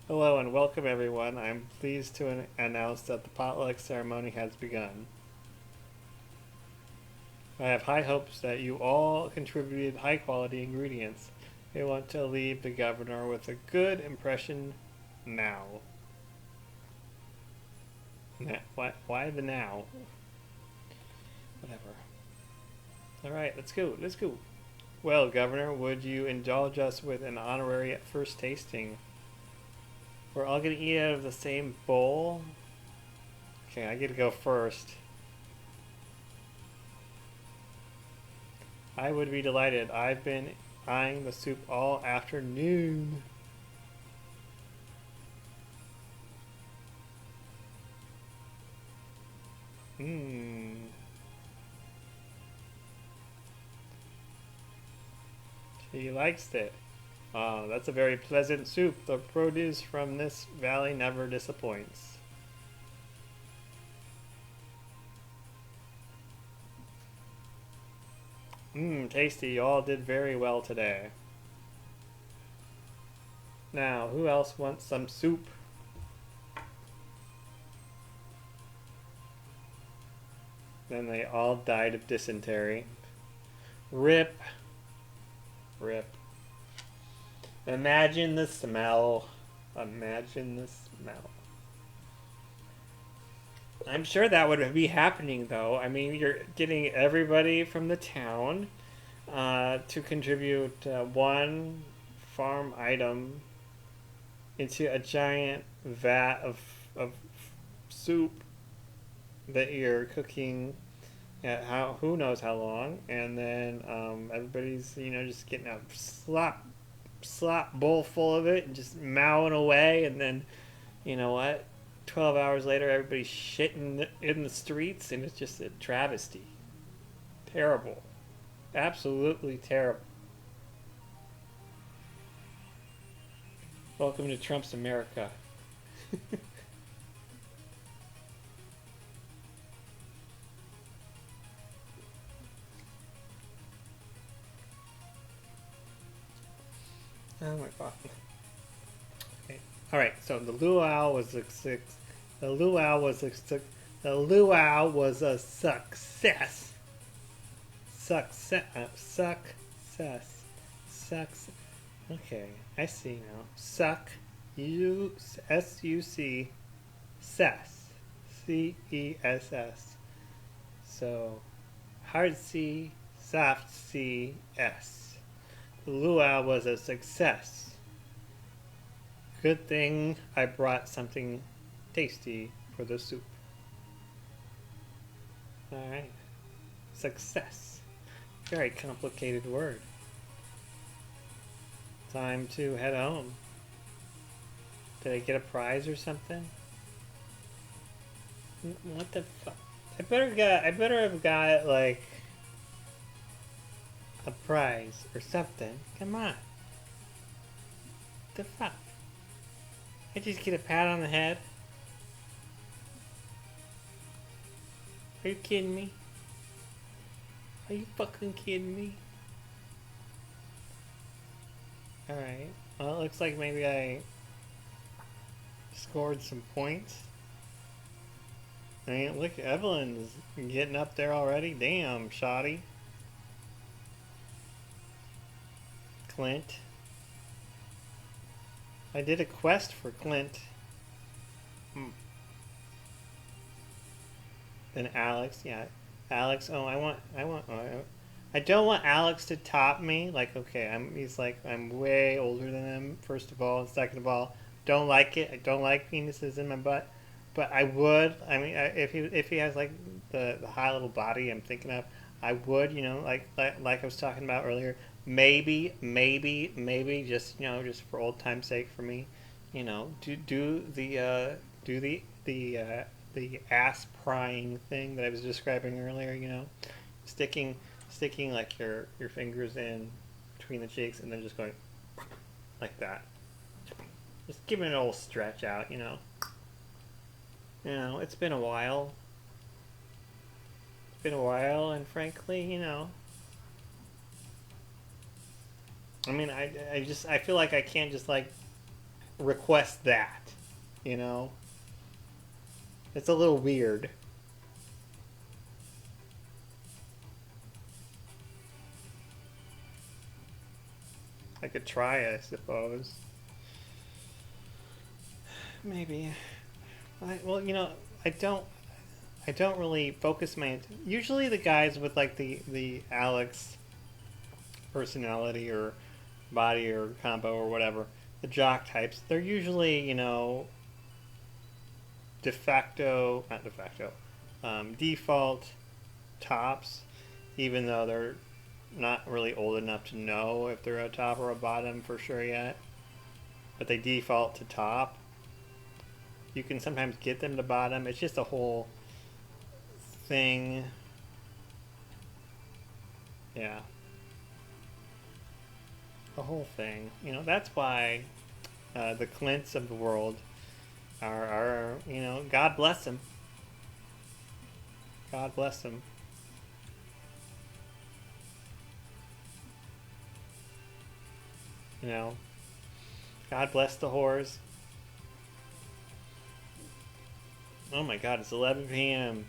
Hello and welcome everyone. I'm pleased to announce that the potluck ceremony has begun. I have high hopes that you all contributed high quality ingredients. I want to leave the governor with a good impression now. Why the now? Whatever. Alright, let's go. Let's go. Well, Governor, would you indulge us with an honorary first tasting? We're all gonna eat out of the same bowl? Okay, I get to go first. I would be delighted. I've been eyeing the soup all afternoon. She likes it. That's a very pleasant soup. The produce from this valley never disappoints. Tasty. You all did very well today. Now, who else wants some soup? Then they all died of dysentery. Rip. Rip. Imagine the smell. Imagine the smell. I'm sure that would be happening though. I mean, you're getting everybody from the town to contribute one farm item into a giant vat of soup that you're cooking at who knows how long, and then everybody's just getting a slop slop bowl full of it and just mowing away, and then you know what? 12 hours later, everybody's shitting in the streets, and it's just a travesty. Terrible. Absolutely terrible. Welcome to Trump's America. Oh my god. Okay. All right. So the luau was a six. The luau was a the luau was a success. Success. Success. Okay, I see now. Suck. S-U-C. Cess. C-E-S-S. So, hard C, soft C, S. The luau was a success. Good thing I brought something tasty for the soup. Alright. Success. Very complicated word. Time to head home. Did I get a prize or something? What the fuck? I better have got like a prize or something. Come on. What the fuck? I just get a pat on the head? Are you kidding me? Are you fucking kidding me? Alright. Well, it looks like maybe I scored some points. I mean, look, Evelyn's getting up there already. Damn, shoddy. Clint. I did a quest for Clint. Then Alex, yeah. Alex, oh, I don't want Alex to top me. Like, okay, I'm way older than him, first of all. And second of all, don't like it. I don't like penises in my butt. But I would, I mean, if he has, like, the high little body I'm thinking of, I would, you know, like I was talking about earlier, maybe, just, you know, just for old time's sake for me, you know, do the ass prying thing that I was describing earlier, you know, sticking like your fingers in between the cheeks and then just going like that. Just giving it an old stretch out, you know. You know, it's been a while. It's been a while, and frankly, you know, I mean, I feel like I can't just like request that, you know. It's a little weird. I could try, I suppose. Maybe. Well, you know, I don't really focus my. Usually, the guys with like the Alex personality or body or combo or whatever, the jock types, they're usually, you know, not de facto, default tops, even though they're not really old enough to know if they're a top or a bottom for sure yet. But they default to top. You can sometimes get them to bottom. It's just a whole thing. Yeah. The whole thing. You know, that's why the Clints of the world are, you know, God bless them. God bless them. You know, God bless the whores. Oh my god, it's 11 p.m.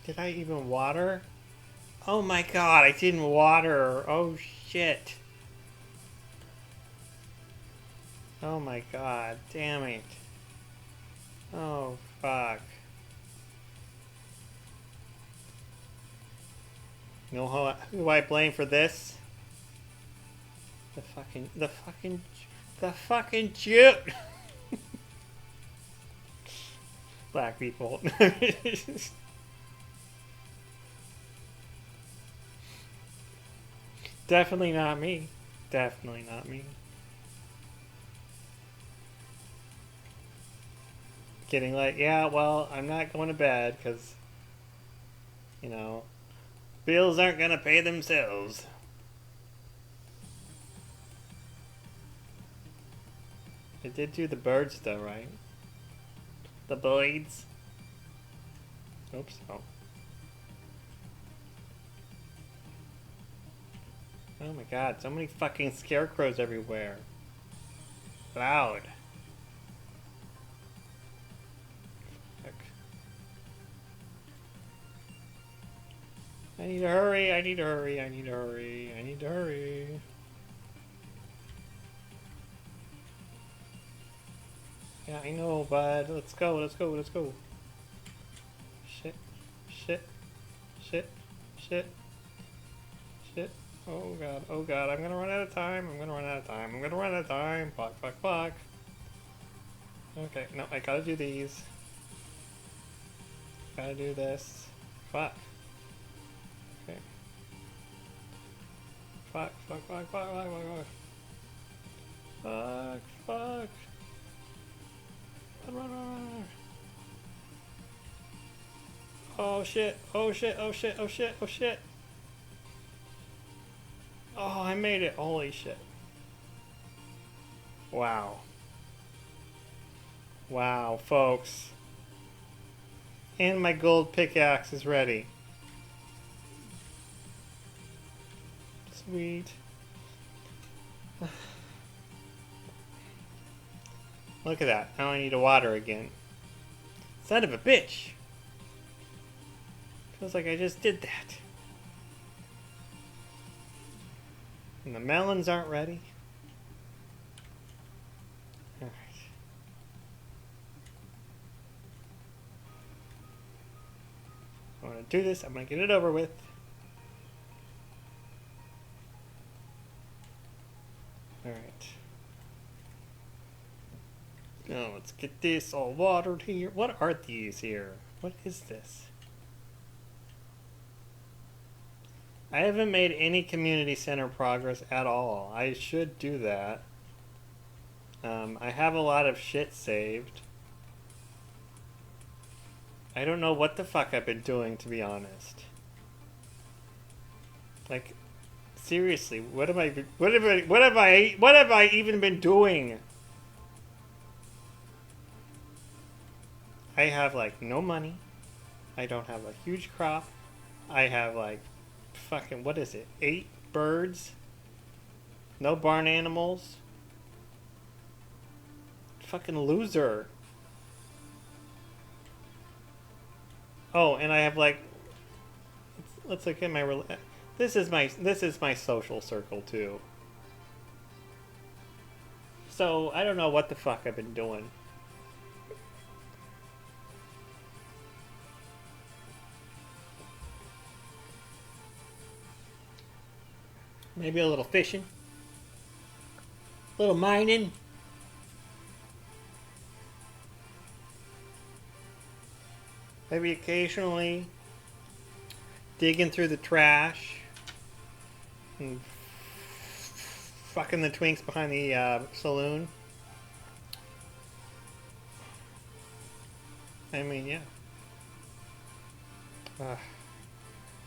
Did I even water? Oh my god, I didn't water. Oh shit. Oh my god, damn it. Oh fuck. You know who do I blame for this? The fucking Jew. Black people. Definitely not me. Definitely not me. Getting like, yeah, well, I'm not going to bed because, you know, bills aren't going to pay themselves. It did do the birds though, right? The birds. Oops. Oh. Oh my god, so many fucking scarecrows everywhere. Loud. Fuck. I need to hurry, I need to hurry, I need to hurry, I need to hurry. Yeah, I know, bud. Let's go, let's go, let's go. Shit. Shit. Shit. Shit. Shit. Oh god, I'm gonna run out of time. I'm gonna run out of time. I'm gonna run out of time. Fuck, fuck, fuck. Okay, no, I gotta do these. Gotta do this. Fuck. Okay. Fuck, fuck, fuck, fuck, fuck, fuck, fuck. Fuck, fuck. Run, run, run, run. Oh shit, oh shit, oh shit, oh shit, oh shit. Oh, I made it. Holy shit. Wow. Wow, folks. And my gold pickaxe is ready. Sweet. Look at that. Now I need to water again. Son of a bitch. Feels like I just did that. And the melons aren't ready. Alright. I want to do this. I'm going to get it over with. Alright. Now let's get this all watered here. What are these here? What is this? I haven't made any community center progress at all. I should do that. I have a lot of shit saved. I don't know what the fuck I've been doing, to be honest. Like, seriously, what have I even been doing? I have like no money. I don't have a huge crop. I have like fucking, what is it? 8 birds. No barn animals. Fucking loser. Oh, and I have like, let's look at my, this is my social circle too. So I don't know what the fuck I've been doing. Maybe a little fishing. A little mining. Maybe occasionally digging through the trash and fucking the twinks behind the saloon. I mean, yeah.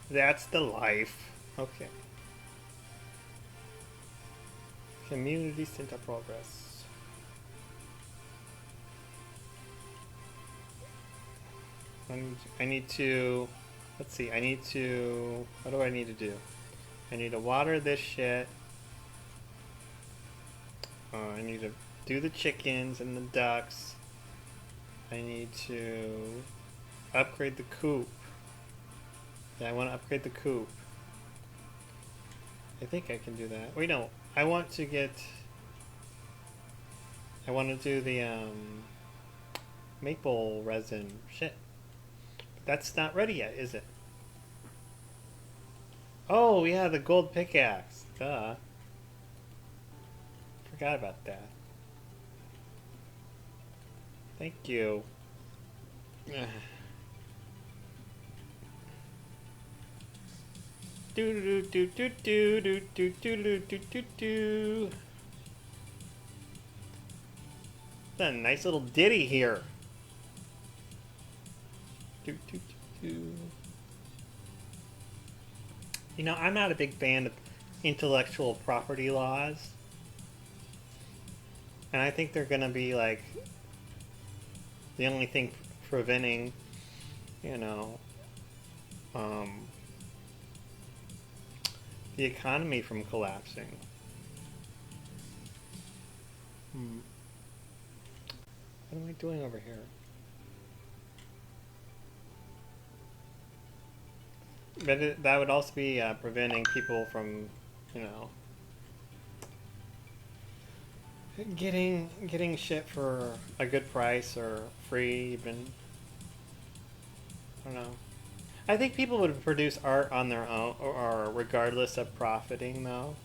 That's the life. Okay. Community center progress. I need to, let's see, I need to, what do I need to do? I need to water this shit. I need to do the chickens and the ducks. I need to upgrade the coop. Yeah, I want to upgrade the coop. I think I can do that. Wait, no. I want to do the maple resin shit. That's not ready yet, is it? Oh, yeah, the gold pickaxe. Duh. Forgot about that. Thank you. Do do do do do do do do do do do. A nice little ditty here. Do do do do. You know, I'm not a big fan of intellectual property laws. And I think they're gonna be like the only thing preventing, you know, the economy from collapsing. What am I doing over here? But that would also be preventing people from, you know, getting shit for a good price or free even. I don't know. I think people would produce art on their own or regardless of profiting though.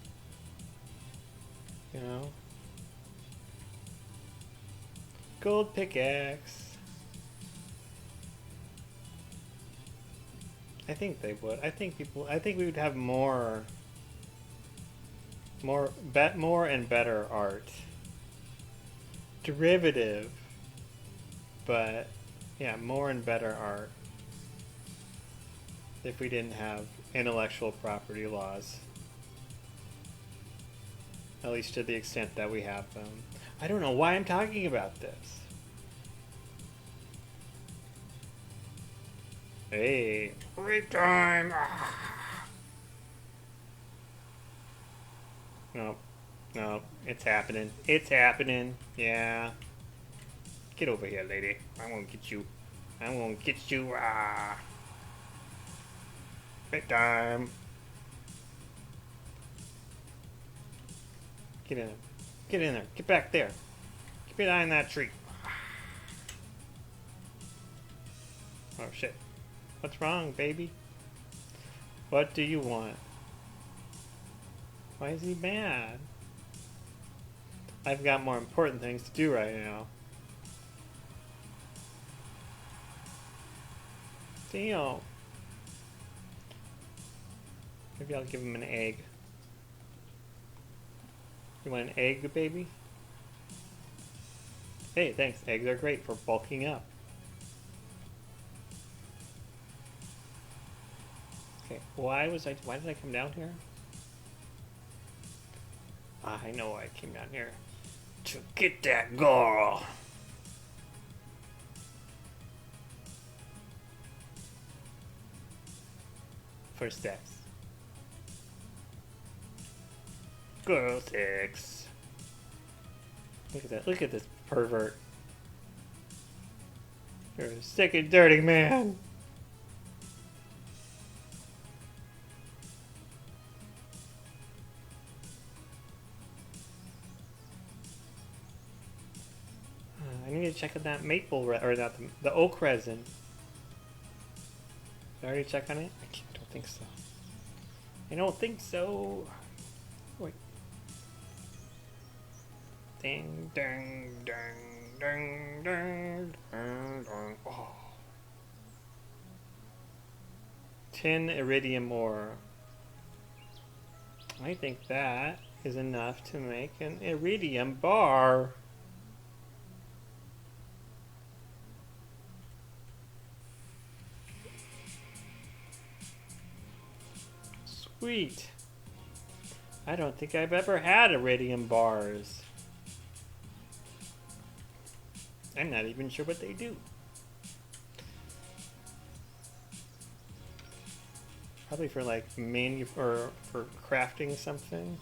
You know? Gold pickaxe. I think they would. I think we would have more and better art. Derivative, but yeah, more and better art if we didn't have intellectual property laws. At least to the extent that we have them. I don't know why I'm talking about this. Hey, break time! No, no, it's happening. It's happening. Yeah. Get over here, lady. I won't get you. I won't get you. Ah. Break time. Get in there. Get in there. Get back there. Get behind that tree. Oh, shit. What's wrong, baby? What do you want? Why is he mad? I've got more important things to do right now. Damn. Maybe I'll give him an egg. You want an egg, baby? Hey, thanks. Eggs are great for bulking up. Okay, why did I come down here? I know I came down here. To get that girl. For sex. Girl sex. Look at that. Look at this pervert. You're a sick and dirty man. I need to check on that maple or not the oak resin. Did I already check on it? I don't think so. I don't think so. Wait. Ding, ding, ding, ding, ding, ding, ding. Oh. 10 iridium ore. I think that is enough to make an iridium bar. Sweet. I don't think I've ever had iridium bars. I'm not even sure what they do. Probably for like or for crafting something.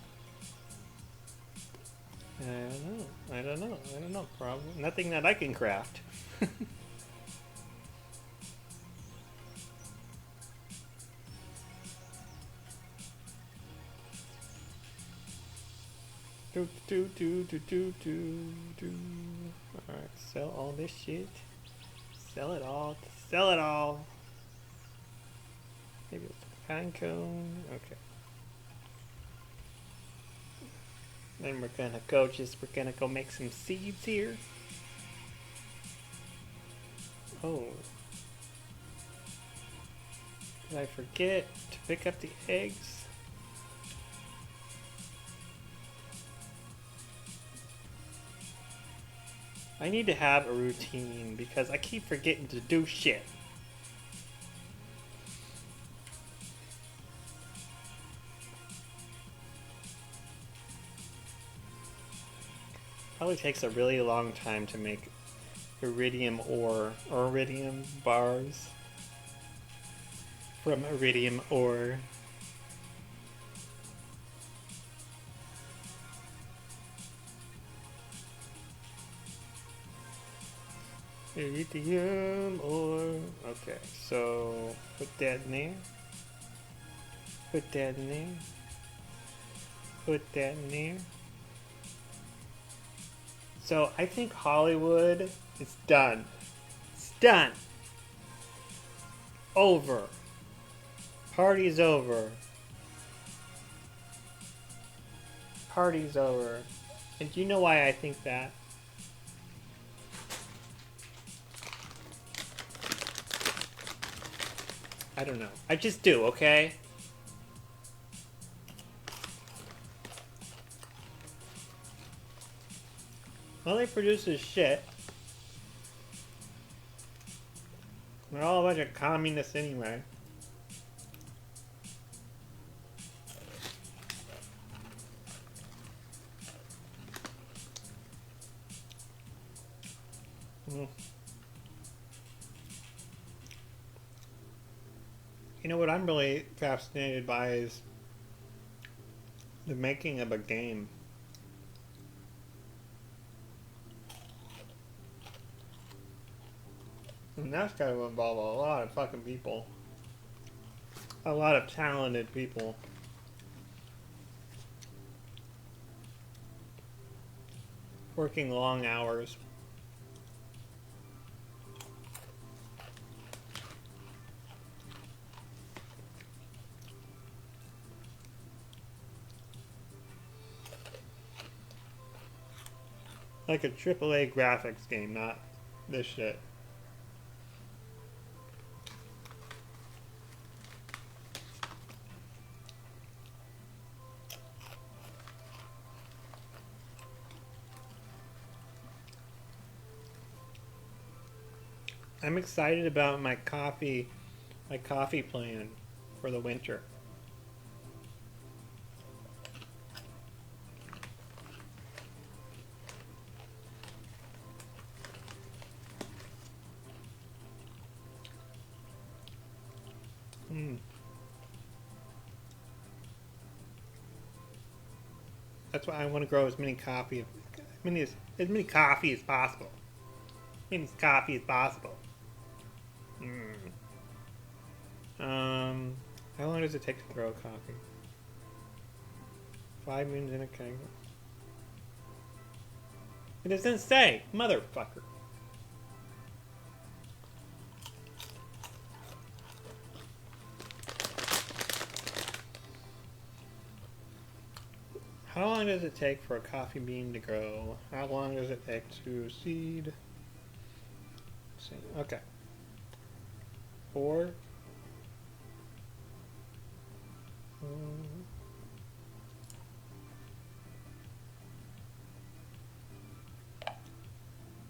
I don't know. Probably nothing that I can craft. Alright, sell all this shit. Sell it all. Sell it all. Maybe it's a pine cone. Okay. Then we're gonna go make some seeds here. Oh. Did I forget to Pick up the eggs. I need to have a routine because I keep forgetting to do shit. Probably takes a really long time to make iridium ore or iridium bars from iridium ore. Iridium ore. Okay, so put that in there. Put that in there. Put that in there. So I think Hollywood is done. It's done. Over. Party's over. Party's over. And do you know why I think that? I don't know. I just do, okay? All they produce is shit. They're all a bunch of communists anyway. You know what I'm really fascinated by is the making of a game. And that's got to involve a lot of fucking people. A lot of talented people. Working long hours. Like a AAA graphics game, not this shit. I'm excited about my coffee plan for the winter. That's why I want to grow as many coffee as possible. As many coffee as possible. How long does it take to grow coffee? 5 minutes in a keg. It doesn't say, motherfucker. How long does it take for a coffee bean to grow? How long does it take to seed? Let's see. Okay. 4.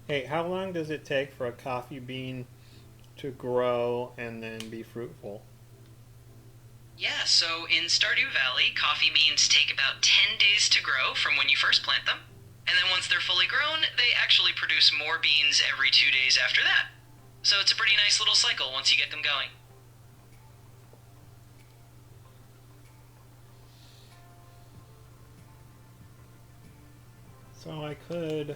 Hey, how long does it take for a coffee bean to grow and then be fruitful? Yeah, so in Stardew Valley, coffee beans take about 10 days to grow from when you first plant them. And then once they're fully grown, they actually produce more beans every 2 days after that. So it's a pretty nice little cycle once you get them going. So I could...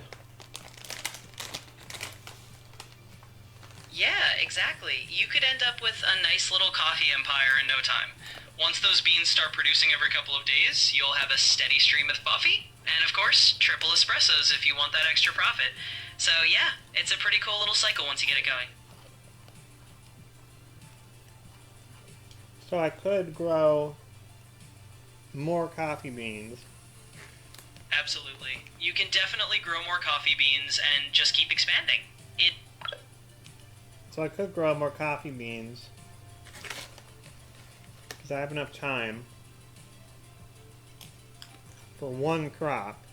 Yeah, exactly. You could end up with a nice little coffee empire in no time. Once those beans start producing every couple of days, you'll have a steady stream of coffee, and of course, triple espressos if you want that extra profit. So yeah, it's a pretty cool little cycle once you get it going. So I could grow more coffee beans. Absolutely. You can definitely grow more coffee beans and just keep expanding. So I could grow more coffee beans. because I have enough time for one crop.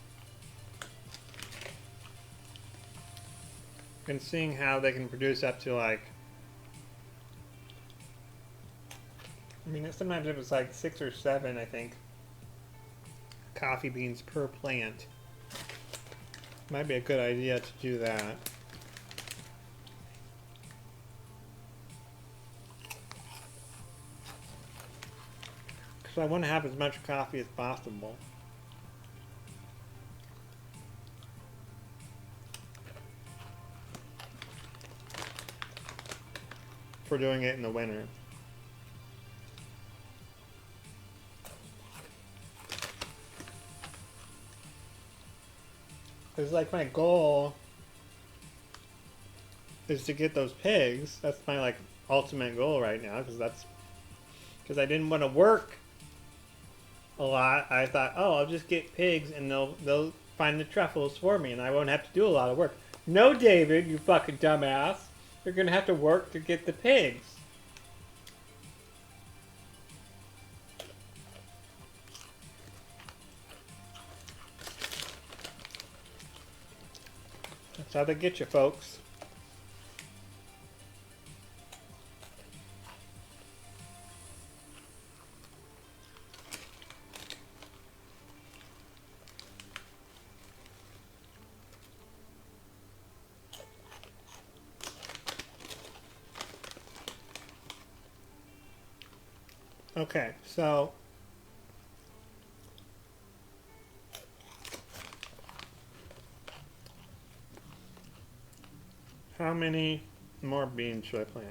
And seeing how they can produce up to like, I mean, sometimes it was like 6 or 7, I think, coffee beans per plant. Might be a good idea to do that. Because I want to have as much coffee as possible. For doing it in the winter. It's like my goal is to get those pigs. That's my like ultimate goal right now, because I didn't want to work a lot. I thought, oh, I'll just get pigs and they'll find the truffles for me and I won't have to do a lot of work. No, David, you fucking dumbass. You're gonna have to work to get the pigs. That's how they get you, folks. Okay, so how many more beans should I plant?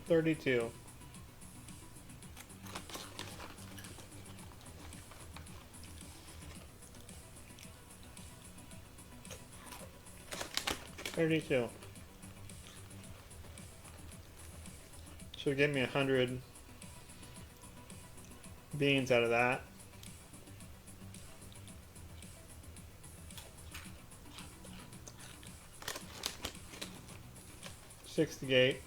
$32. $32. Should get me 100 beans out of that. 68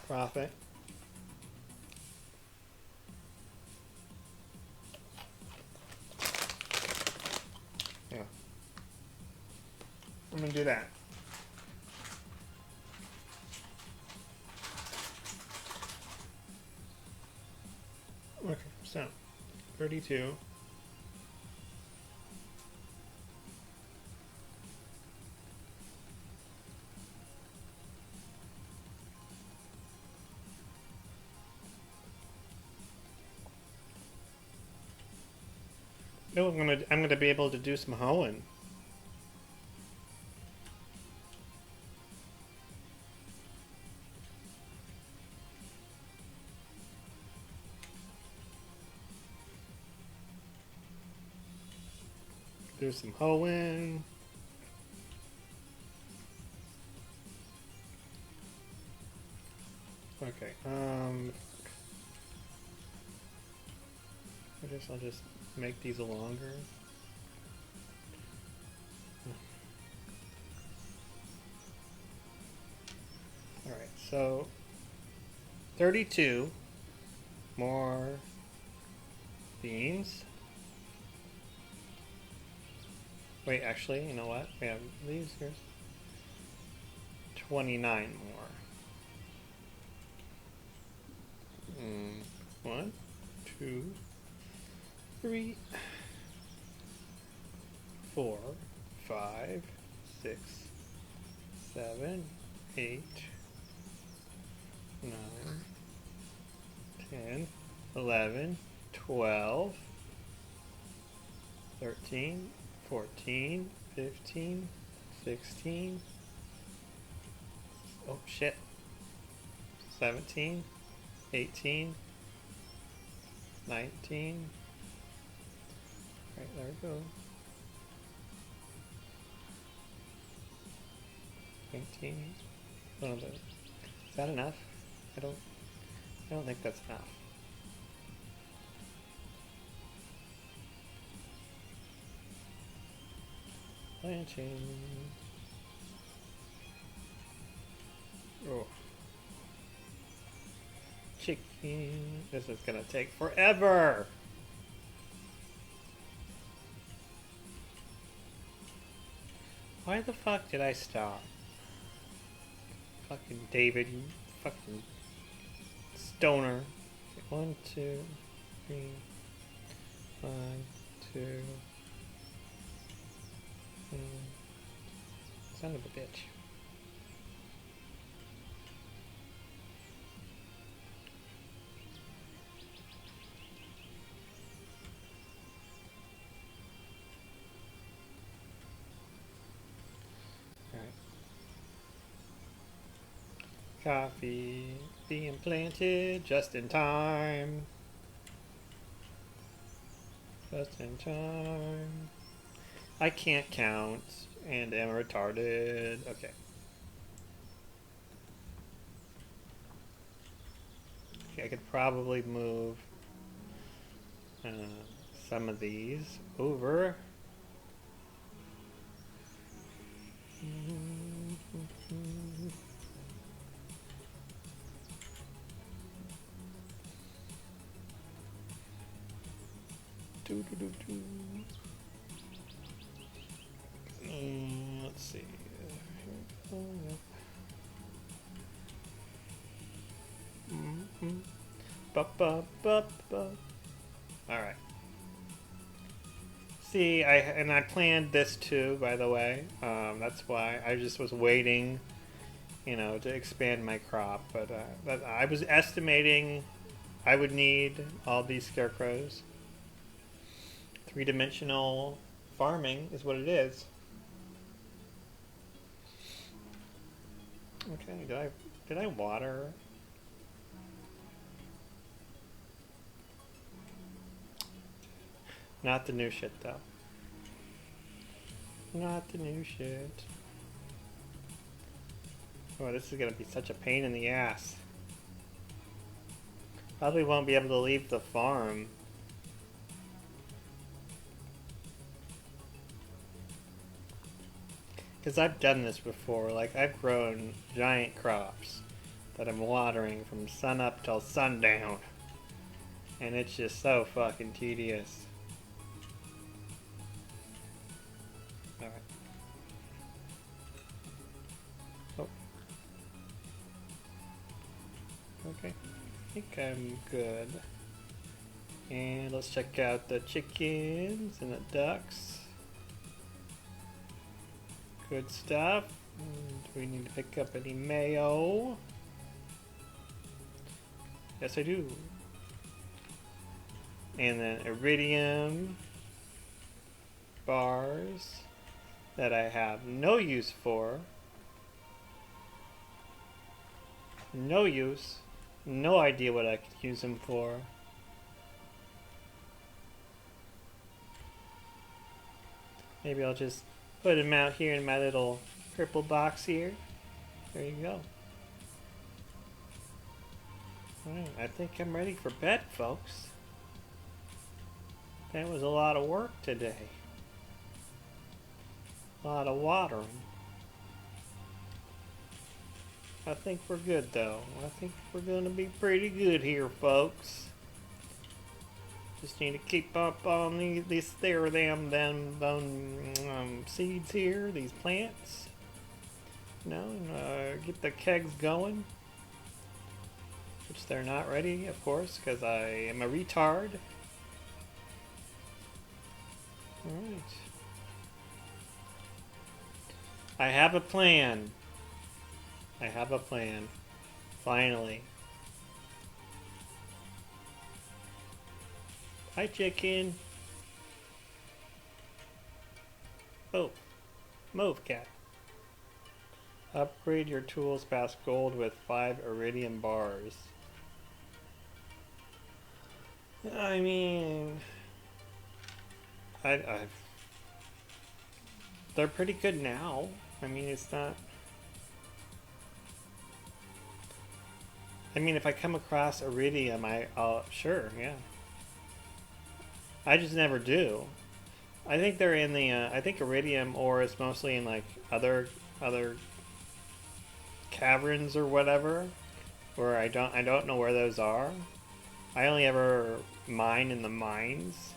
profit. Yeah. I'm gonna do that. Okay, so 32. No, I'm gonna be able to do some hoeing. Do some hoeing. Okay, I guess I'll just make these longer. Alright, so 32 more beans. Wait, actually, you know what? We have these here. 29 more. 1, 2, 3, 4, 5, 6, 7, 8, 9, 10, 11, 12, 13, 14, 15, 16, oh shit, 17, 18, 19, right, there we go, 19, one of those. Is that enough? I don't think that's enough. Planting. Oh. Chicken. This is gonna take forever. Why the fuck did I stop? Fucking David, you fucking stoner. 1, 2, 3, 5, 2. Son of a bitch. Coffee being planted just in time. Just in time. I can't count and am retarded. Okay. Okay, I could probably move some of these over. Let's see. Alright. See, I planned this too, by the way. That's why I just was waiting, you know, to expand my crop. But I was estimating I would need all these scarecrows. Three-dimensional farming is what it is. Okay, did I water? Not the new shit though. Not the new shit. Oh, this is gonna be such a pain in the ass. Probably won't be able to leave the farm. Because I've done this before. Like, I've grown giant crops that I'm watering from sun up till sundown. And it's just so fucking tedious. Alright. Oh. Okay. I think I'm good. And let's check out the chickens and the ducks. Good stuff. Do we need to pick up any mayo? Yes, I do. And then iridium bars that I have no use for. No use. No idea what I could use them for. Maybe I'll just put them out here in my little purple box here. There you go. Alright, I think I'm ready for bed, folks. That was a lot of work today. A lot of watering. I think we're good though. I think we're gonna be pretty good here, folks. Just need to keep up on these seeds here, these plants. You know, get the kegs going. Which they're not ready, of course, because I am a retard. Alright. I have a plan. I have a plan. Finally. Hi, chicken. Oh. Move, cat. Upgrade your tools past gold with 5 iridium bars. I mean... they're pretty good now. I mean, it's not... I mean, if I come across iridium, I'll... Sure, yeah. I just never do. I think they're in the. I think iridium ore is mostly in like other caverns or whatever, where I don't know where those are. I only ever mine in the mines.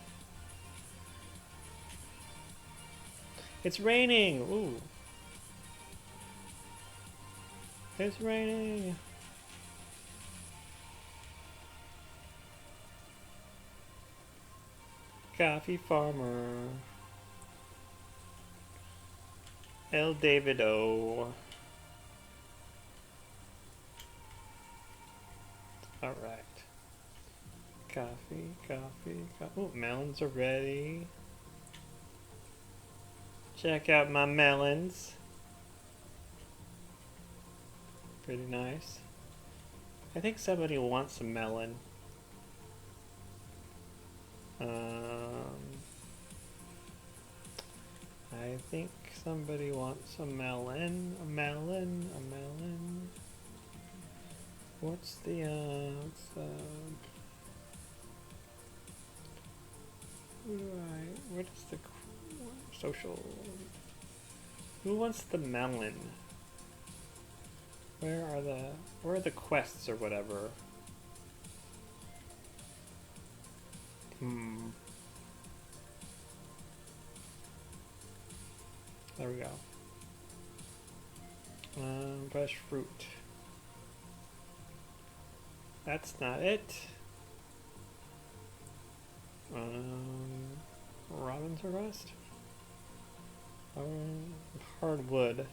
It's raining. Ooh, it's raining. Coffee farmer. El Davido. Alright. Coffee. Oh, melons are ready. Check out my melons. Pretty nice. I think somebody wants a melon. I think somebody wants a melon. A melon. A melon. What's the, what is the social, who wants the melon? Where are the quests or whatever? There we go. Fresh fruit. That's not it. Robin's request? Hardwood.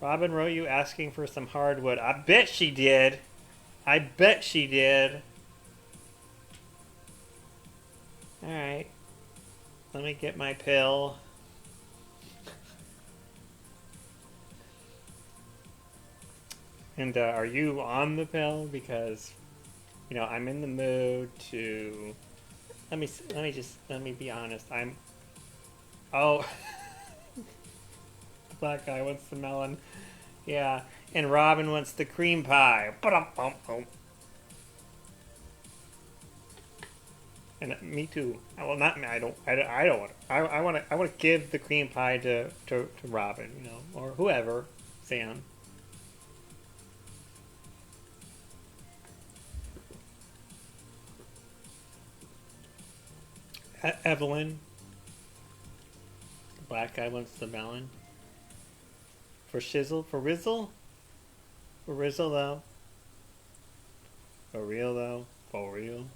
Robin wrote you asking for some hardwood. I bet she did. I bet she did. Alright. Let me get my pill. And are you on the pill? Because, I'm in the mood to. Let me be honest. Oh, the black guy wants the melon. Yeah, and Robin wants the cream pie. And me too. Well, not me. I don't. Want. I want to. I want to give the cream pie to Robin. Or whoever. Sam. Evelyn. The black guy wants the melon. For Shizzle? For Rizzle? For Rizzle, though? For real, though? For real?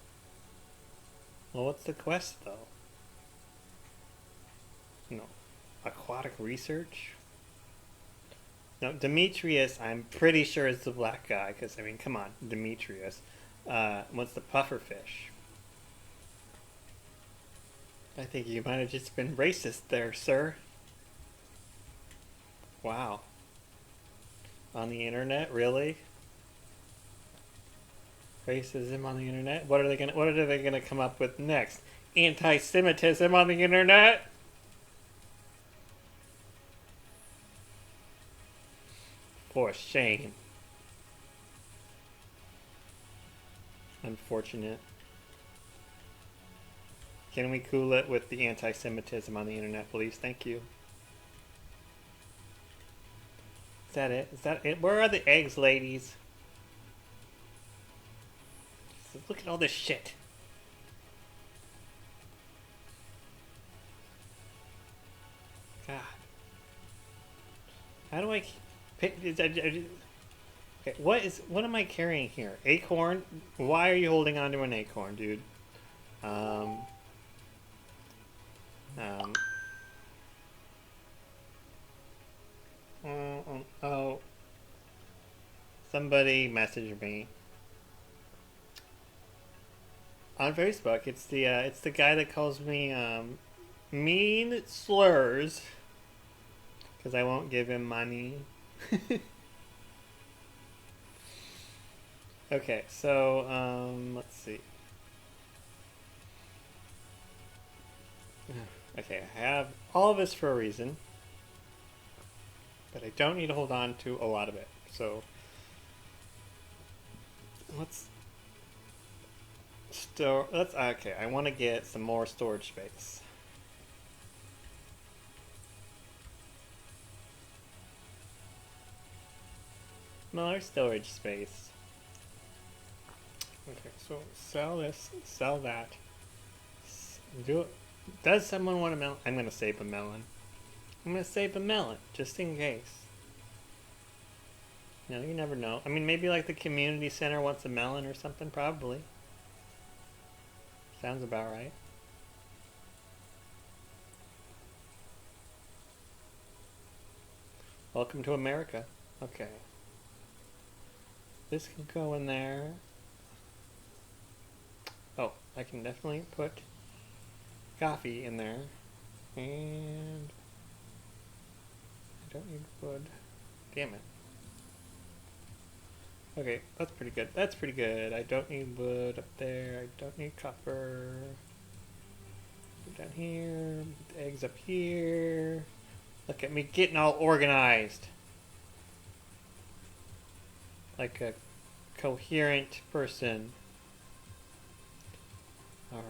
Well, what's the quest, though? Aquatic research? No, Demetrius, I'm pretty sure is the black guy, because, come on, Demetrius. What's the pufferfish? I think you might have just been racist there, sir. Wow. On the internet, really? Racism on the internet? What are they gonna come up with next? Anti-Semitism on the internet? For shame. Unfortunate. Can we cool it with the anti-Semitism on the internet, please? Thank you. Is that it? Is that it? Where are the eggs, ladies? Look at all this shit. God. How do I pick? Okay, what am I carrying here? Acorn? Why are you holding on to an acorn, dude? Oh. Somebody messaged me on Facebook. It's the guy that calls me mean slurs because I won't give him money. Okay, so let's see. Okay, I have all of this for a reason, but I don't need to hold on to a lot of it. So let's store. Okay. I want to get some more storage space. Smaller storage space. Okay, so sell this, sell that. Do it. Does someone want a melon? I'm gonna save a melon. I'm gonna save a melon, just in case. You know, you never know. I mean, maybe like the community center wants a melon or something, probably. Sounds about right. Welcome to America. Okay. This can go in there. Oh, I can definitely put coffee in there. And I don't need wood. Damn it. Okay, that's pretty good. That's pretty good. I don't need wood up there. I don't need copper. Down here. Put the eggs up here. Look at me getting all organized. Like a coherent person. Alright.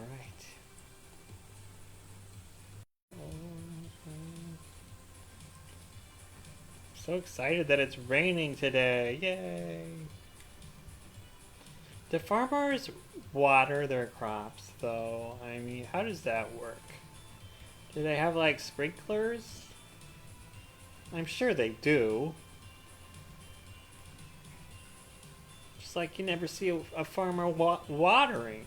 So excited that it's raining today. Yay! Do farmers water their crops, though? I mean, how does that work? Do they have, like, sprinklers? I'm sure they do. Just like you never see a farmer watering.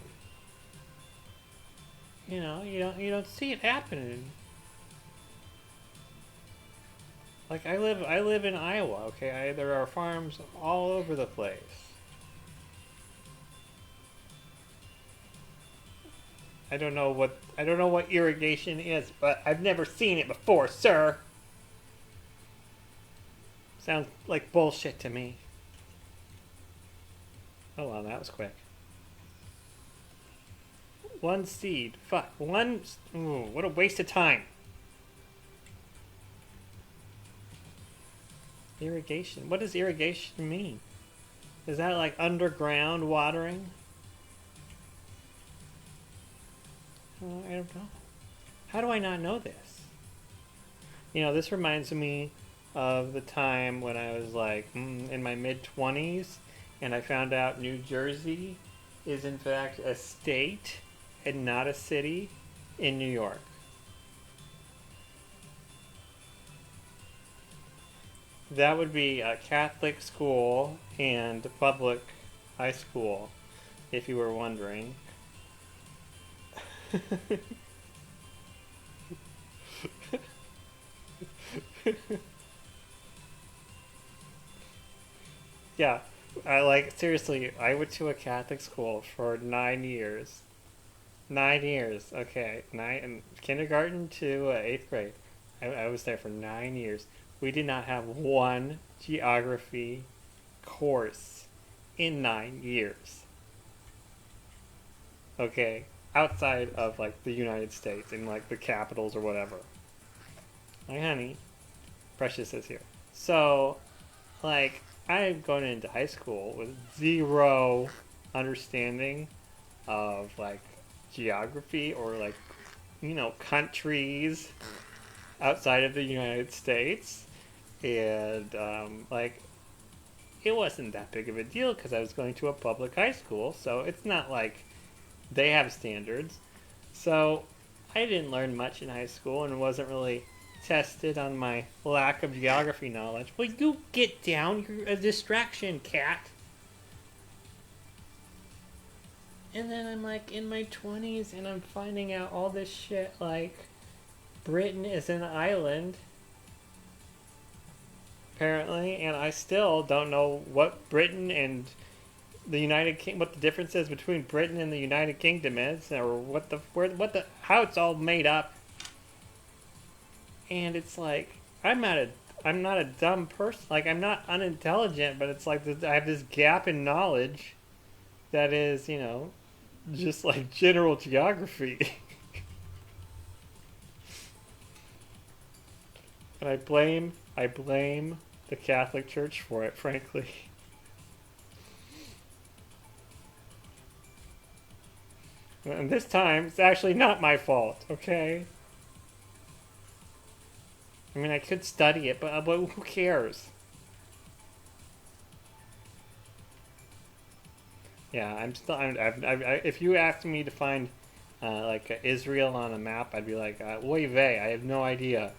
You know, you don't see it happening. Like I live in Iowa. Okay, there are farms all over the place. I don't know what irrigation is, but I've never seen it before, sir. Sounds like bullshit to me. Oh well, that was quick. One seed. Fuck. One. Ooh, what a waste of time. Irrigation. What does irrigation mean? Is that like underground watering? I don't know. How do I not know this? You know, this reminds me of the time when I was like in my mid-20s and I found out New Jersey is in fact a state and not a city in New York. That would be a Catholic school and public high school, if you were wondering. Yeah, seriously, I went to a Catholic school for 9 years. 9 years, okay. Kindergarten to 8th grade. I was there for 9 years. We did not have one geography course in 9 years. Okay, outside of like the United States in like the capitals or whatever. My honey, Precious is here. So, like, I'm going into high school with zero understanding of like geography or like, you know, countries outside of the United States. And like, it wasn't that big of a deal because I was going to a public high school, so it's not like they have standards. So I didn't learn much in high school and wasn't really tested on my lack of geography knowledge. Well, you get down, you're a distraction, cat. And then I'm like in my 20s and I'm finding out all this shit like Britain is an island apparently, and I still don't know what Britain and the what the difference is between Britain and the United Kingdom is, or how it's all made up. And it's like I'm not a dumb person. Like I'm not unintelligent, but it's like I have this gap in knowledge that is, you know, just like general geography. And I blame the Catholic Church for it, frankly. And this time, it's actually not my fault, okay? I mean, I could study it, but who cares? Yeah, I'm still. If you asked me to find Israel on a map, I'd be like, "Oy vey, I have no idea.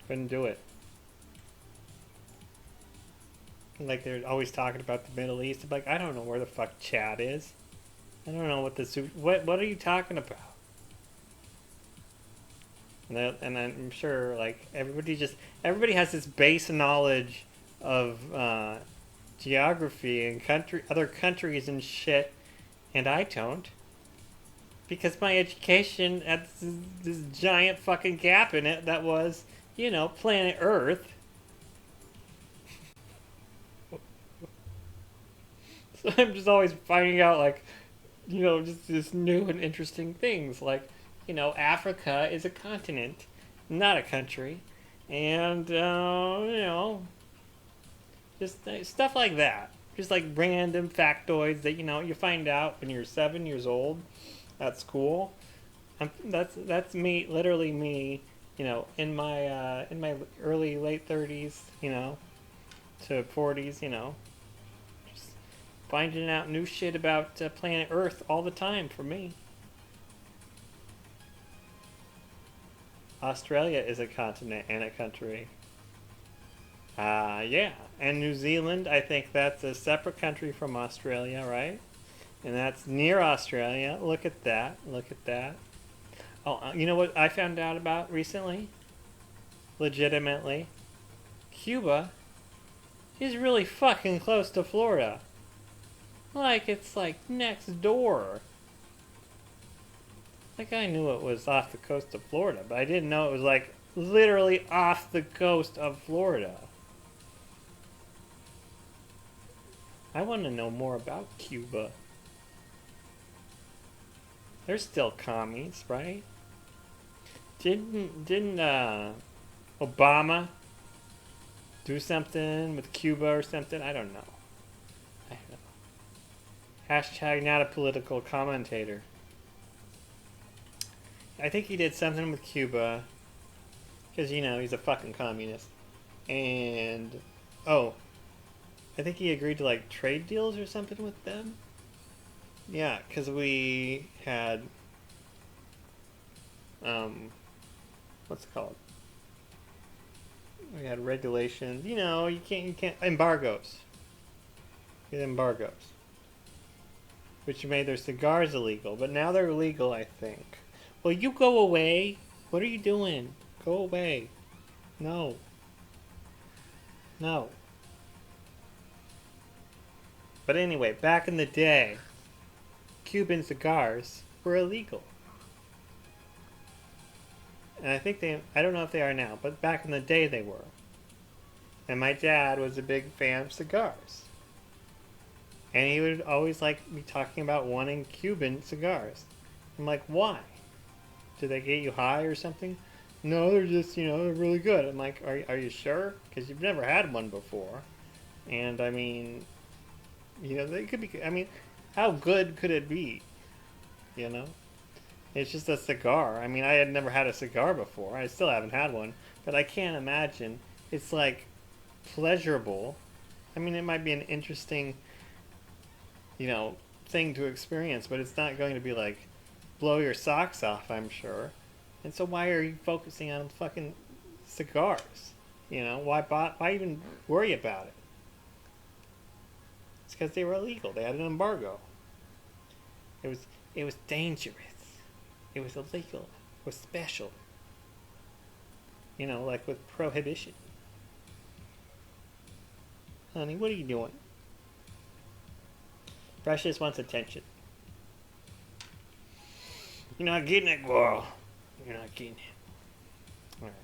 Couldn't do it." Like they're always talking about the Middle East. I'm like, I don't know where the fuck Chad is. I don't know what what are you talking about? And I'm sure like everybody has this base knowledge of geography and other countries and shit, and I don't because my education had this giant fucking gap in it that was planet Earth. So I'm just always finding out like just this new and interesting things like Africa is a continent, not a country, and just stuff like that. Just like random factoids that you find out when you're 7 years old at school. That's me, literally me. In my early late 30s, to 40s, just finding out new shit about planet Earth all the time for me. Australia is a continent and a country. Yeah. And New Zealand, I think that's a separate country from Australia, right? And that's near Australia. Look at that. Look at that. Oh, you know what I found out about recently? Legitimately. Cuba is really fucking close to Florida. Like, it's like next door. Like, I knew it was off the coast of Florida, but I didn't know it was like literally off the coast of Florida. I want to know more about Cuba. They're still commies, right? Didn't Obama do something with Cuba or something? I don't know. I don't know. Hashtag not a political commentator. I think he did something with Cuba because he's a fucking communist. And oh, I think he agreed to like trade deals or something with them. Yeah, because we had what's it called? We had regulations. You can't embargoes. We had embargoes, which made their cigars illegal. But now they're legal, I think. Well, you go away. What are you doing? Go away. No. No. But anyway, back in the day, Cuban cigars were illegal. And I don't know if they are now, but back in the day they were. And my dad was a big fan of cigars. And he would always be talking about wanting Cuban cigars. I'm like, why? Do they get you high or something? No, they're just, they're really good. I'm like, are you sure? Because you've never had one before. And I mean, they could be, I mean, how good could it be? You know? It's just a cigar. I mean, I had never had a cigar before. I still haven't had one. But I can't imagine. It's like pleasurable. I mean, it might be an interesting, thing to experience, but it's not going to be like blow your socks off, I'm sure. And so why are you focusing on fucking cigars? Why even worry about it? It's because they were illegal. They had an embargo. It was dangerous. It was illegal. It was special. Like with prohibition. Honey, what are you doing? Precious wants attention. You're not getting it, girl. You're not getting it. Alright.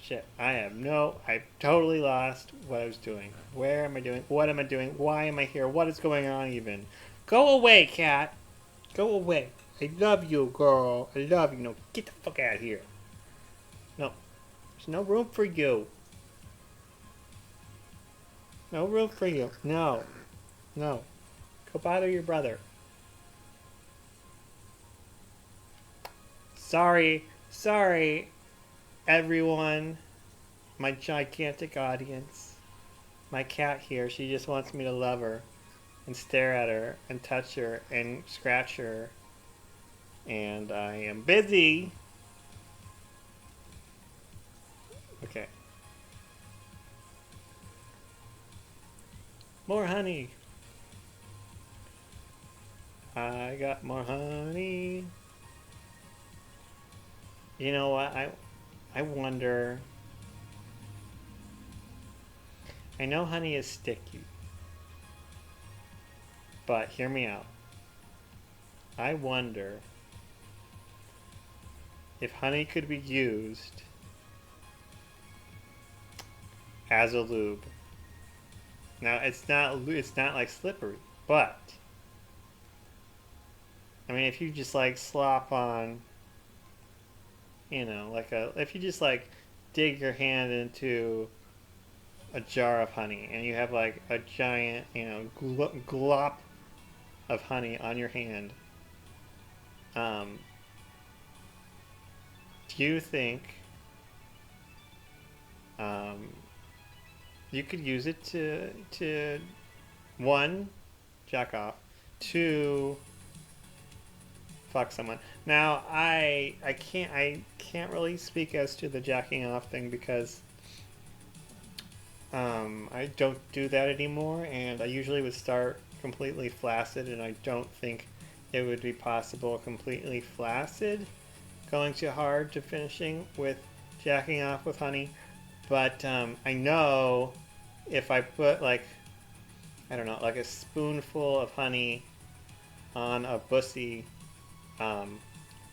Shit. I totally lost what I was doing. Where am I doing? What am I doing? Why am I here? What is going on even? Go away, cat. Go away. I love you, girl. I love you. No, get the fuck out of here. No. There's no room for you. No room for you. No. No. Go bother your brother. Sorry, everyone. My gigantic audience. My cat here, she just wants me to love her and stare at her and touch her and scratch her. And I am busy. Okay. More honey. I got more honey. You know what? I wonder. I know honey is sticky, but hear me out. I wonder if honey could be used as a lube. Now it's not like slippery, but I mean if you just like slop on, like if you just like dig your hand into a jar of honey and you have like a giant, glop of honey on your hand, um, do you think um, you could use it to one, jack off, two, fuck someone? Now I can't really speak as to the jacking off thing because I don't do that anymore, and I usually would start completely flaccid, and I don't think it would be possible completely flaccid going too hard to finishing with jacking off with honey. But I know if I put like, I don't know, like a spoonful of honey on a bussy, um,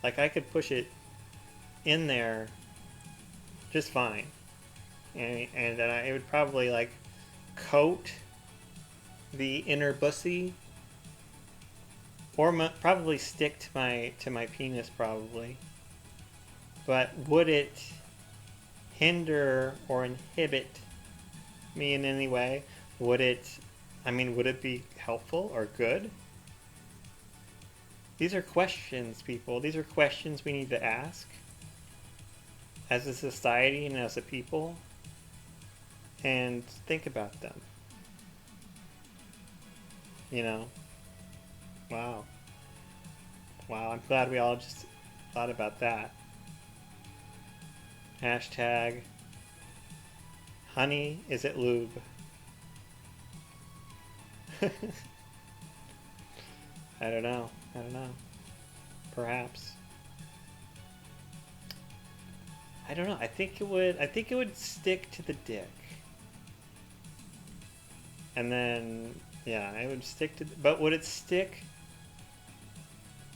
like I could push it in there just fine, and it would probably like coat the inner bussy, or probably stick to my penis probably. But would it hinder or inhibit me in any way? Would it? I mean, would it be helpful or good? These are questions, people. These are questions we need to ask as a society and as a people, and think about them. You know? Wow. Wow, I'm glad we all just thought about that. Hashtag honey is it lube? I don't know. I don't know. Perhaps. I don't know. I think it would stick to the dick. And then yeah, it would stick to but would it stick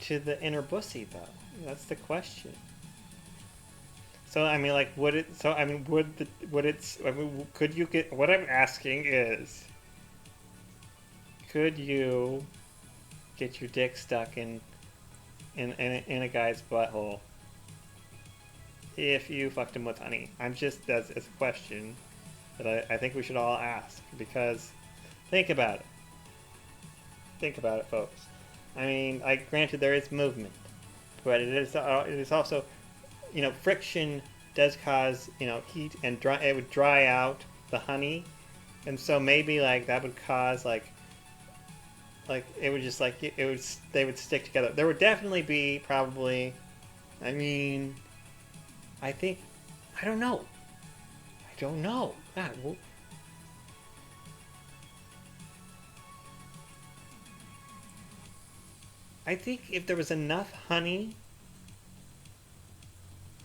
to the inner pussy though? That's the question. So I mean like would it so I mean would it I mean could you get what I'm asking is could you get your dick stuck in a guy's butthole if you fucked him with honey? I'm just that's it's a question that I think we should all ask because think about it. Think about it, folks. I mean, granted there is movement, but it is also friction does cause heat and dry. It would dry out the honey, and so maybe like that would cause like it would just like it would they would stick together. There would definitely be probably. I mean, I think I don't know. I don't know. God, well, I think if there was enough honey,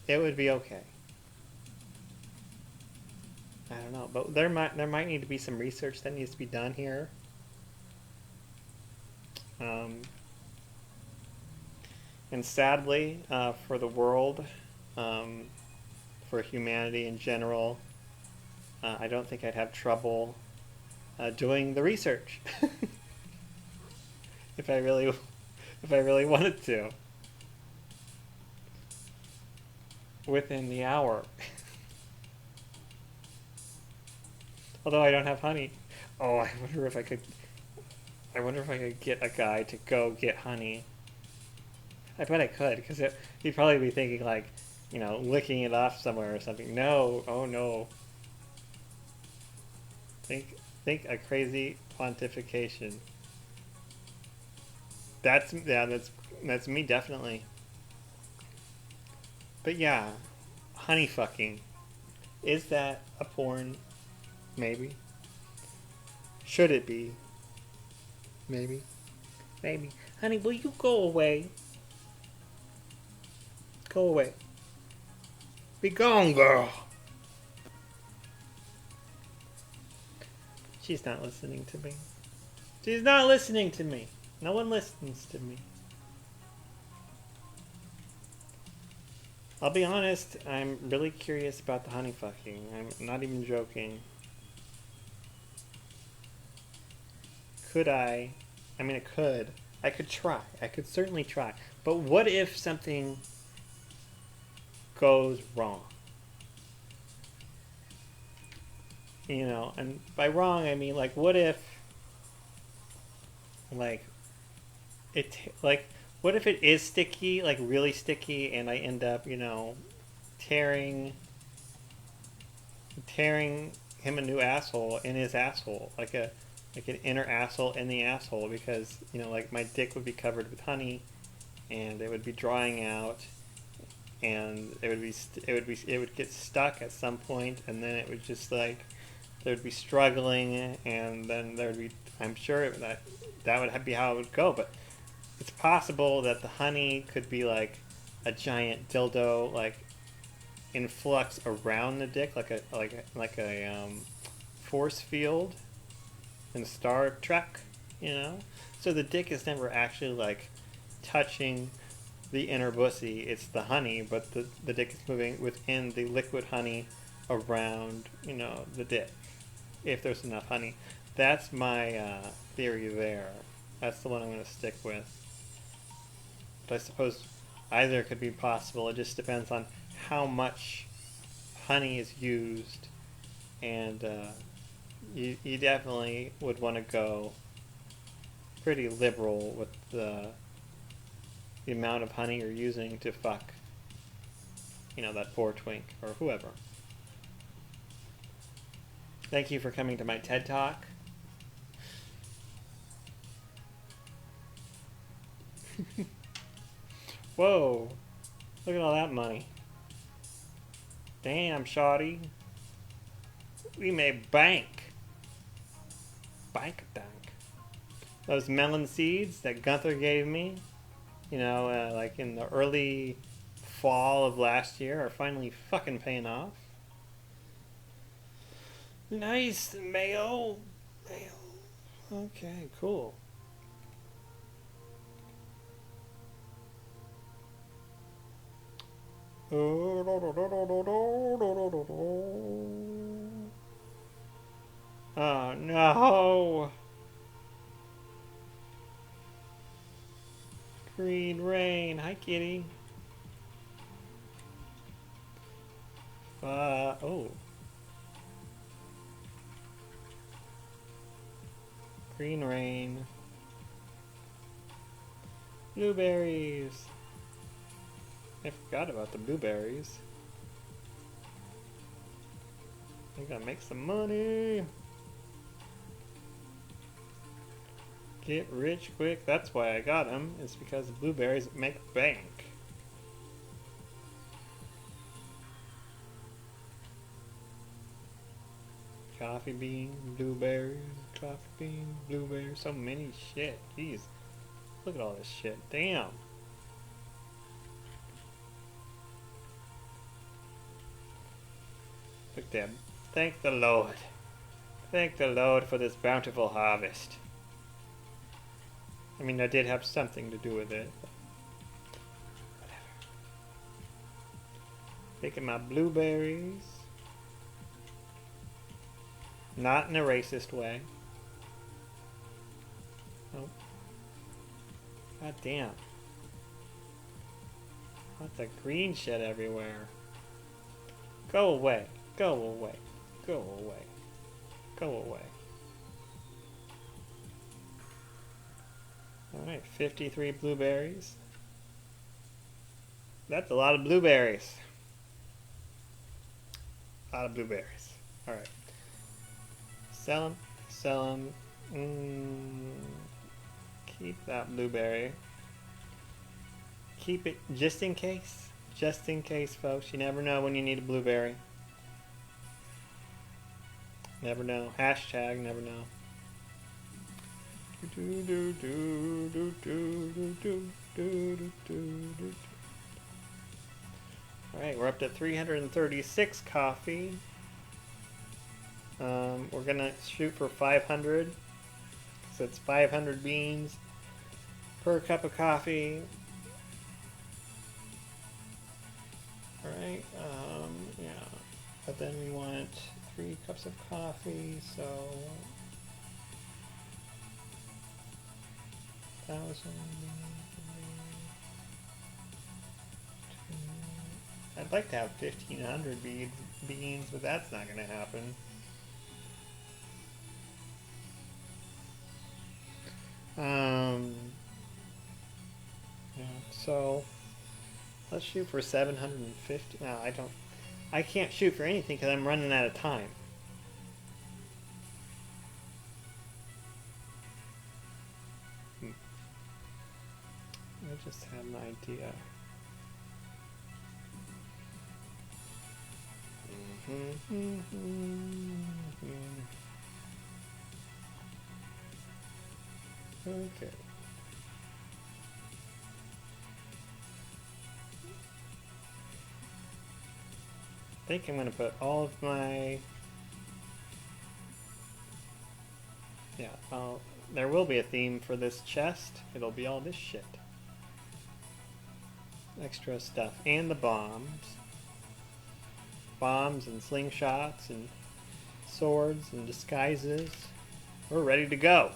it would be okay. I don't know, but there might need to be some research that needs to be done here. Um, and sadly, for the world, um, for humanity in general, I don't think I'd have trouble doing the research if I really wanted to within the hour. Although I don't have honey. Oh, I wonder if I could. I wonder if I could get a guy to go get honey. I bet I could, because he'd probably be thinking like, licking it off somewhere or something. No, oh no. Think Think a crazy pontification. That's me definitely. But yeah, honey fucking. Is that a porn? Maybe. Should it be? Maybe. Maybe. Honey, will you go away? Go away. Be gone, girl. She's not listening to me. She's not listening to me. No one listens to me. I'll be honest, I'm really curious about the honey fucking. I'm not even joking. Could I? I mean, I could. I could try. I could certainly try. But what if something goes wrong? You know, and by wrong, I mean, like, what if, like, like, what if it is sticky, like, really sticky, and I end up, you know, tearing him a new asshole in his asshole, like an inner asshole in the asshole, because you know, like my dick would be covered with honey, and it would be drying out, and it would get stuck at some point, and then it would just like there would be struggling, and then there would be I'm sure that would be how it would go, but it's possible that the honey could be like a giant dildo, like in flux around the dick, like a force field in Star Trek, you know. So the dick is never actually like touching the inner pussy. It's the honey, but the dick is moving within the liquid honey around, you know, the dick. If there's enough honey, that's my theory there. That's the one I'm going to stick with. But I suppose either could be possible. It just depends on how much honey is used, and you definitely would want to go pretty liberal with the amount of honey you're using to fuck, you know, that poor twink or whoever. Thank you for coming to my TED Talk. Whoa, look at all that money. Damn, shawty. We made bank. Bank dank. Those melon seeds that Gunther gave me, you know, like in the early fall of last year, are finally fucking paying off. Nice, mayo. Mayo. Okay, cool. Oh no! Green rain. Hi, kitty. Oh. Green rain. Blueberries. I forgot about the blueberries. I'm gonna make some money. Get rich quick. That's why I got them. It's because blueberries make bank. Coffee bean, blueberries, coffee bean, blueberries. So many shit. Jeez. Look at all this shit. Damn. Look at that. Thank the Lord. Thank the Lord for this bountiful harvest. I mean, I did have something to do with it. Whatever. Picking my blueberries. Not in a racist way. Nope. God damn. Lots of green shit everywhere. Go away. Go away. Go away. Go away. Alright, 53 blueberries. That's a lot of blueberries. A lot of blueberries. Alright. Sell them. sell them. Keep that blueberry. Keep it just in case. Just in case, folks. You never know when you need a blueberry. Never know. Hashtag never know. Alright, we're up to 336 coffee. We're gonna shoot for 500. So it's 500 beans per cup of coffee. Alright, yeah. But then we want 3 cups of coffee, so 1,000. I'd like to have 1,500 beans, but that's not going to happen. Yeah, so let's shoot for 750. No, I can't shoot for anything because I'm running out of time. I just had an idea. Okay. I think I'm going to put all of my... Yeah, there will be a theme for this chest. It'll be all this shit. Extra stuff. And the bombs. Bombs and slingshots and swords and disguises. We're ready to go.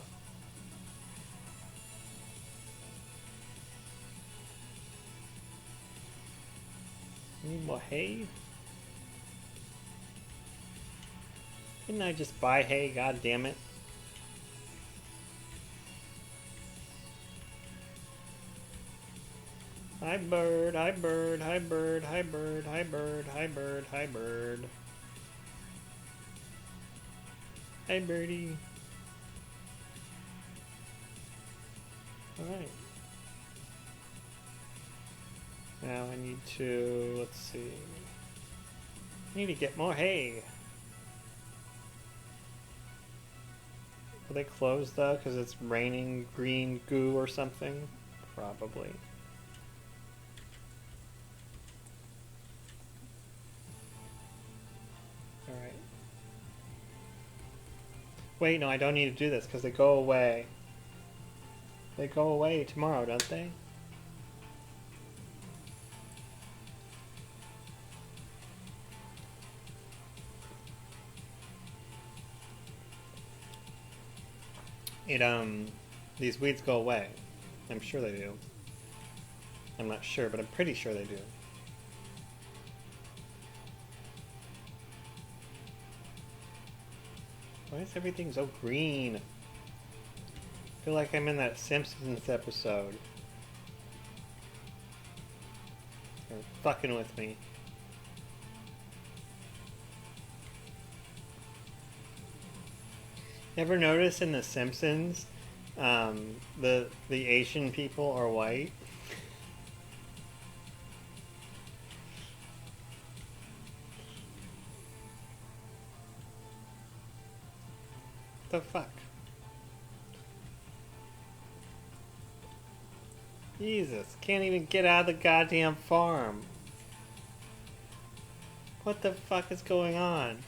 Need more hay? Didn't I just buy hay? God damn it. Hi bird, hi bird, hi bird, hi bird, hi bird, hi bird, hi bird. Hi birdie. Alright. Now I need to, let's see. I need to get more hay. Will they close though because it's raining green goo or something? Probably. Alright. Wait, no, I don't need to do this because they go away. They go away tomorrow, don't they? These weeds go away. I'm sure they do. I'm not sure, but I'm pretty sure they do. Why is everything so green? I feel like I'm in that Simpsons episode. They're fucking with me. Ever notice in The Simpsons, the Asian people are white? The fuck? Jesus, can't even get out of the goddamn farm. What the fuck is going on?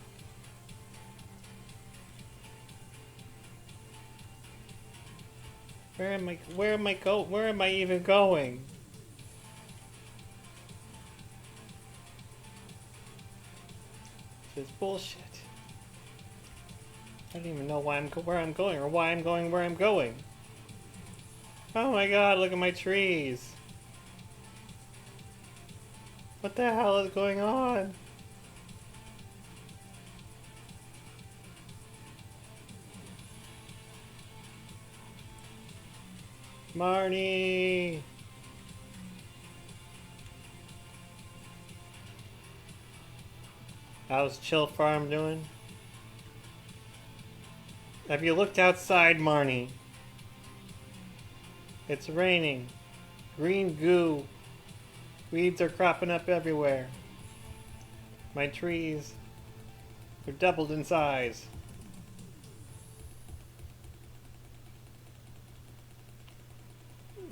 Where am I even going? This is bullshit. I don't even know where I'm going or why I'm going where I'm going. Oh my god, look at my trees. What the hell is going on? Marnie! How's Chill Farm doing? Have you looked outside, Marnie? It's raining. Green goo. Weeds are cropping up everywhere. My trees are doubled in size.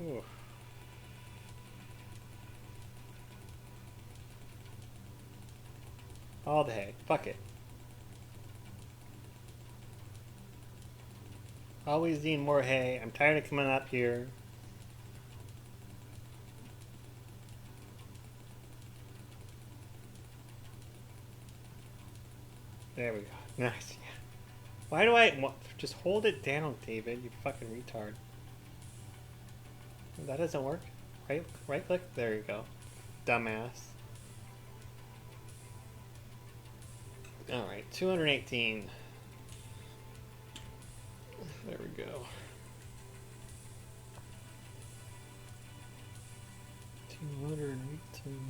Ooh. All the hay. Fuck it. Always need more hay. I'm tired of coming up here. There we go. Nice. Yeah. Why do I... Just hold it down, David, you fucking retard. That doesn't work. Right click? There you go. Dumbass. Alright, 218. There we go. 218.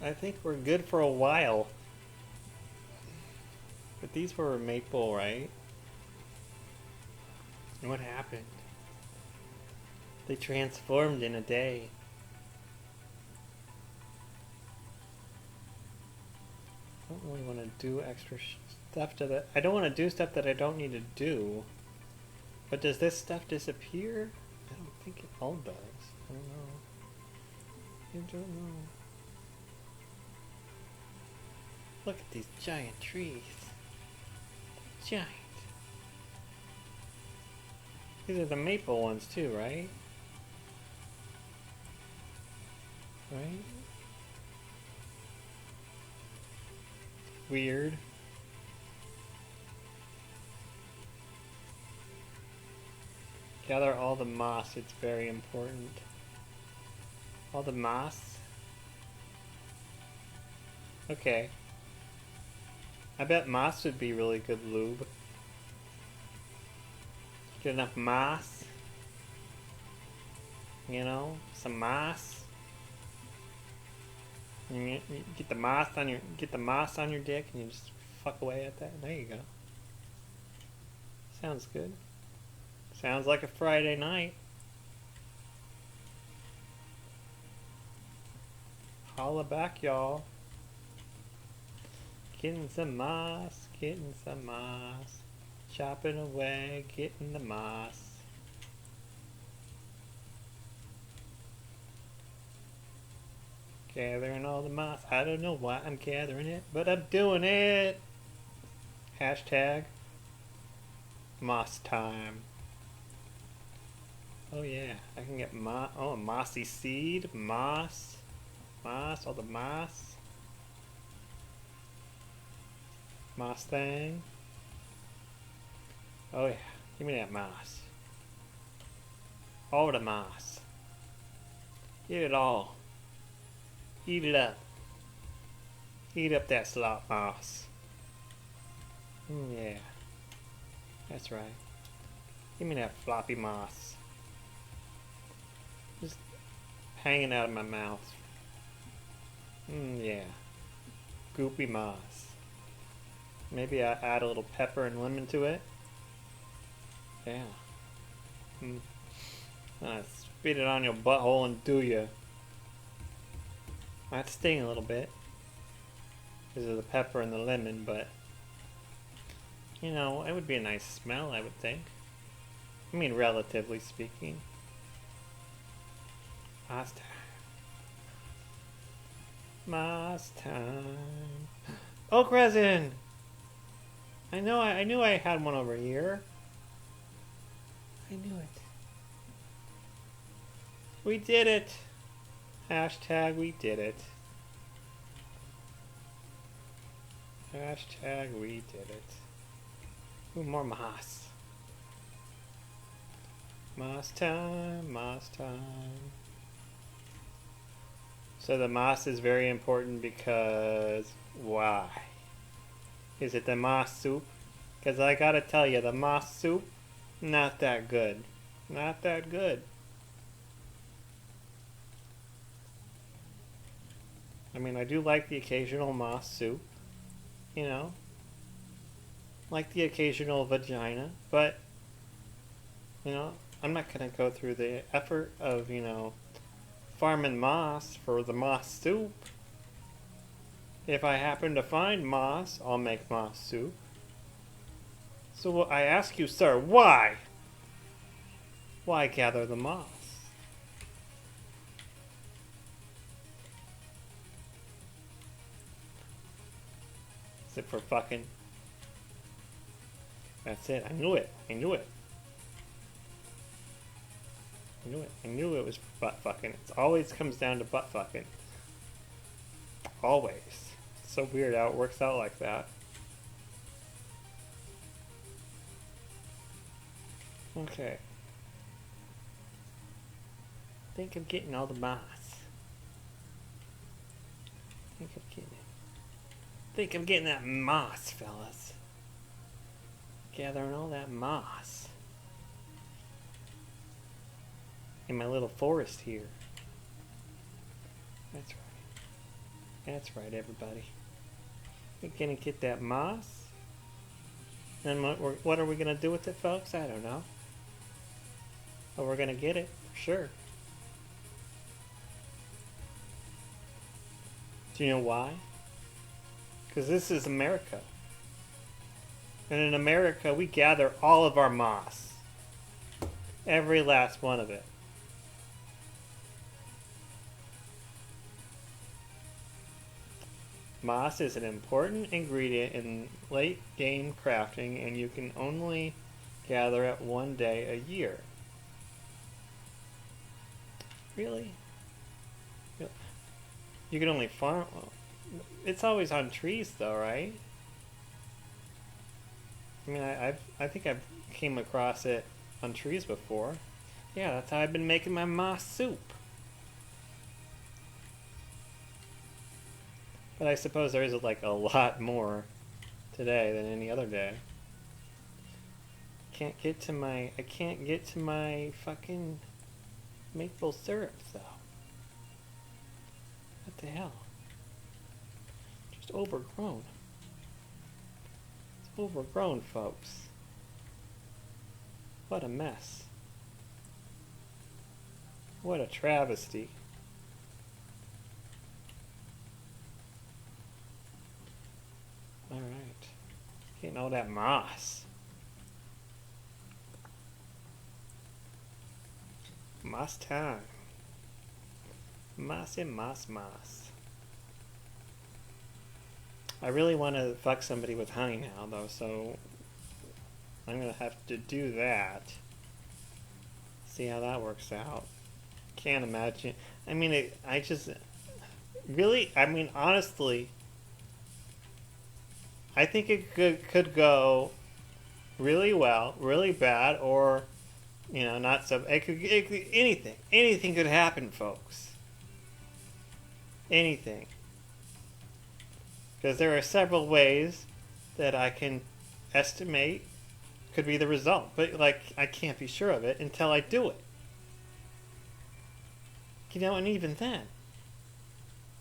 I think we're good for a while. But these were maple, right? And what happened? They transformed in a day. I don't really want to do extra stuff to that. I don't want to do stuff that I don't need to do. But does this stuff disappear? I don't think it all does. I don't know. I don't know. Look at these giant trees. Giant. These are the maple ones too, right? Right? Weird. Gather all the moss, it's very important. All the moss? Okay. I bet moss would be really good lube. Get enough moss. You know, some moss. You get the moss on your dick, and you just fuck away at that. There you go. Sounds good. Sounds like a Friday night. Holla back, y'all. Getting some moss, getting some moss. Chopping away, getting the moss. Gathering all the moss. I don't know why I'm gathering it, but I'm doing it. Hashtag moss time. Oh yeah, I can get a mossy seed, moss, all the moss. Moss thing. Oh yeah, give me that moss. All the moss. Get it all. Eat it up. Eat up that slop moss. Yeah. That's right. Give me that floppy moss. Just hanging out of my mouth. Yeah. Goopy moss. Maybe I add a little pepper and lemon to it. Yeah. Spit it on your butthole and do ya. Might sting a little bit because of the pepper and the lemon, but you know, it would be a nice smell, I would think. I mean, relatively speaking. Moss time. Moss time. Oak resin! I knew I had one over here. I knew it. We did it! Hashtag we did it. Hashtag we did it. Ooh, more moss. Moss time, moss time. So the moss is very important because why? Is it the moss soup? Because I gotta tell you, the moss soup, not that good. Not that good. I mean, I do like the occasional moss soup, you know, like the occasional vagina, but, you know, I'm not going to go through the effort of, you know, farming moss for the moss soup. If I happen to find moss, I'll make moss soup. So I ask you, sir, why? Why gather the moss? Is it for fucking? That's it. I knew it. I knew it. I knew it. I knew it was for butt fucking. It always comes down to butt fucking. Always. It's so weird how it works out like that. Okay. Think of getting all the moss. Think of getting that moss, fellas. Gathering all that moss. In my little forest here. That's right. That's right, everybody. We're gonna get that moss. And what are we gonna do with it, folks? I don't know. But we're gonna get it, for sure. Do you know why? Because this is America. And in America, we gather all of our moss. Every last one of it. Moss is an important ingredient in late game crafting, and you can only gather it one day a year. Really? You can only farm. It's always on trees, though, right? I mean, I think I've came across it on trees before. Yeah, that's how I've been making my moss soup. But I suppose there is like a lot more today than any other day. I can't get to my fucking maple syrup, though. What the hell? Just overgrown. It's overgrown, folks. What a mess. What a travesty. Alright. Getting all that moss. Moss time. Mossy moss moss. I really want to fuck somebody with honey now, though, so I'm going to have to do that. See how that works out. Can't imagine. I mean, honestly, I think it could go really well, really bad, or, you know, not so. It could anything could happen, folks. Anything. Because there are several ways that I can estimate could be the result, but like I can't be sure of it until I do it. You know, and even then,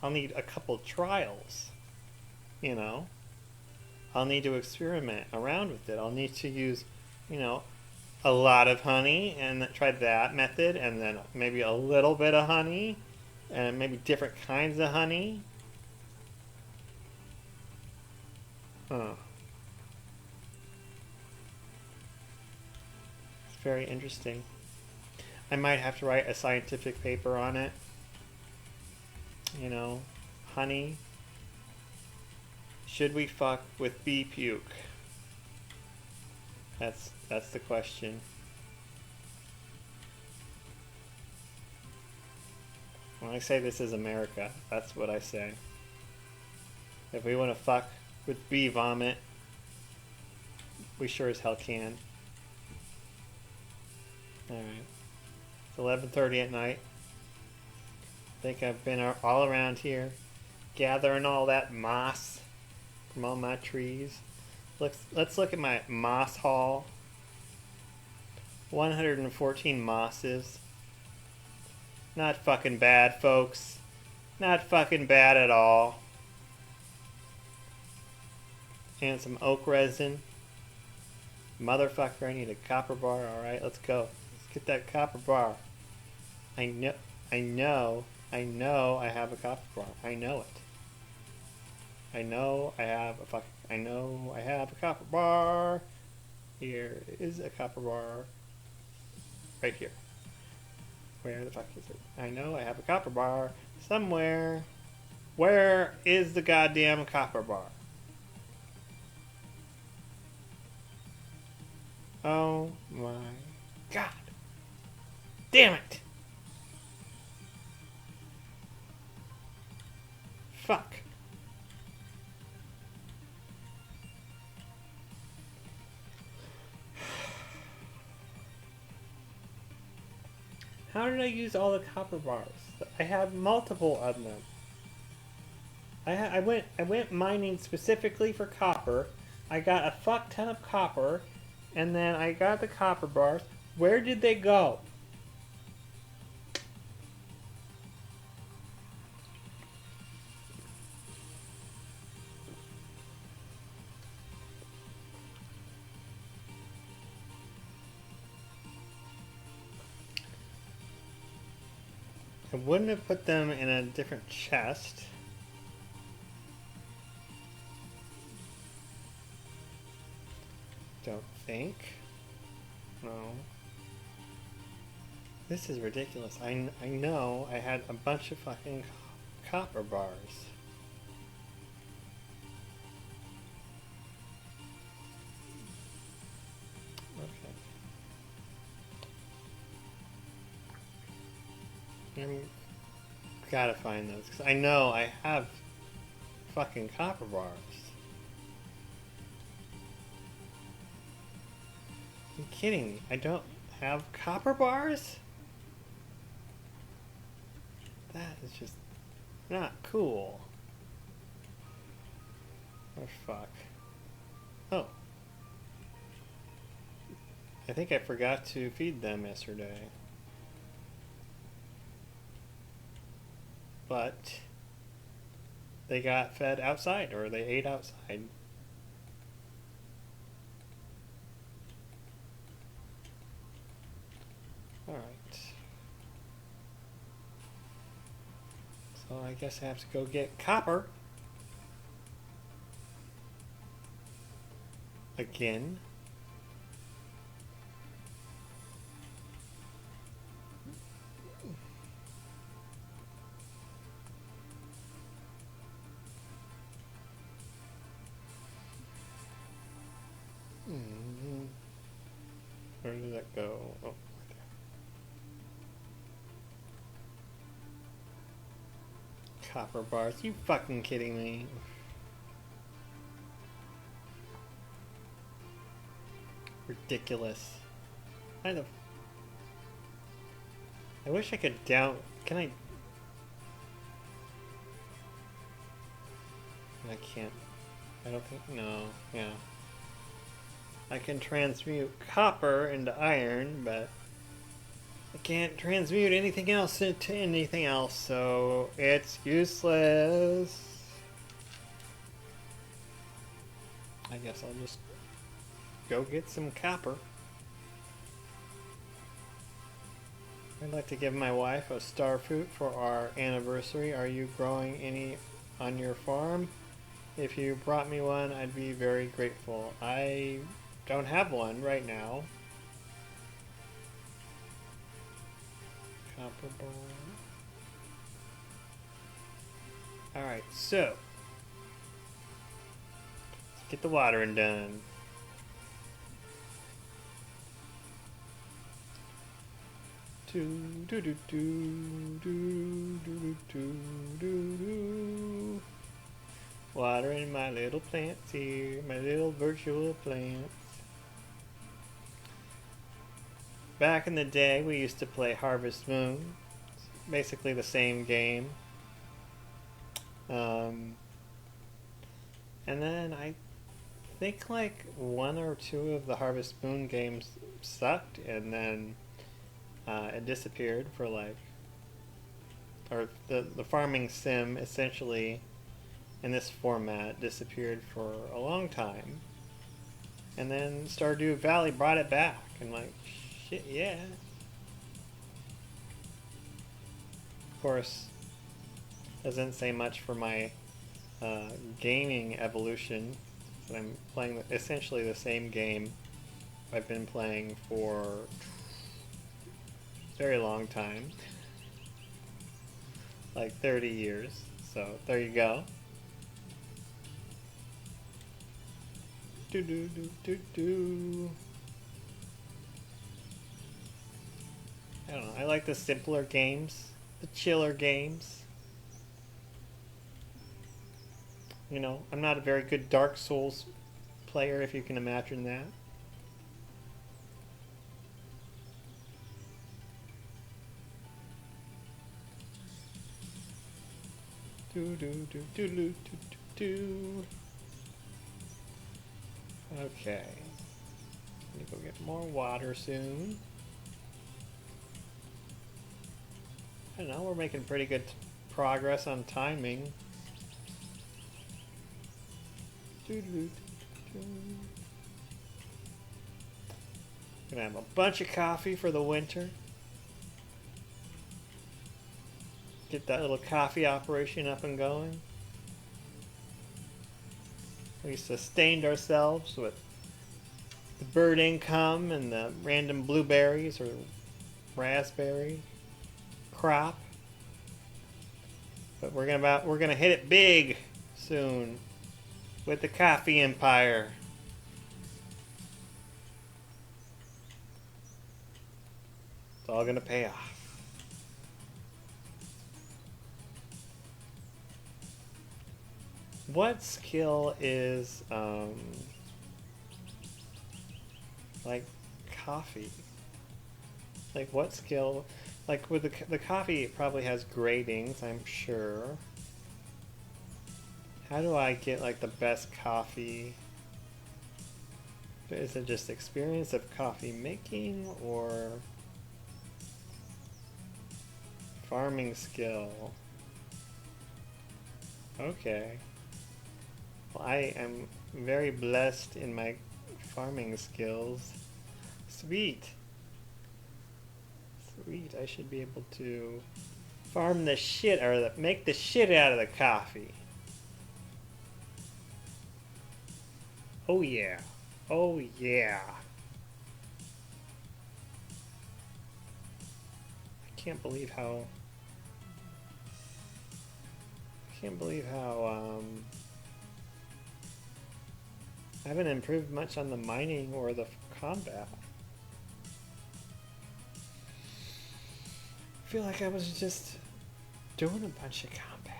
I'll need a couple trials. You know, I'll need to experiment around with it. I'll need to use, you know, a lot of honey and try that method, and then maybe a little bit of honey, and maybe different kinds of honey. Huh. It's very interesting. I might have to write a scientific paper on it. You know, honey. Should we fuck with bee puke? That's the question. When I say this is America, that's what I say. If we want to fuck with bee vomit, we sure as hell can. Alright. It's 11:30 at night. I think I've been all around here gathering all that moss from all my trees. Let's look at my moss haul. 114 mosses. Not fucking bad, folks. Not fucking bad at all. And some oak resin. Motherfucker, I need a copper bar. Alright, let's go. Let's get that copper bar. I know, I have a copper bar. I know it. I know I have a copper bar. Here is a copper bar. Right here. Where the fuck is it? I know I have a copper bar somewhere. Where is the goddamn copper bar? Oh my god. Damn it! Fuck. How did I use all the copper bars? I have multiple of them. I went mining specifically for copper. I got a fuck ton of copper, and then I got the copper bars. Where did they go? I wouldn't have put them in a different chest. Don't think. No. This is ridiculous. I know I had a bunch of fucking copper bars. Okay. Gotta find those, because I know I have fucking copper bars. Are you kidding me? I don't have copper bars? That is just not cool. Oh, fuck. Oh. I think I forgot to feed them yesterday. But they got fed outside, or they ate outside. Alright. So I guess I have to go get copper. Again. Where did that go? Oh, right there. Copper bars. You fucking kidding me? Ridiculous. I wish I could down. Can I? I can't. I don't think. No. Yeah. I can transmute copper into iron, but I can't transmute anything else into anything else, so it's useless. I guess I'll just go get some copper. I'd like to give my wife a star fruit for our anniversary. Are you growing any on your farm? If you brought me one, I'd be very grateful. I don't have one right now. Copper bar. Alright, so let's get the watering done. Watering my little plants here, my little virtual plants. Back in the day, we used to play Harvest Moon. It's basically the same game. And then I think like one or two of the Harvest Moon games sucked, and then it disappeared for like or the farming sim essentially in this format disappeared for a long time. And then Stardew Valley brought it back. And like, shit, yeah. Of course, doesn't say much for my gaming evolution. I'm playing essentially the same game I've been playing for a very long time. Like 30 years. So there you go. Do do do do do. I don't know. I like the simpler games, the chiller games. You know, I'm not a very good Dark Souls player, if you can imagine that. Do do do do do do do. Okay. Let me go get more water soon. I don't know, we're making pretty good progress on timing. Gonna have a bunch of coffee for the winter. Get that little coffee operation up and going. We sustained ourselves with the bird income and the random blueberries or raspberry crop. But we're gonna hit it big soon with the coffee empire. It's all gonna pay off. What skill is like coffee? Like what skill? Like with the coffee, it probably has gradings, I'm sure. How do I get like the best coffee? Is it just experience of coffee making or farming skill? Okay. Well, I am very blessed in my farming skills. Sweet. Sweet, I should be able to farm the shit, or make the shit out of the coffee. Oh yeah. Oh yeah. I can't believe how I haven't improved much on the mining or the combat. I feel like I was just doing a bunch of combat.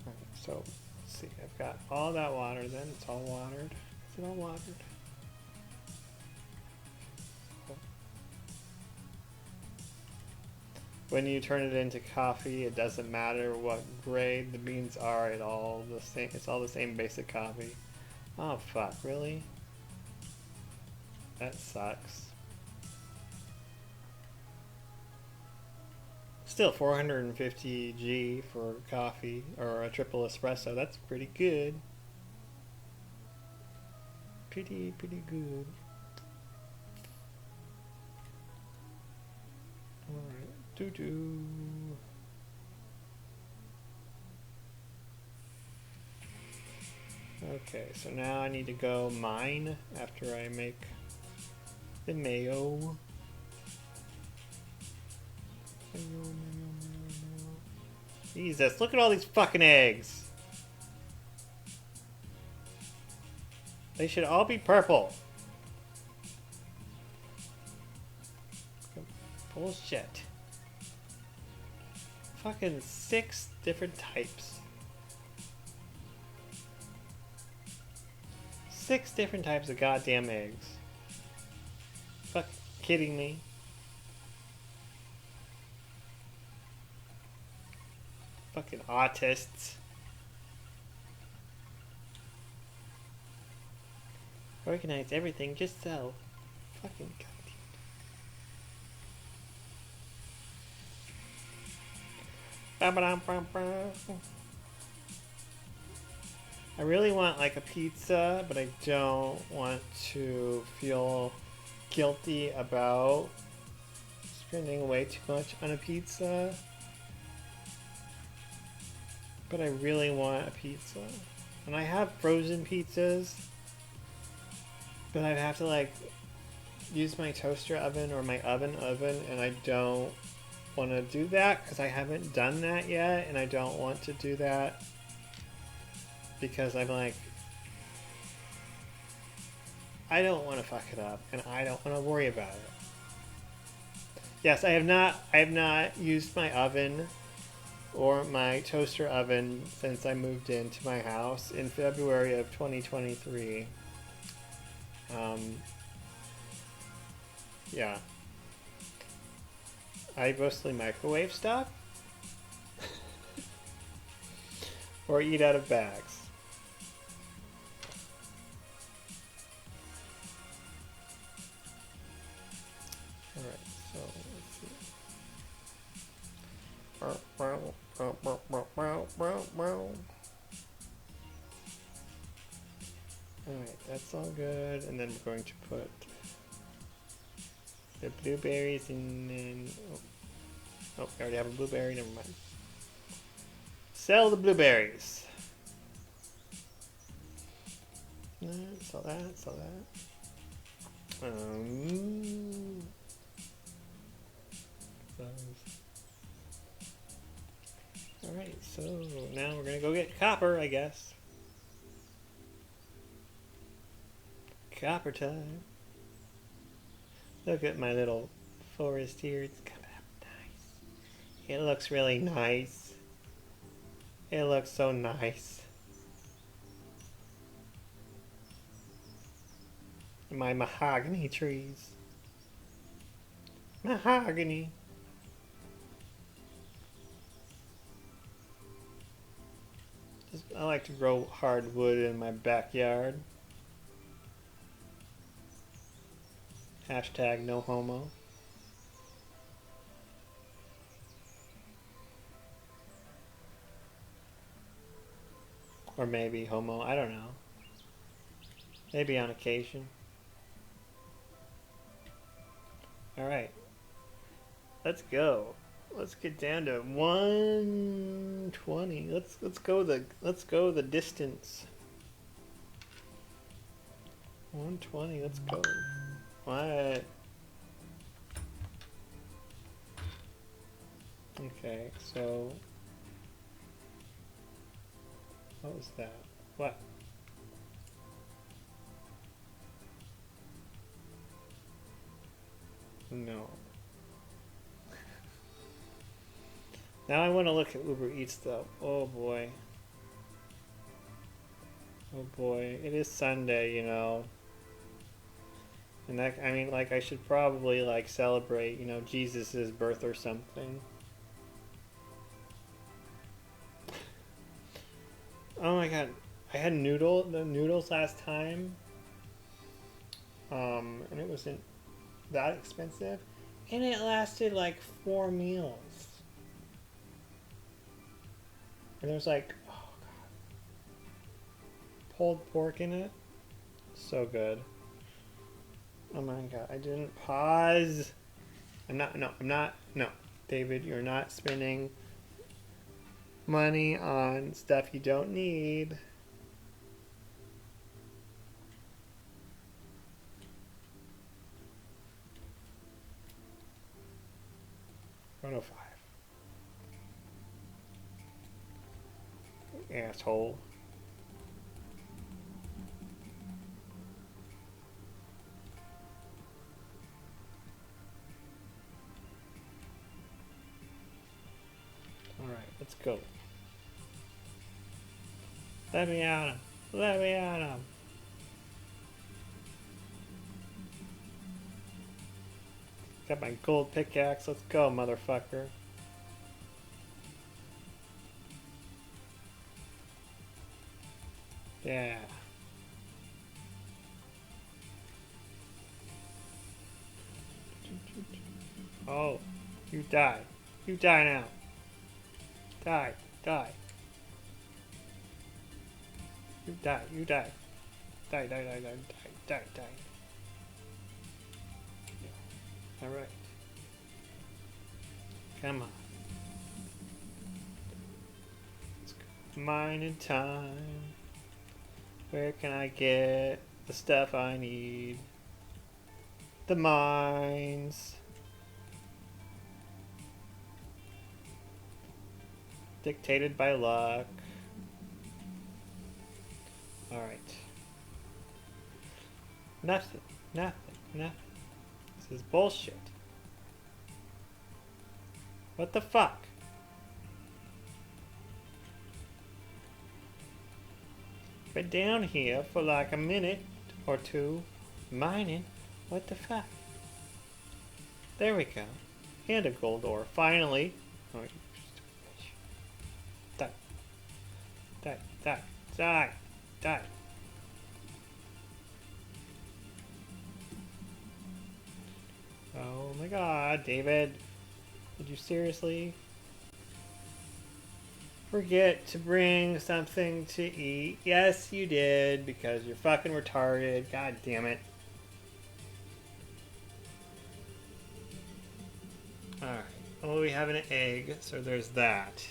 Alright, so let's see. I've got all that water then. It's all watered. Is it all watered? When you turn it into coffee, it doesn't matter what grade the beans are. It's all the same basic coffee. Oh fuck! Really? That sucks. Still 450 G for coffee or a triple espresso. That's pretty good. Pretty good. Alright. Doo-doo. Okay, so now I need to go mine after I make the mayo. Jesus, look at all these fucking eggs. They should all be purple. Bullshit. Fucking 6 different types. 6 different types of goddamn eggs. Fuck, kidding me? Fucking autists. Organize everything just so. Fucking goddamn. I really want like a pizza, but I don't want to feel guilty about spending way too much on a pizza. But I really want a pizza. And I have frozen pizzas, but I'd have to like use my toaster oven or my oven, and I don't want to do that because I haven't done that yet, and I don't want to do that because I'm like, I don't want to fuck it up, and I don't want to worry about it. Yes, I have not used my oven or my toaster oven since I moved into my house in February of 2023. Yeah. I mostly microwave stuff or eat out of bags. Alright, so let's see. Alright, that's all good. And then we're going to put the blueberries in. Oh, I already have a blueberry. Never mind. Sell the blueberries. Sell that. Sell that. Alright, so now we're gonna go get copper, I guess. Copper time. Look at my little forest here. It's coming up nice. It looks really nice. It looks so nice. My mahogany trees. Mahogany. I like to grow hardwood in my backyard. Hashtag no homo. Or maybe homo, I don't know. Maybe on occasion. Alright. Let's go. Let's get down to 120. Let's go the distance. 120, let's go. What? Okay, so what was that? What? No. Now I want to look at Uber Eats though. Oh boy. Oh boy. It is Sunday, you know. And that, I mean, like, I should probably, like, celebrate, you know, Jesus' birth or something. Oh my god. I had the noodles last time. And it wasn't that expensive. And it lasted, like, 4 meals. And there's, like, oh god. Pulled pork in it. So good. Oh my god, I didn't pause. No. David, you're not spending money on stuff you don't need. $105. Asshole. Alright, let's go. Let me at him. Let me at him. Got my gold pickaxe. Let's go, motherfucker. Yeah. Oh, you die. You die now. Die. Die. You die. You die. Die, die, die, die, die, die, die. Alright. Come on. Let's go. Mining time. Where can I get the stuff I need? The mines. Dictated by luck. Alright. Nothing. Nothing. Nothing. This is bullshit. What the fuck? Been down here for like a minute or two mining. What the fuck? There we go. And a gold ore. Finally. Oh, you stupid bitch. Die. Die. Die. Die. Die. Oh my god, David. Did you seriously forget to bring something to eat? Yes, you did, because you're fucking retarded. God damn it. Alright. Well, we have an egg, so there's that.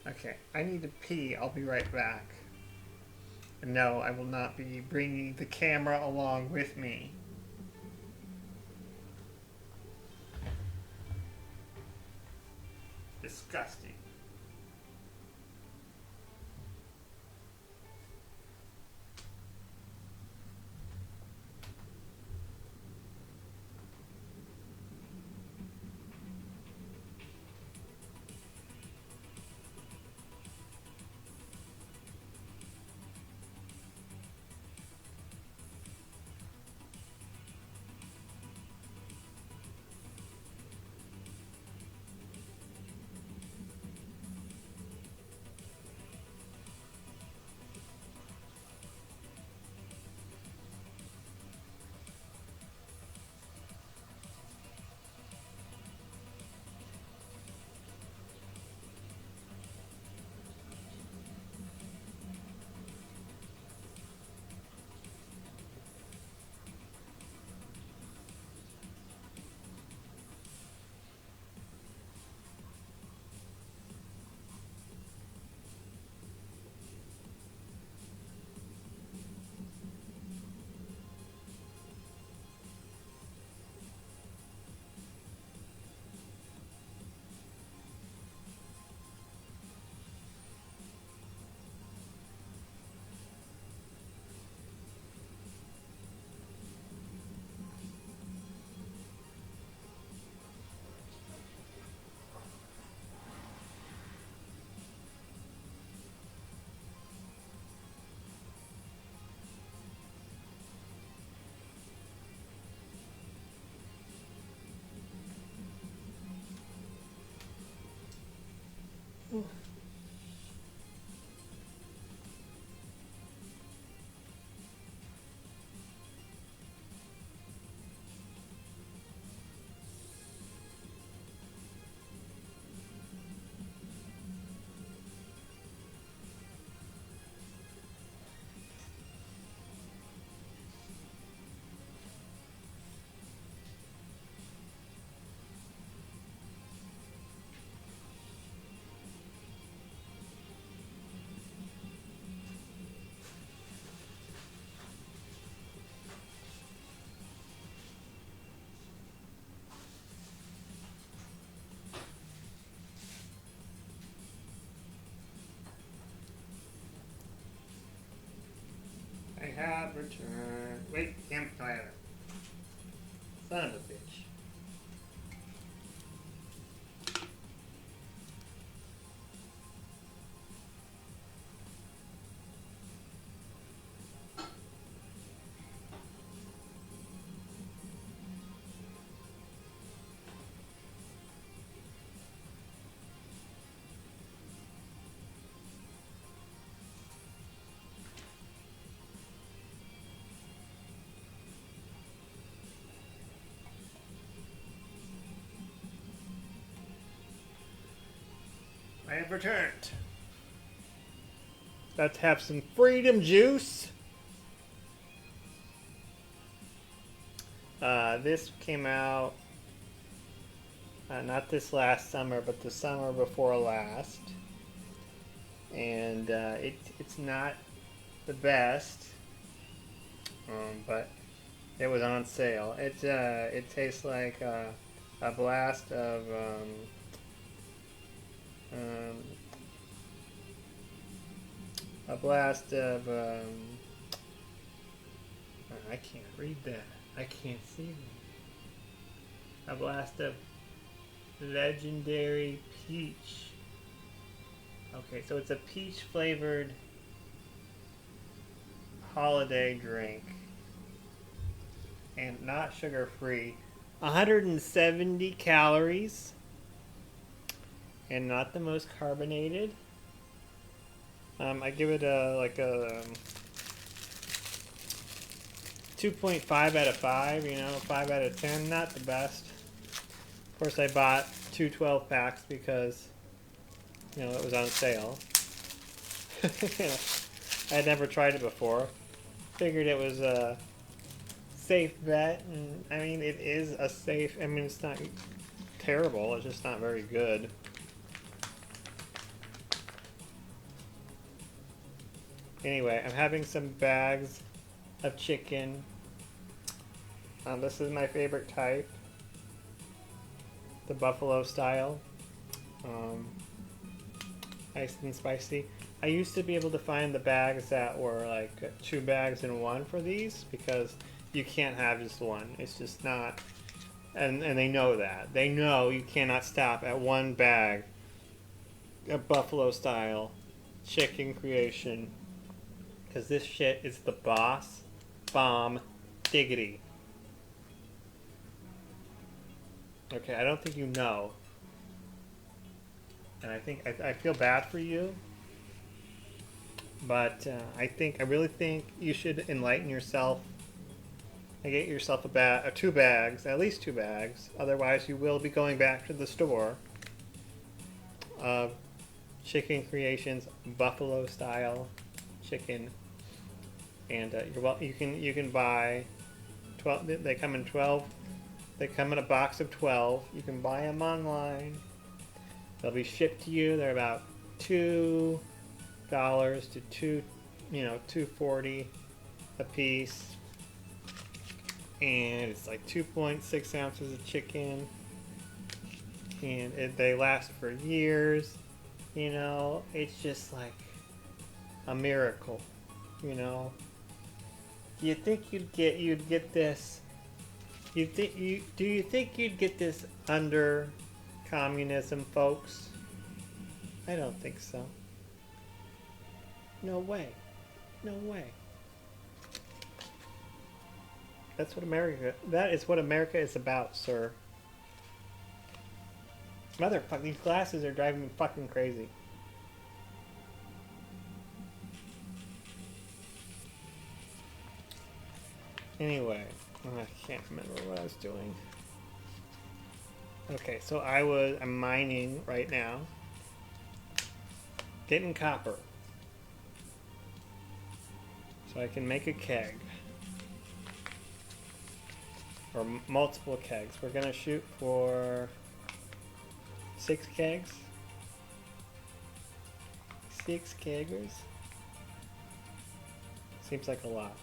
Okay, I need to pee. I'll be right back. And no, I will not be bringing the camera along with me. Disgusting. I have returned. Wait, damn it, no, I haven't. Son of a bitch. have returned. Let's have some freedom juice. This came out not this last summer, but the summer before last, and it's not the best, but it was on sale. It tastes like a blast of um, a blast of I can't read that. I can't see that. A blast of legendary peach. Okay, so it's a peach flavored holiday drink and not sugar free. 170 calories and not the most carbonated. I give it a 2.5 out of 5, 5 out of 10, not the best. Of course, I bought two 12 packs because, it was on sale. I had never tried it before. Figured it was a safe bet, and I mean, it is a safe, it's not terrible, it's just not very good. Anyway, I'm having some bags of chicken. This is my favorite type, the buffalo style, nice and spicy. I used to be able to find the bags that were like 2 bags in one for these because you can't have just one. It's just not, and they know that. They know you cannot stop at one bag of buffalo style chicken creation because this shit is the boss bomb diggity. Okay, I don't think you know. And I feel bad for you. But I really think you should enlighten yourself and get yourself two bags, at least 2 bags. Otherwise, you will be going back to the store of Chicken Creations buffalo style chicken, and you can buy 12. They come in 12. They come in a box of 12. You can buy them online. They'll be shipped to you. They're about $2 to $2.40 a piece, and it's like 2.6 ounces of chicken, and they last for years. It's just like a miracle. You think you'd get this? Do you think you'd get this under communism, folks? I don't think so. No way. No way. That is what America is about, sir. Motherfucker, these glasses are driving me fucking crazy. Anyway, I can't remember what I was doing. Okay, so I'm mining right now. Getting copper. So I can make a keg. Or multiple kegs. We're gonna shoot for 6 kegs. 6 keggers. Seems like a lot.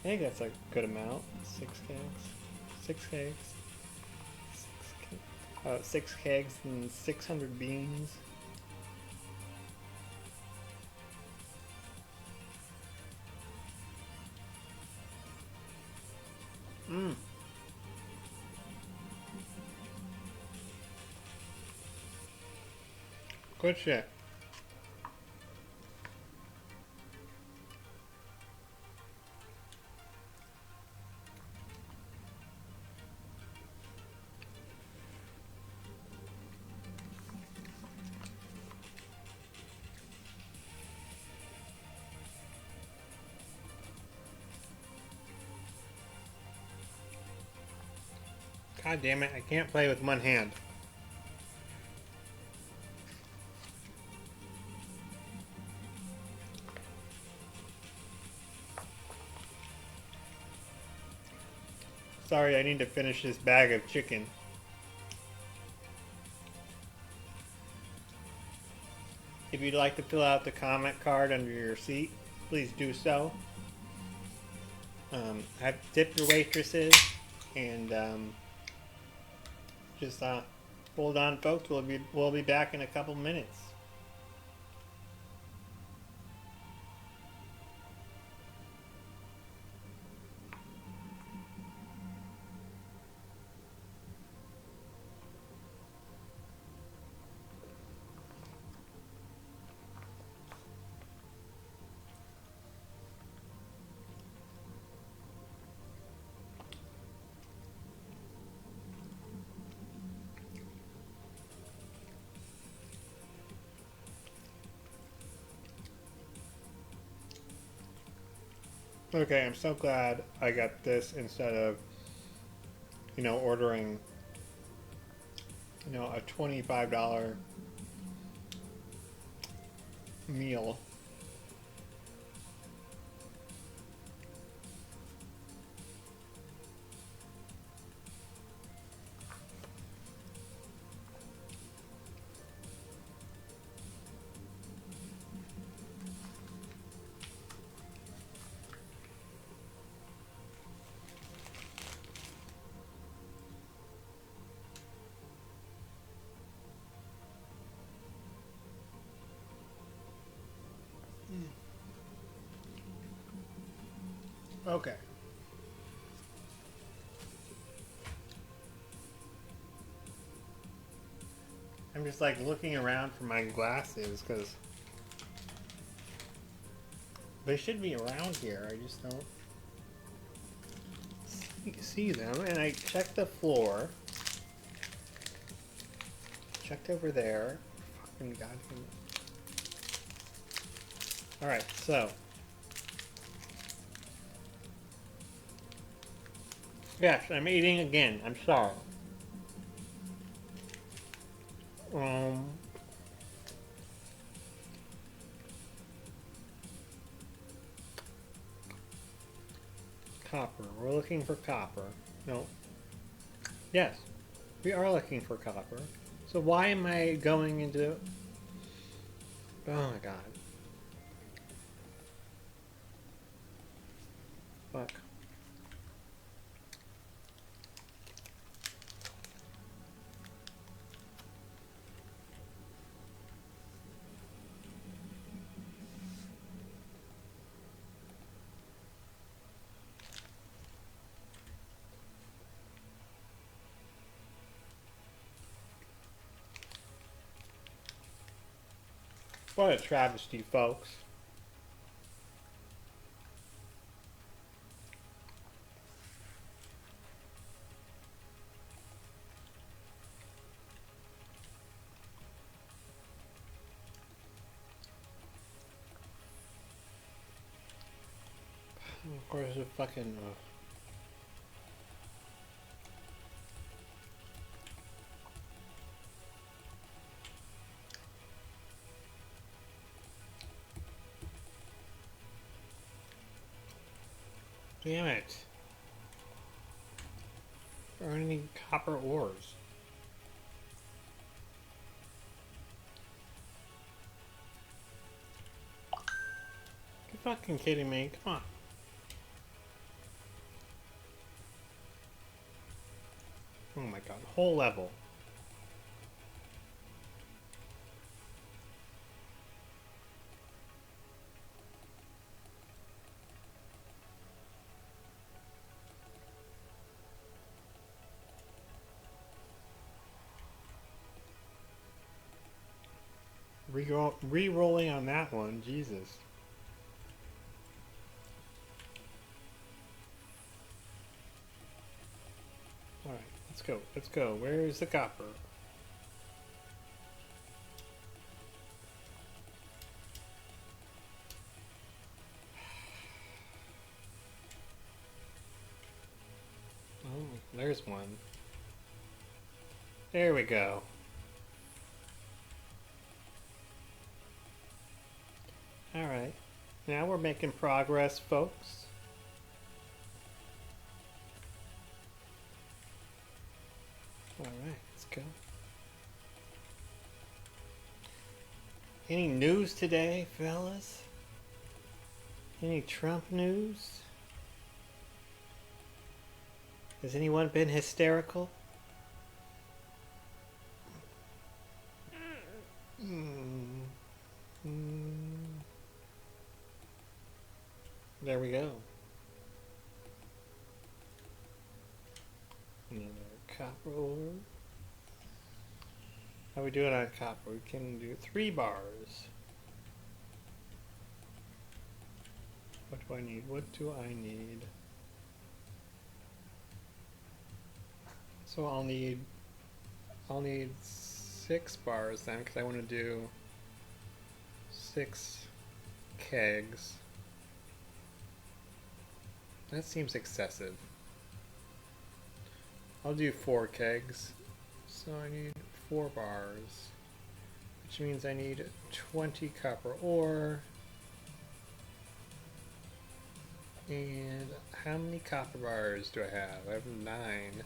I think that's a good amount. 6 kegs. 6 kegs. 6 kegs and 600 beans. Good shit. God damn it, I can't play with one hand. sorry, I need to finish this bag of chicken. If you'd like to fill out the comment card under your seat, please do so. Have tip your waitresses, and just hold on, folks. We'll be back in a couple minutes. Okay, I'm so glad I got this instead of, ordering, a $25 meal. Okay. I'm just like looking around for my glasses because they should be around here. I just don't see them. And I checked the floor. Checked over there. Fucking goddamn. Alright, so. Yes, I'm eating again. I'm sorry. Um. Copper. We're looking for copper. No. Yes, we are looking for copper. So why am I going into... Oh my god. Fuck. What a travesty, folks. Of course, a fucking... Damn it. There aren't any copper ores. You fucking kidding me? Come on. Oh my god, whole level. Re-rolling on that one, Jesus. Alright, let's go, let's go. Where is the copper? Oh, there's one. There we go. Alright. Now we're making progress, folks. Alright, let's go. Any news today, fellas? Any Trump news? Has anyone been hysterical? There we go. Another copper ore. How are we doing on copper? We can do 3 bars. What do I need? What do I need? So I'll need 6 bars then, because I want to do 6 kegs. That seems excessive. I'll do 4 kegs. So I need 4 bars, which means I need 20 copper ore. And how many copper bars do I have? I have 9.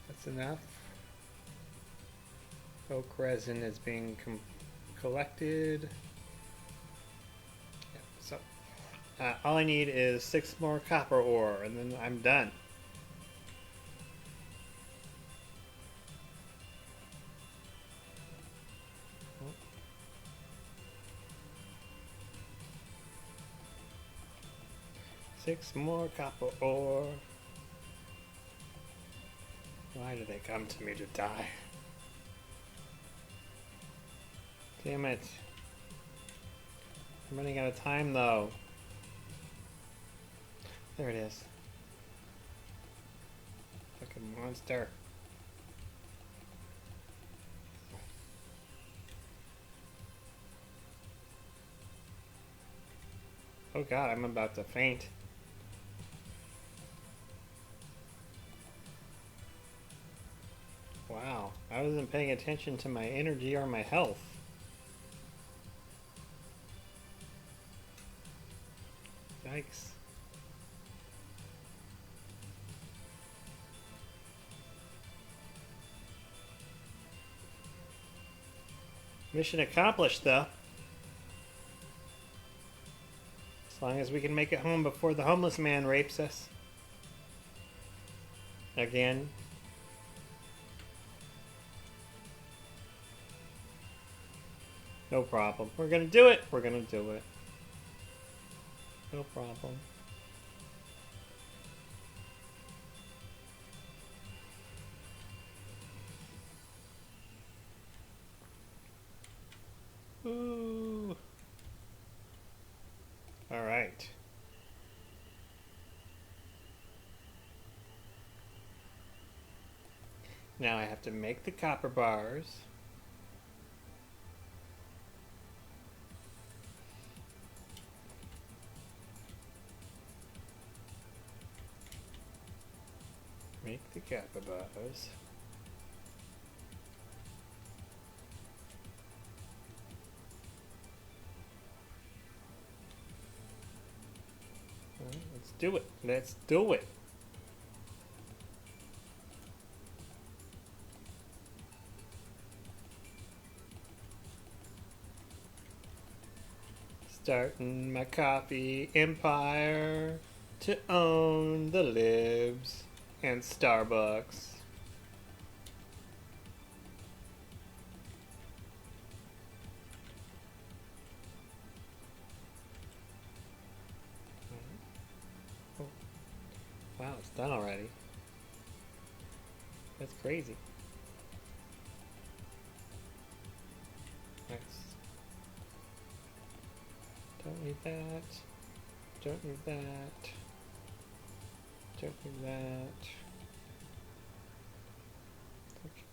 That's enough. Oak resin is being collected. Yeah, so all I need is 6 more copper ore, and then I'm done. Six more copper ore. Why did they come to me to die? Damn it. I'm running out of time though. There it is. Fucking monster. Oh god, I'm about to faint. Wow, I wasn't paying attention to my energy or my health. Yikes. Mission accomplished though. As long as we can make it home before the homeless man rapes us. Again. No problem. We're gonna do it. We're gonna do it. No problem. Ooh. All right. Now I have to make the copper bars. Make the copper bars. Right, let's do it. Let's do it. Starting my coffee empire to own the libs and Starbucks. Oh. Wow, it's done already. That's crazy. Nice. Don't need that. Don't need that. Don't need that. Okay.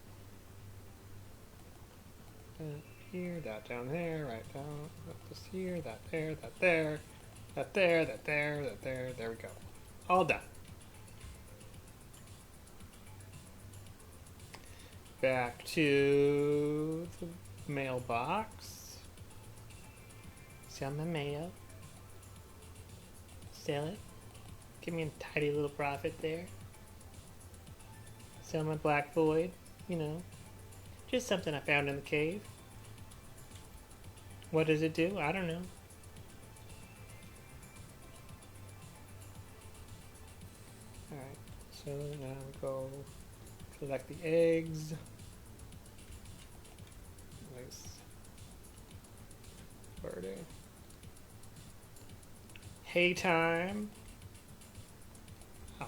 That here, that down there, right down, that this here, that there, that there, that there, that there, that there, there we go. All done. Back to the mailbox. Sell my mail. Sell it. Give me a tidy little profit there. Sell my black void, you know. Just something I found in the cave. What does it do? I don't know. Alright, so now we go collect the eggs. Nice. Birdie. Hay time. Ow.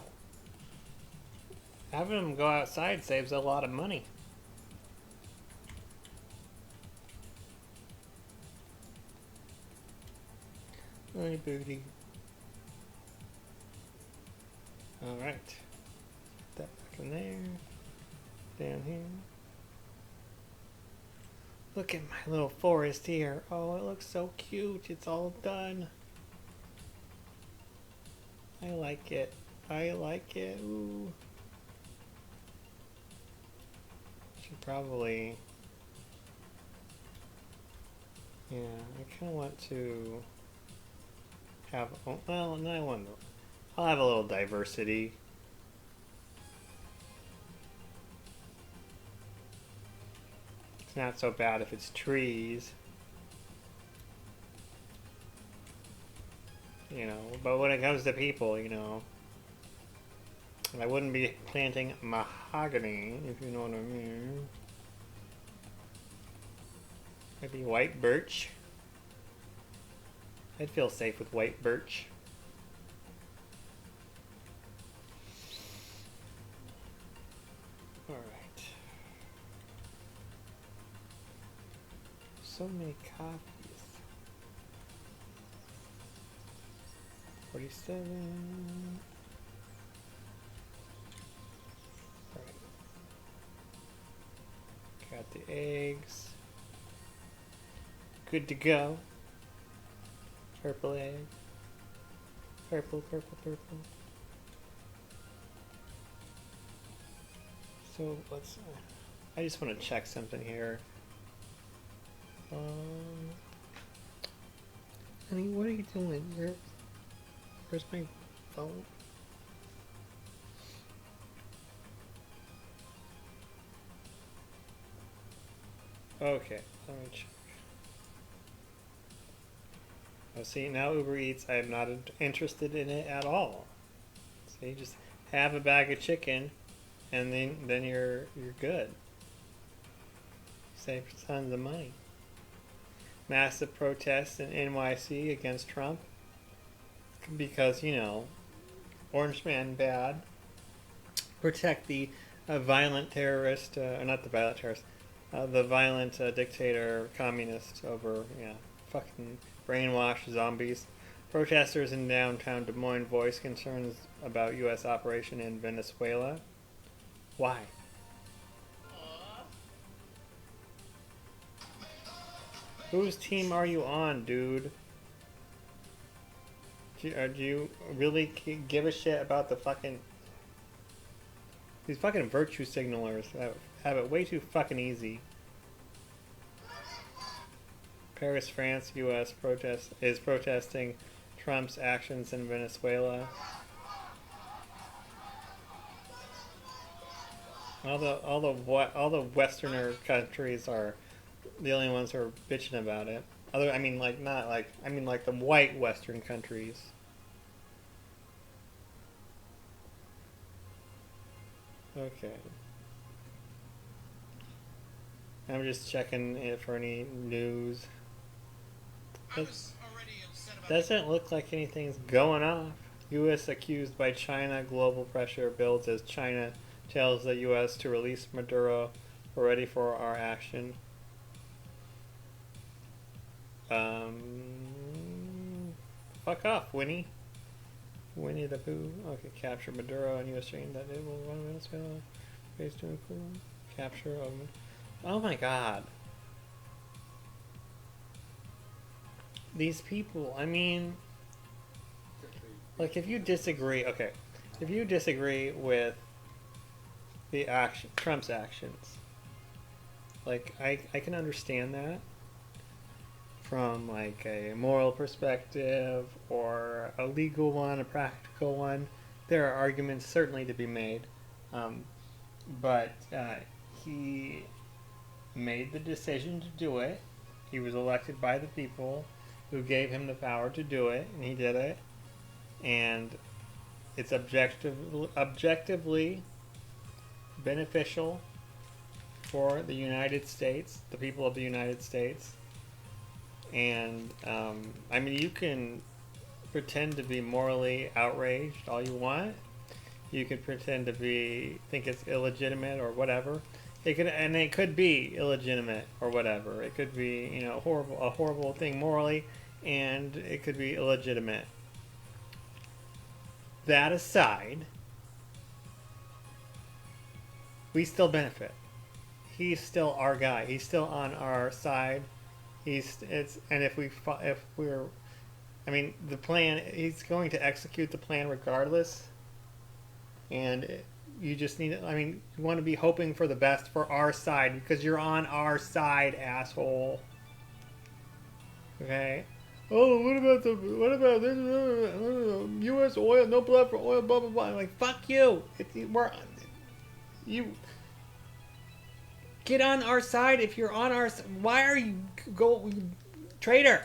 Having them go outside saves a lot of money. Hey, booty. Alright. That back in there. Down here. Look at my little forest here. Oh, it looks so cute. It's all done. I like it. I like it. Ooh. Should probably... Yeah, I kind of want to have... Well, no, I want to... I'll have a little diversity. It's not so bad if it's trees. You know, but when it comes to people, you know, I wouldn't be planting mahogany, if you know what I mean. Maybe white birch. I'd feel safe with white birch. Alright. So many copies. 47. Alright. Got the eggs. Good to go. Purple egg. Purple, purple, purple. So let's... I just want to check something here. Honey, what are you doing? Where's my phone? Okay, let me check. Oh, see, now Uber Eats, I am not interested in it at all. See, just have a bag of chicken, and then you're good. Save tons of money. Massive protests in NYC against Trump because, you know, Orange Man bad. Protect the violent terrorist, not the violent terrorist, the violent dictator, communist over, yeah, fucking brainwashed zombies. Protesters in downtown Des Moines voice concerns about U.S. operation in Venezuela. Why? Whose team are you on, dude? Do you really give a shit about the fucking... These fucking virtue signalers that have it way too fucking easy. Paris, France, U.S. is protesting Trump's actions in Venezuela. All the Westerner countries are the only ones who are bitching about it. I mean like the white Western countries. Okay. I'm just checking it for any news. Doesn't look like anything's going off. U.S. accused by China. Global pressure builds as China tells the U.S. to release Maduro. We're ready for our action. Fuck off, Winnie. Winnie the Pooh. Okay, capture Maduro and U.S. train that it will run Venezuela. Phase 2 cool. Capture of... Oh my god. These people, I mean... Like, if you disagree... Okay. If you disagree with the Trump's actions, like, I can understand that from, like, a moral perspective or a legal one, a practical one. There are arguments certainly to be made. but he made the decision to do it. He was elected by the people who gave him the power to do it, and he did it. And it's objectively beneficial for the United States, the people of the United States. And I mean, you can pretend to be morally outraged all you want. You can pretend to think it's illegitimate or whatever. It could be illegitimate or whatever. It could be a horrible thing morally, and it could be illegitimate. That aside, we still benefit. He's still our guy. He's still on our side. And if we're, I mean, the plan. He's going to execute the plan regardless. And you just need. I mean, you want to be hoping for the best for our side because you're on our side, asshole. Okay. Oh, what about this? U.S. oil, no blood for oil, blah blah blah. I'm like, fuck you. You get on our side if you're on our. Why are you traitor?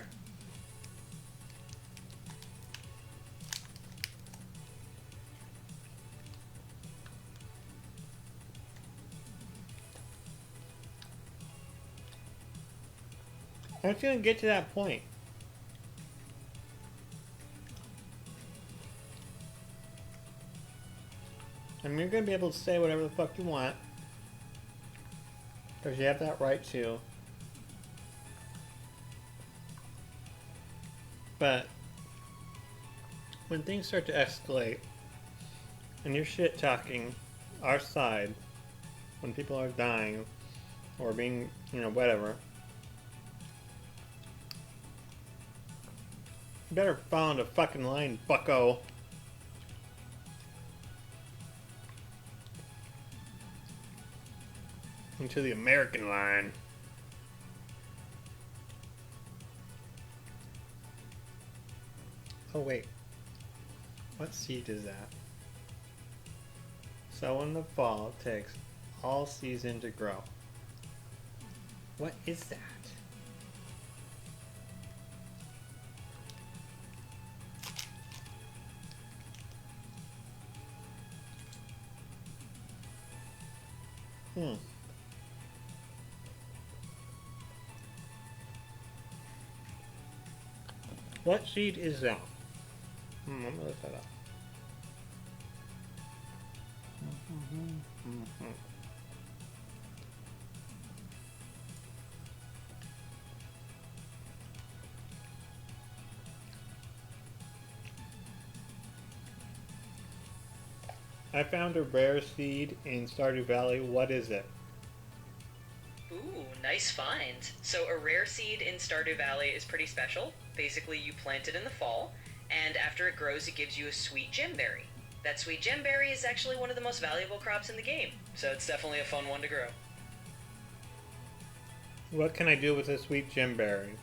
I'm just gonna get to that point. I mean, you're gonna be able to say whatever the fuck you want. Because you have that right to. But when things start to escalate and you're shit talking our side when people are dying or being, whatever, you better fall into fucking line, bucko. Into the American line. Oh wait, what seed is that? So in the fall takes all season to grow. What is that? What seed is that? I'm gonna look that up. I found a rare seed in Stardew Valley. What is it? Ooh, nice find. So a rare seed in Stardew Valley is pretty special. Basically, you plant it in the fall, and after it grows, it gives you a sweet gemberry. That sweet gemberry is actually one of the most valuable crops in the game, so it's definitely a fun one to grow. What can I do with a sweet gemberry?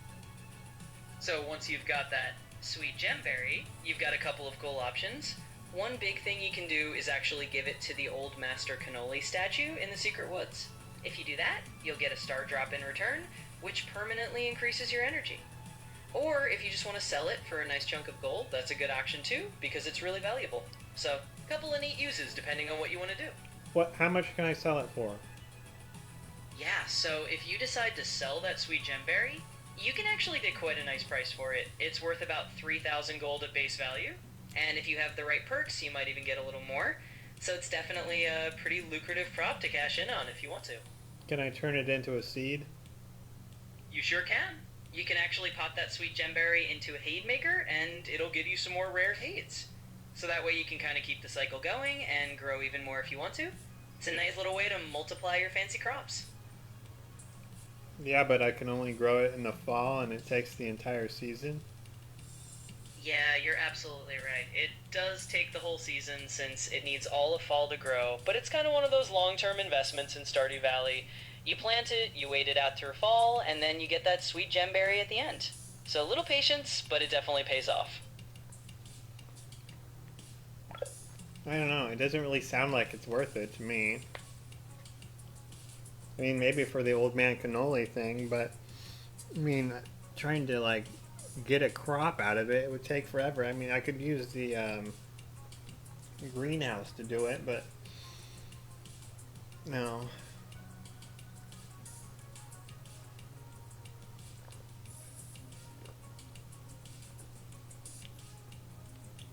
So once you've got that sweet gemberry, you've got a couple of cool options. One big thing you can do is actually give it to the old Master Cannoli statue in the Secret Woods. If you do that, you'll get a star drop in return, which permanently increases your energy. Or if you just want to sell it for a nice chunk of gold, that's a good option too, because it's really valuable. So, a couple of neat uses depending on what you want to do. How much can I sell it for? Yeah, so if you decide to sell that sweet gemberry, you can actually get quite a nice price for it. It's worth about 3,000 gold at base value, and if you have the right perks, you might even get a little more. So it's definitely a pretty lucrative prop to cash in on if you want to. Can I turn it into a seed? You sure can. You can actually pop that sweet gemberry into a hade maker, and it'll give you some more rare hades. So that way you can kind of keep the cycle going and grow even more if you want to. It's a nice little way to multiply your fancy crops. Yeah, but I can only grow it in the fall and it takes the entire season. Yeah, you're absolutely right. It does take the whole season since it needs all of fall to grow, but it's kind of one of those long-term investments in Stardew Valley. You plant it, you wait it out through fall, and then you get that sweet gemberry at the end. So a little patience, but it definitely pays off. I don't know. It doesn't really sound like it's worth it to me. I mean, maybe for the old man cannoli thing, but I mean, trying to like get a crop out of it, it would take forever. I mean, I could use the greenhouse to do it, but no.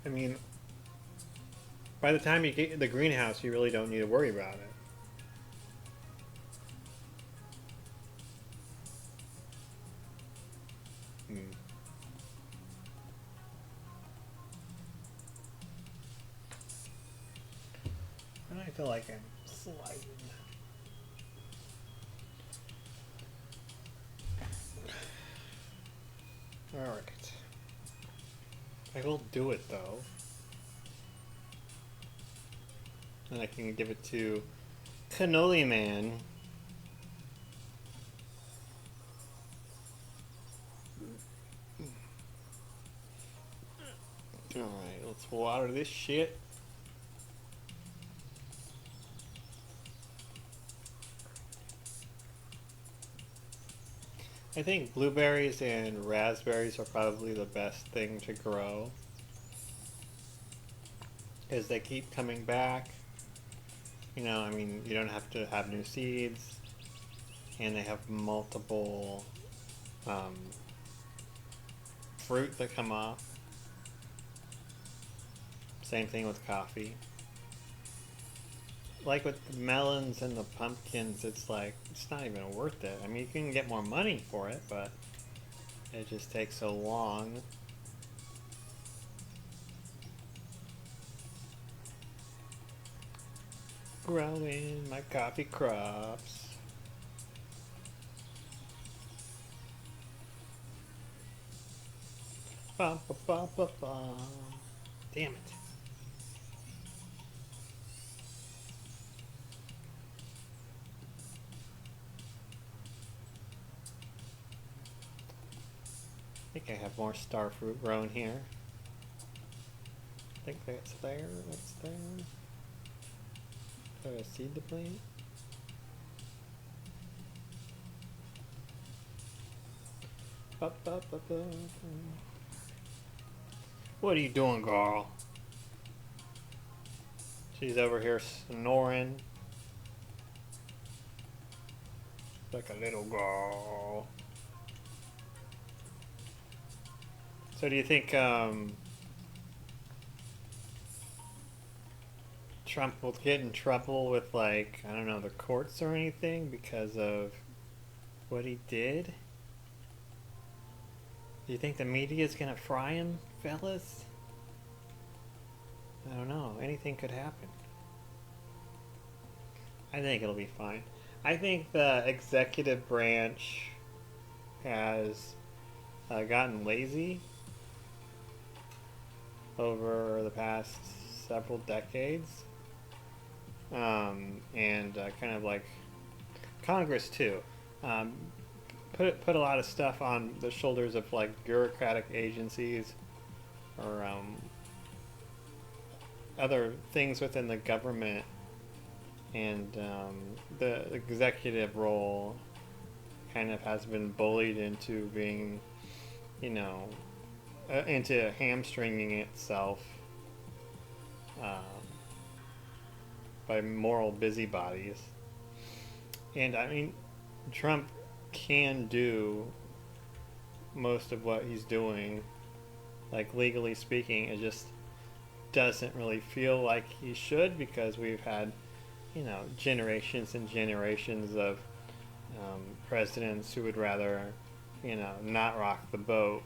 I mean, by the time you get the greenhouse, you really don't need to worry about it. Hmm. I feel like I'm sliding. Alright. I will do it though. And I can give it to Cannoli Man. Alright, let's water this shit. I think blueberries and raspberries are probably the best thing to grow. Because they keep coming back. You know, I mean, you don't have to have new seeds. And they have multiple um, fruit that come off. Same thing with coffee. Like with the melons and the pumpkins, it's like, it's not even worth it. I mean, you can get more money for it, but it just takes so long. Growing my coffee crops. Ba, ba, ba, ba, ba. Damn it. I think I have more star fruit grown here. I think that's there, that's there. Do I seed the plant? Ba, ba, ba, ba. What are you doing, girl? She's over here snoring. Like a little girl. So do you think Trump will get in trouble with, like, I don't know, the courts or anything because of what he did? Do you think the media is gonna fry him, fellas? I don't know. Anything could happen. I think it'll be fine. I think the executive branch has gotten lazy over the past several decades. And kind of like Congress too. Um, put a lot of stuff on the shoulders of like bureaucratic agencies or other things within the government, and the executive role kind of has been bullied into being, you know, into hamstringing itself um, by moral busybodies. And I mean, Trump can do most of what he's doing, like legally speaking. It just doesn't really feel like he should because we've had, you know, generations and generations of presidents who would rather, you know, not rock the boat.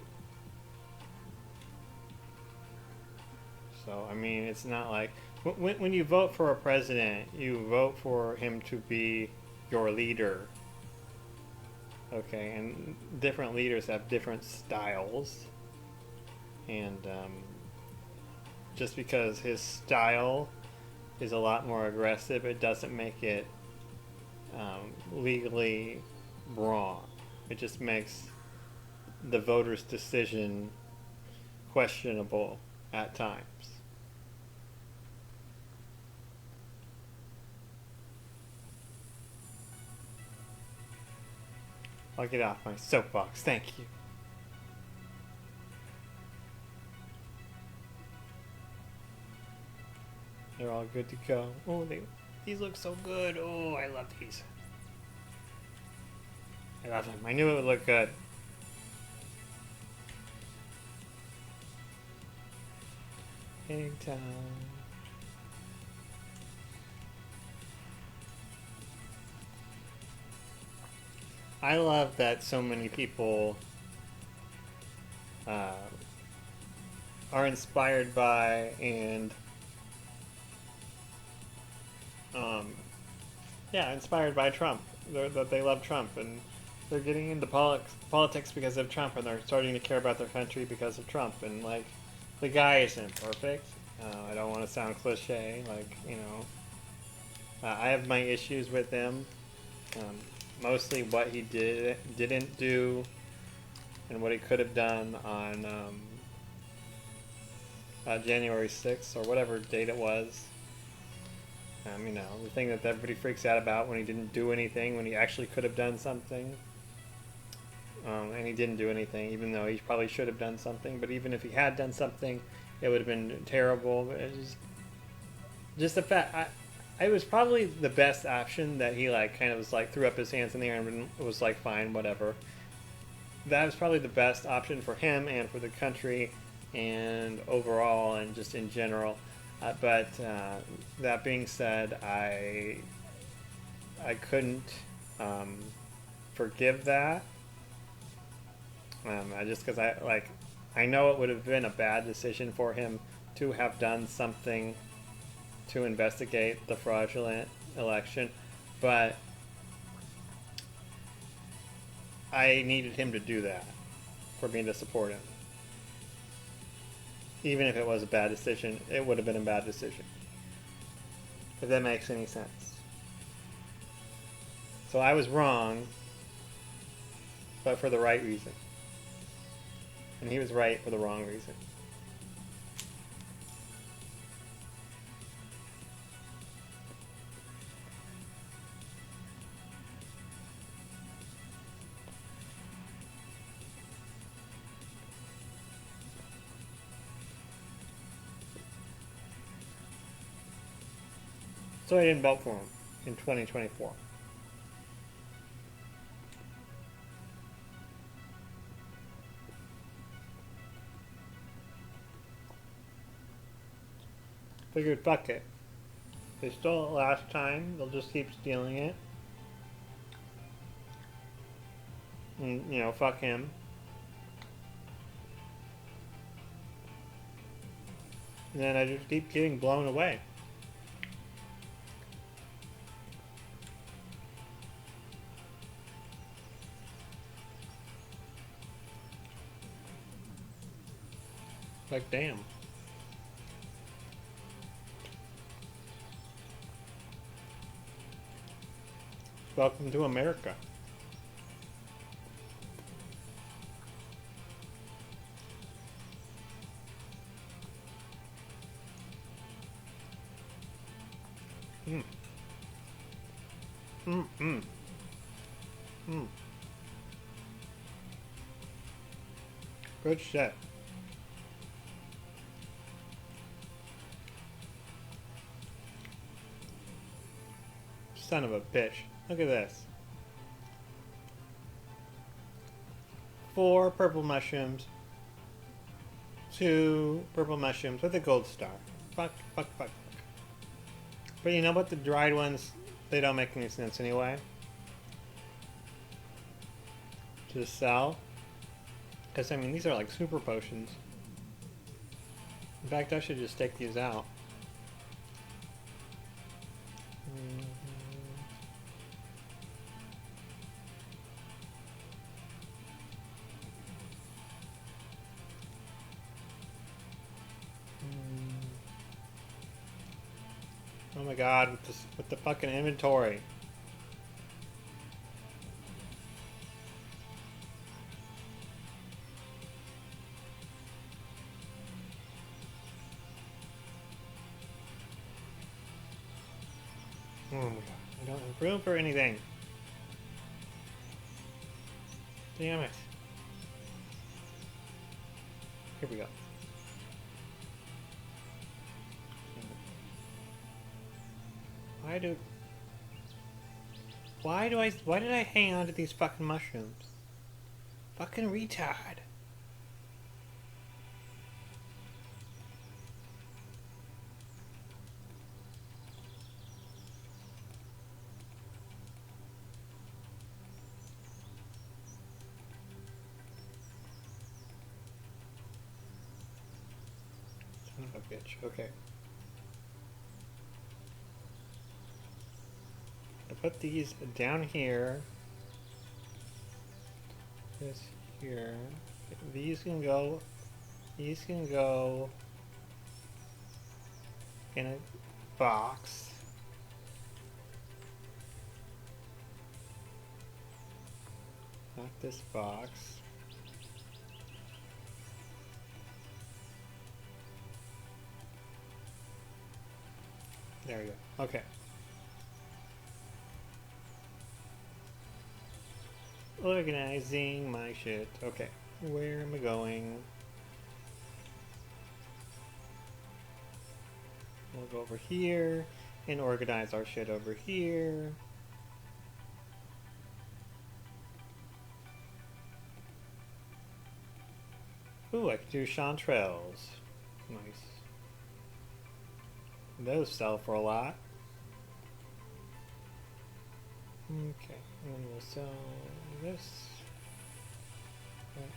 So, I mean, it's not like when you vote for a president, you vote for him to be your leader. Okay, and different leaders have different styles. And just because his style is a lot more aggressive, it doesn't make it legally wrong. It just makes the voter's decision questionable at times. I'll get off my soapbox. Thank you. They're all good to go. Oh, these look so good. Oh, I love these. I love them. I knew it would look good. Big time. I love that so many people uh, are inspired by and um, yeah, inspired by Trump. That they love Trump and they're getting into politics because of Trump and they're starting to care about their country because of Trump. And like, the guy isn't perfect. I don't want to sound cliche. Like, you know, I have my issues with him. Mostly what he didn't do and what he could have done on January 6th or whatever date it was. You know, the thing that everybody freaks out about when he didn't do anything, when he actually could have done something. And he didn't do anything, even though he probably should have done something. But even if he had done something, it would have been terrible. It just the fact, it was probably the best option that he like kind of was like threw up his hands in the air and was like, fine, whatever. That was probably the best option for him and for the country and overall and just in general. But that being said, I couldn't forgive that. I just because I know it would have been a bad decision for him to have done something to investigate the fraudulent election, but I needed him to do that for me to support him. Even if it was a bad decision, it would have been a bad decision. If that makes any sense. So I was wrong, but for the right reason. And he was right for the wrong reason. So I didn't vote for him in 2024. Figured, fuck it. They stole it last time, they'll just keep stealing it. And, you know, fuck him. And then I just keep getting blown away. Like, damn. Welcome to America. Mm. Mm, mm. Mm. Good shit. Son of a bitch. Look at this. 4 purple mushrooms. 2 purple mushrooms with a gold star. Fuck, fuck, fuck, fuck. But you know what? The dried ones, they don't make any sense anyway. To sell. Because, I mean, these are like super potions. In fact, I should just take these out. Oh my god, with the fucking inventory. Oh my god, I don't have room for anything. Damn it. Here we go. Why did I hang on to these fucking mushrooms? Fucking retard. Son of a bitch. Okay. I put these down here. This here. These can go. These can go in a box. Not this box. There we go. Okay. Organizing my shit. Okay. Where am I going? We'll go over here and organize our shit over here. Ooh, I can do chanterelles. Nice. Those sell for a lot. Okay, and then we'll sell this. Okay.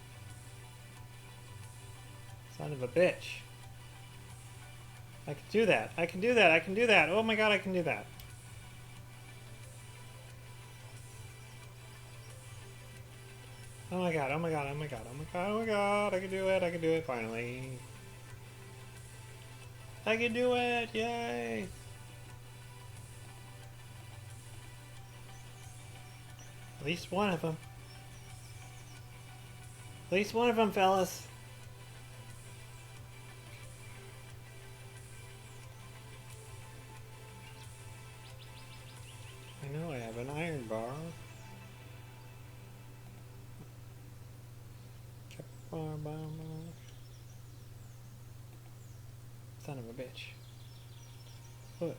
Son of a bitch. I can do that. I can do that. I can do that. Oh my god, I can do that. Oh my god, oh my god, oh my god, oh my god, oh my god, I can do it finally. I can do it, yay! At least one of them. At least one of them, fellas. I know I have an iron bar. Son of a bitch. Wood. Are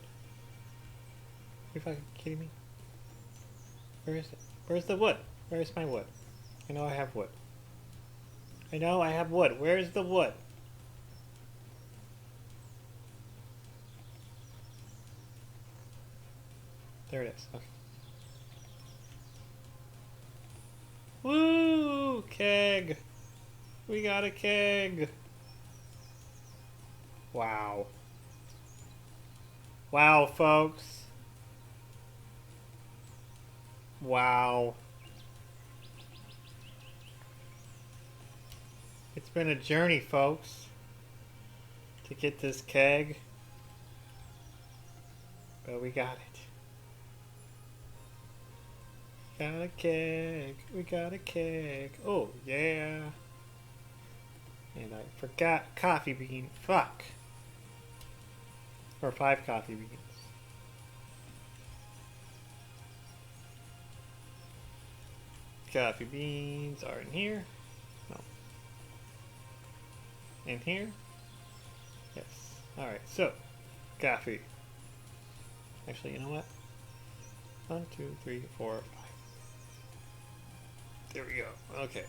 you fucking kidding me? Where is it? Where's the wood? Where's my wood? I know I have wood. I know I have wood. Where's the wood? There it is. Okay. Woo! Keg! We got a keg! Wow. Wow, folks. Wow. It's been a journey, folks, to get this keg. But we got it. Got a keg. We got a keg. Oh, yeah. And I forgot coffee bean. Fuck. Or 5 coffee beans. Coffee beans are in here. No. In here? Yes. Alright, so. Coffee. Actually, you know what? 1, 2, 3, 4, 5. There we go. Okay.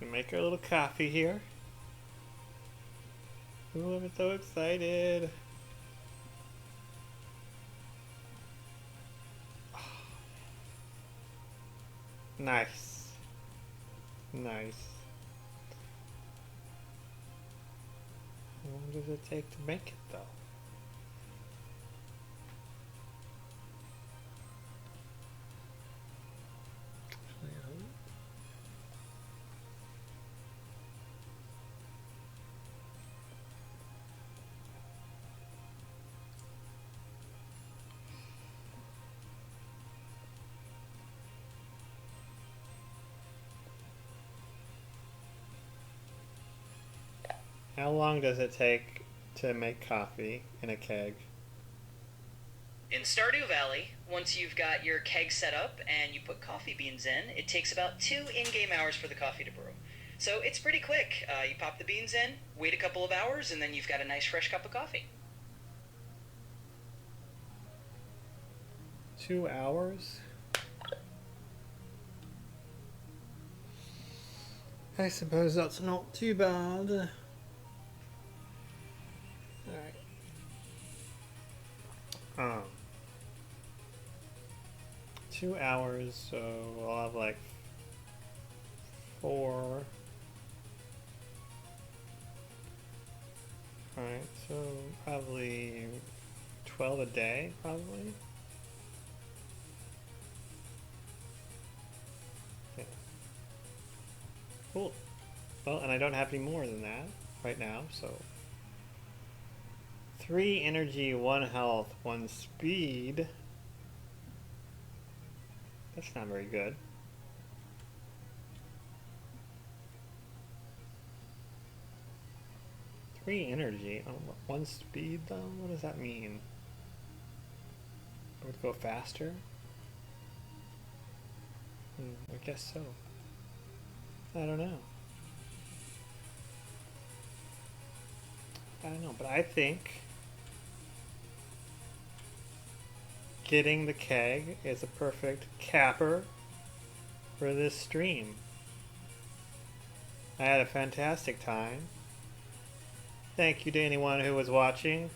We make our little coffee here. Ooh, I'm so excited. Nice. Nice. How long does it take to make it, though? How long does it take to make coffee in a keg? In Stardew Valley, once you've got your keg set up and you put coffee beans in, it takes about 2 in-game hours for the coffee to brew. So it's pretty quick. You pop the beans in, wait a couple of hours, and then you've got a nice fresh cup of coffee. 2 hours? I suppose that's not too bad. Alright. 2 hours, so I'll have like 4. Alright, so probably 12 a day, probably. Yeah. Cool. Well, and I don't have any more than that right now, so 3 energy, 1 health, 1 speed. That's not very good. 3 energy. Oh, 1 speed though? What does that mean? It would go faster? I guess so. I don't know. I don't know, but I think getting the keg is a perfect capper for this stream. I had a fantastic time. Thank you to anyone who was watching.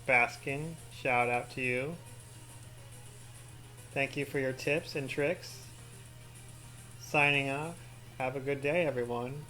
Baskin, shout out to you. Thank you for your tips and tricks. Signing off. Have a good day, everyone.